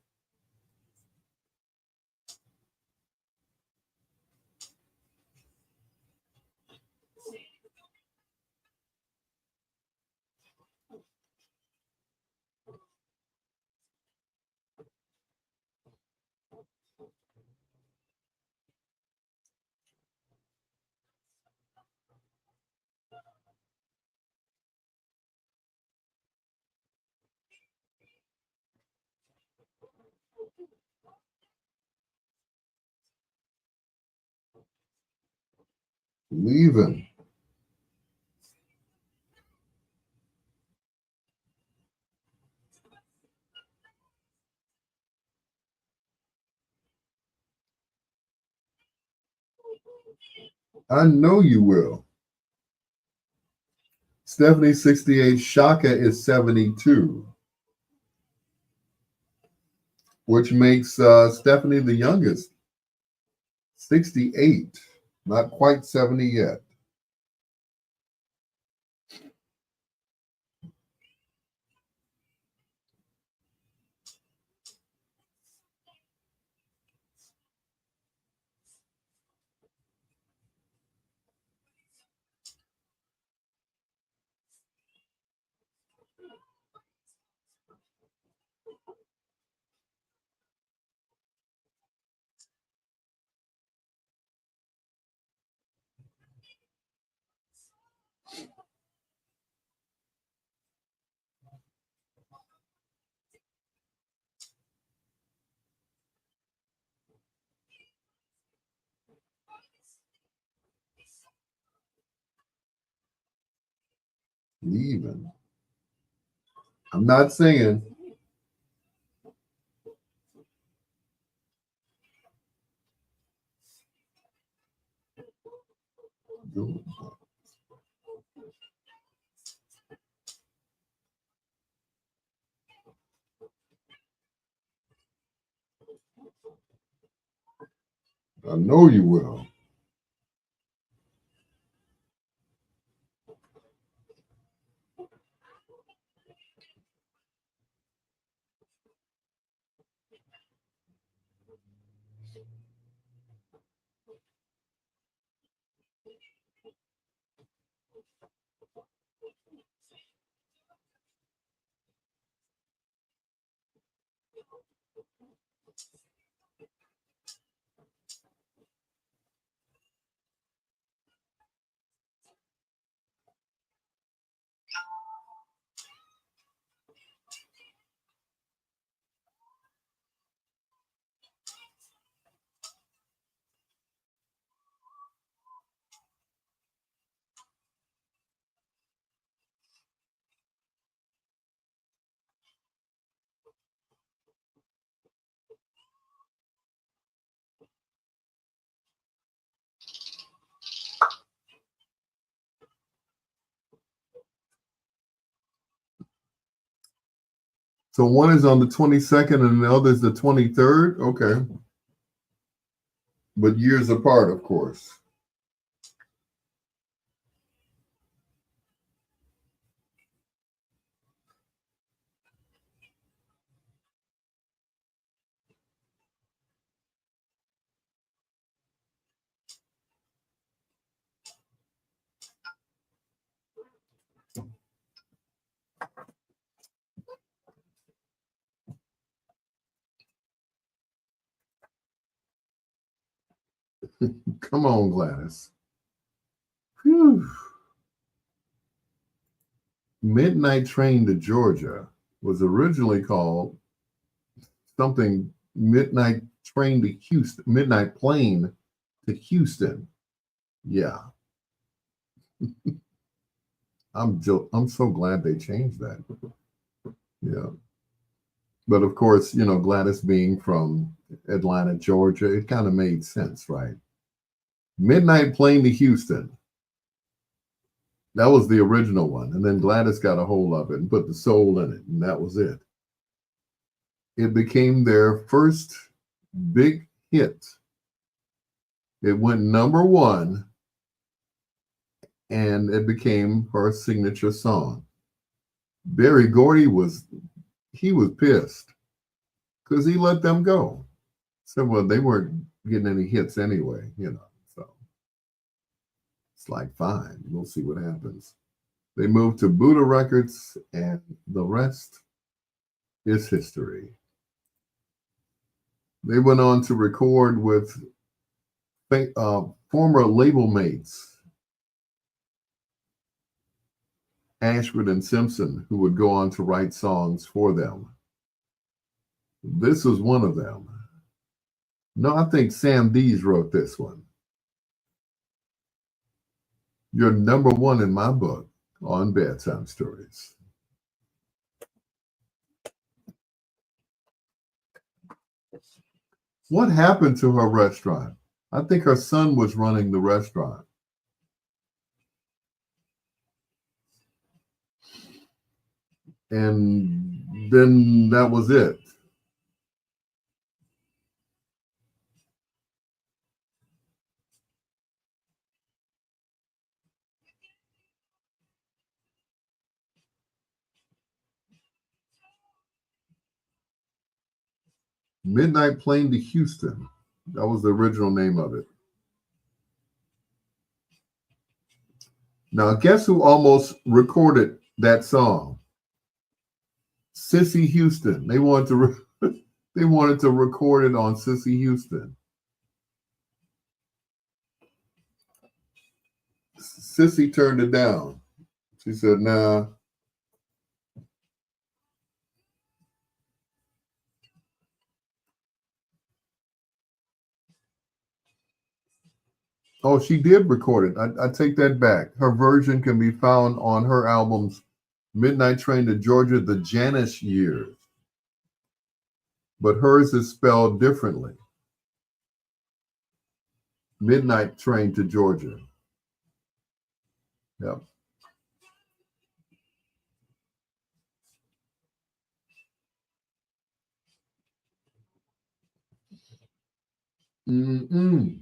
Leaving. I know you will. Stephanie 68, Shaka is 72, which makes Stephanie the youngest. 68, not quite 70 yet. Leaving. I'm not singing. I know you will. So one is on the 22nd and the other is the 23rd. Okay. But years apart, of course. Come on, Gladys. Whew. Midnight Train to Georgia was originally called something Midnight Train to Houston, Midnight Plane to Houston. Yeah. I'm so glad they changed that. Yeah. But of course, Gladys being from Atlanta, Georgia, it kind of made sense, right? Midnight Plane to Houston. That was the original one. And then Gladys got a hold of it and put the soul in it, and that was it. It became their first big hit. It went number one, and it became her signature song. Berry Gordy was pissed because he let them go. So, well, they weren't getting any hits anyway, so it's like, fine, we'll see what happens. They moved to Buddha Records, and the rest is history. They went on to record with former label mates, Ashford and Simpson, who would go on to write songs for them. This was one of them. No, I think Sam Dees wrote this one. You're number one in my book on Bedtime Stories. What happened to her restaurant? I think her son was running the restaurant. And then that was it. Midnight Plane to Houston. That was the original name of it. Now, guess who almost recorded that song? Sissy Houston. They wanted to record it on Sissy Houston. Sissy turned it down. She said, "Nah." Oh, she did record it. I take that back. Her version can be found on her albums Midnight Train to Georgia, the Janice years. But hers is spelled differently. Midnight Train to Georgia. Yep. Mm-mm.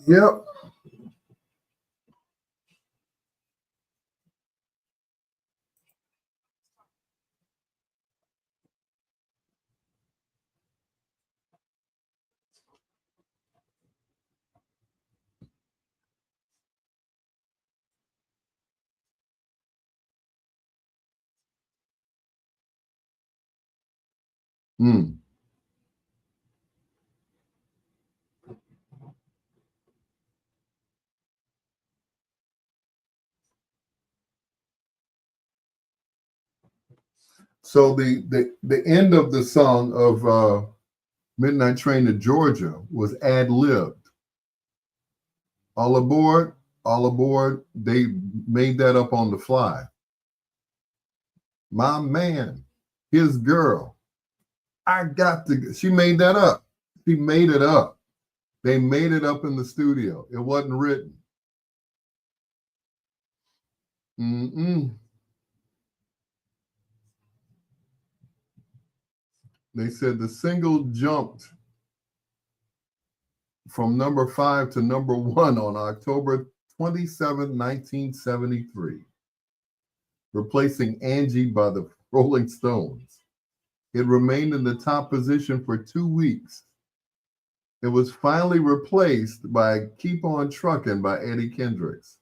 Yep. Mm. So the end of the song of Midnight Train to Georgia was ad-libbed. All aboard, all aboard. They made that up on the fly. My man, his girl. I got to. She made that up. She made it up. They made it up in the studio. It wasn't written. Mm-mm. They said the single jumped from number 5 to number 1 on October 27, 1973, replacing Angie by the Rolling Stones. It remained in the top position for 2 weeks. It was finally replaced by Keep On Truckin' by Eddie Kendricks.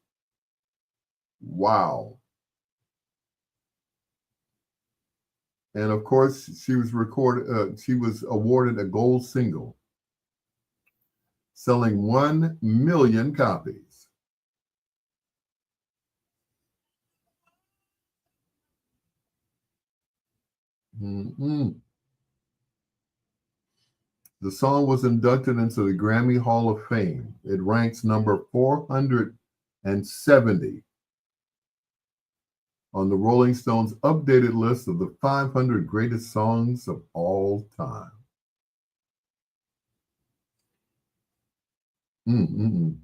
Wow. And of course, she was awarded a gold single, selling 1 million copies. Mm-mm. The song was inducted into the Grammy Hall of Fame. It ranks number 470 on the Rolling Stones updated list of the 500 greatest songs of all time. Mm-mm.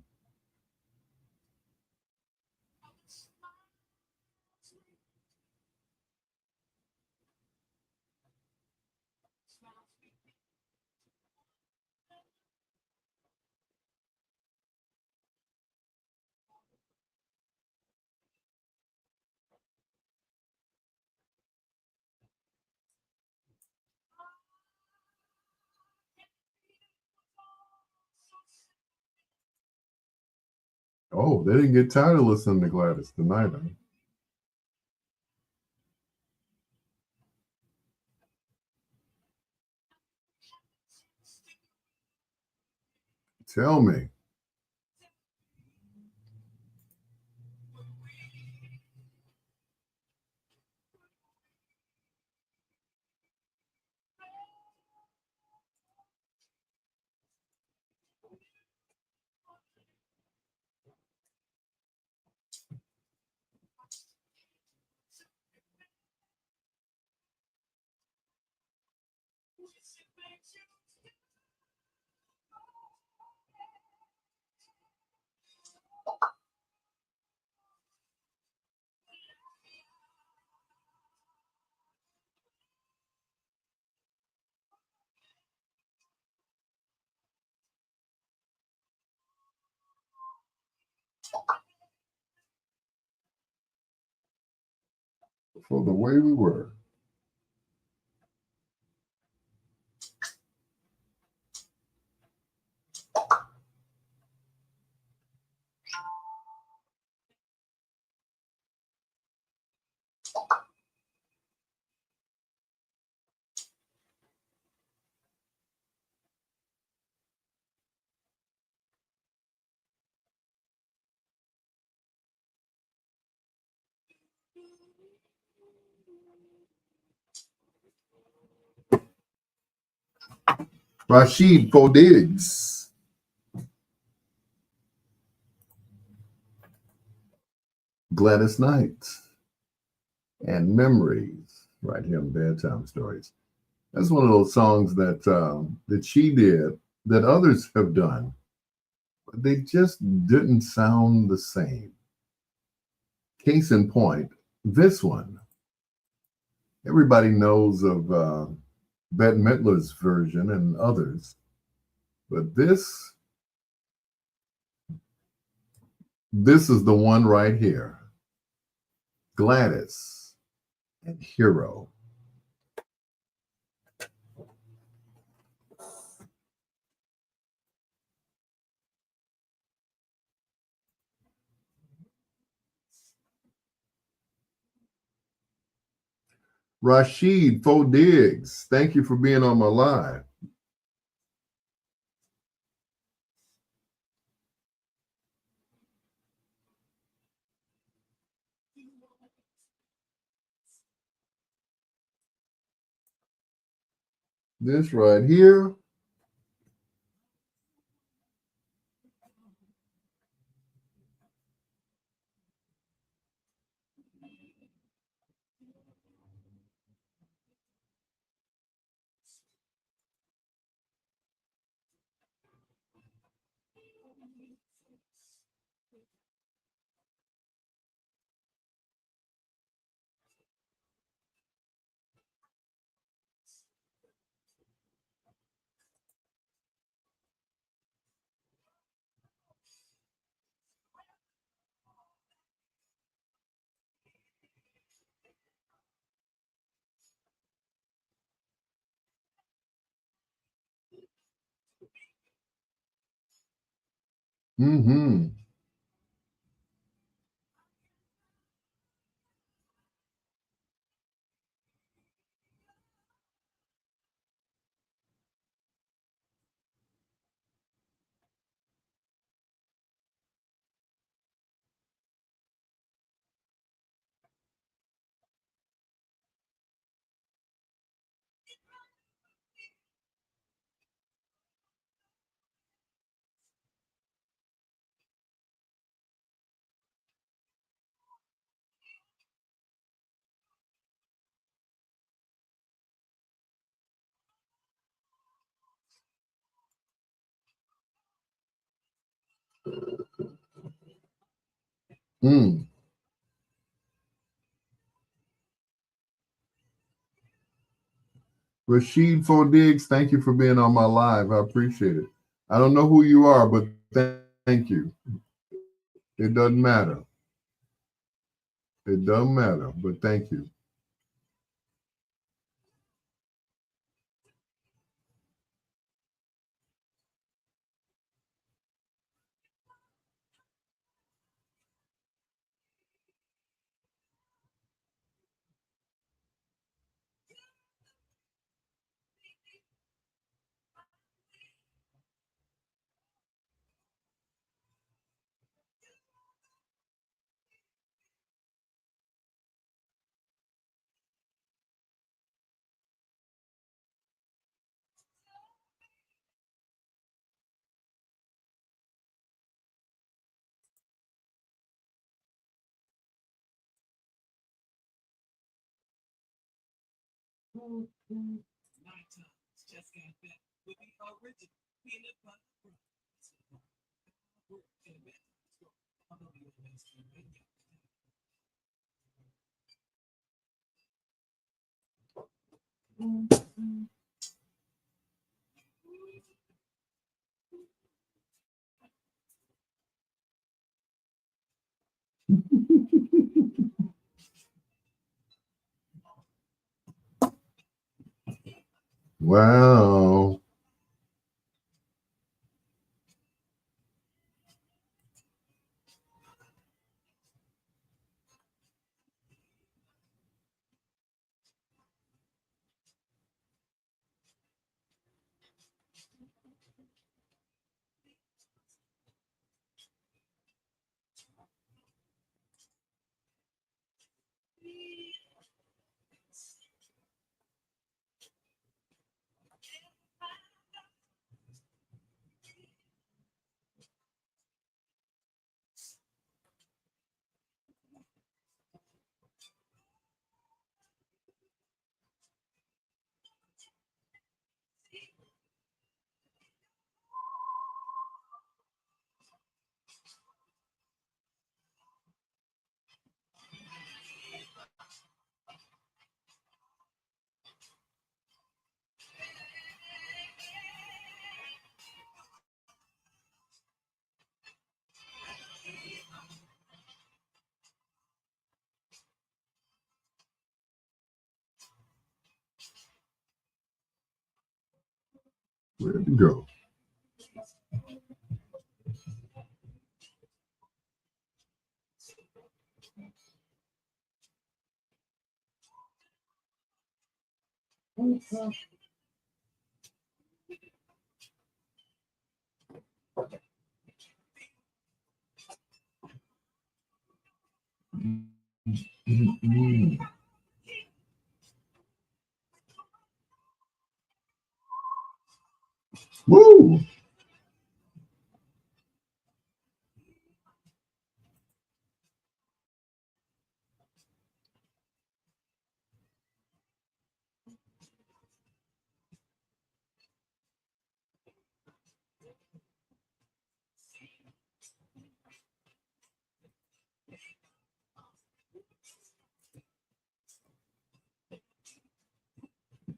Oh, they didn't get tired of listening to Gladys tonight, huh? Tell me. For the way we were. Rashid Fodigs. Gladys Knight. And Memories, right here on Bedtime Stories. That's one of those songs that she did that others have done, but they just didn't sound the same. Case in point, this one. Everybody knows of Bette Midler's version and others, but this is the one right here. Gladys and Hero. Rashid Fodigs, thank you for being on my live. This right here. Mm-hmm. Mm. Rashid Fodigs, thank you for being on my live. I appreciate it. I don't know who you are, but thank you. It doesn't matter. It doesn't matter, but thank you. Wow. Where'd it go? Woo!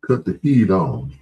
Cut the heat on.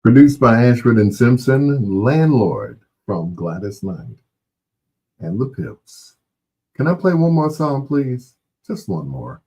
Produced by Ashford and Simpson, Landlord from Gladys Knight and the Pips. Can I play one more song, please? Just one more.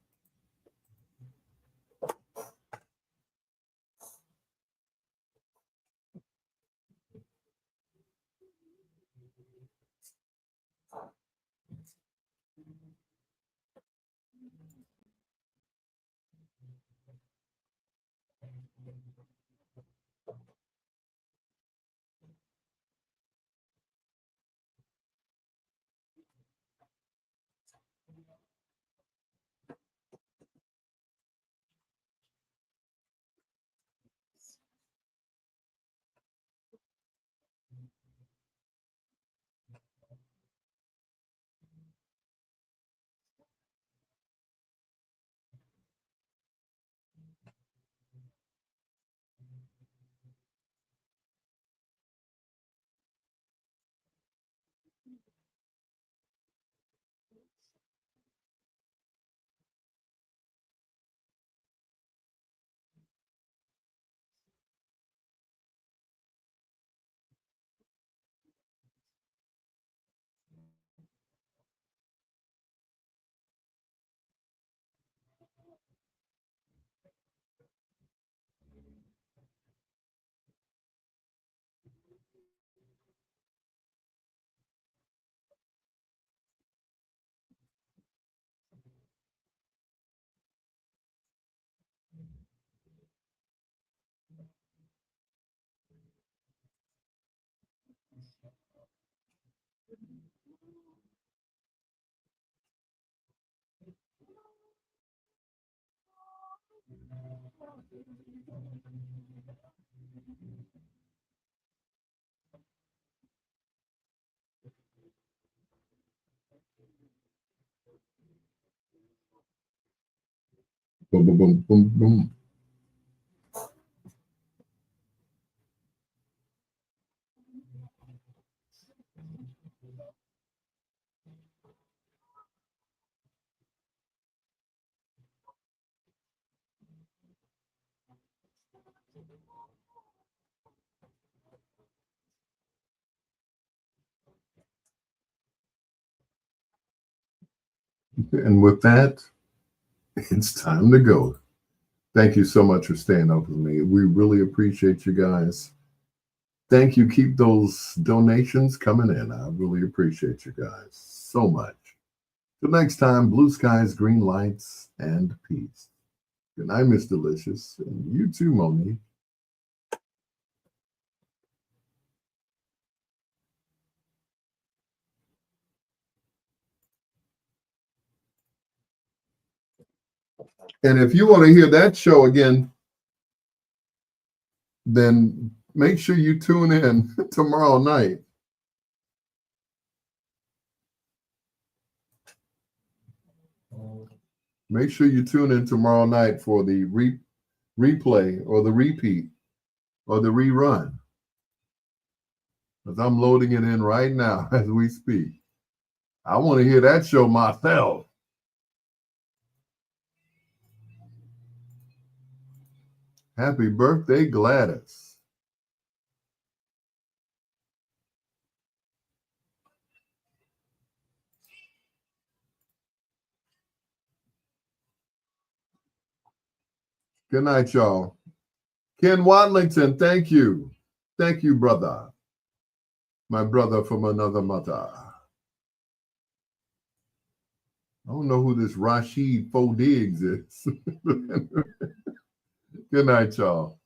Boom, boom, boom, boom, boom. And with that, it's time to go. Thank you so much for staying up with me. We really appreciate you guys. Thank you. Keep those donations coming in. I really appreciate you guys so much. Till next time, blue skies, green lights, and peace. Good night, Miss Delicious. And you too, Monique. And if you want to hear that show again, then make sure you tune in tomorrow night. Make sure you tune in tomorrow night for the replay or the repeat or the rerun. Because I'm loading it in right now as we speak. I want to hear that show myself. Happy birthday, Gladys. Good night, y'all. Ken Watlington, thank you. Thank you, brother. My brother from another mother. I don't know who this Rashid Fodiggs is. Good night, y'all.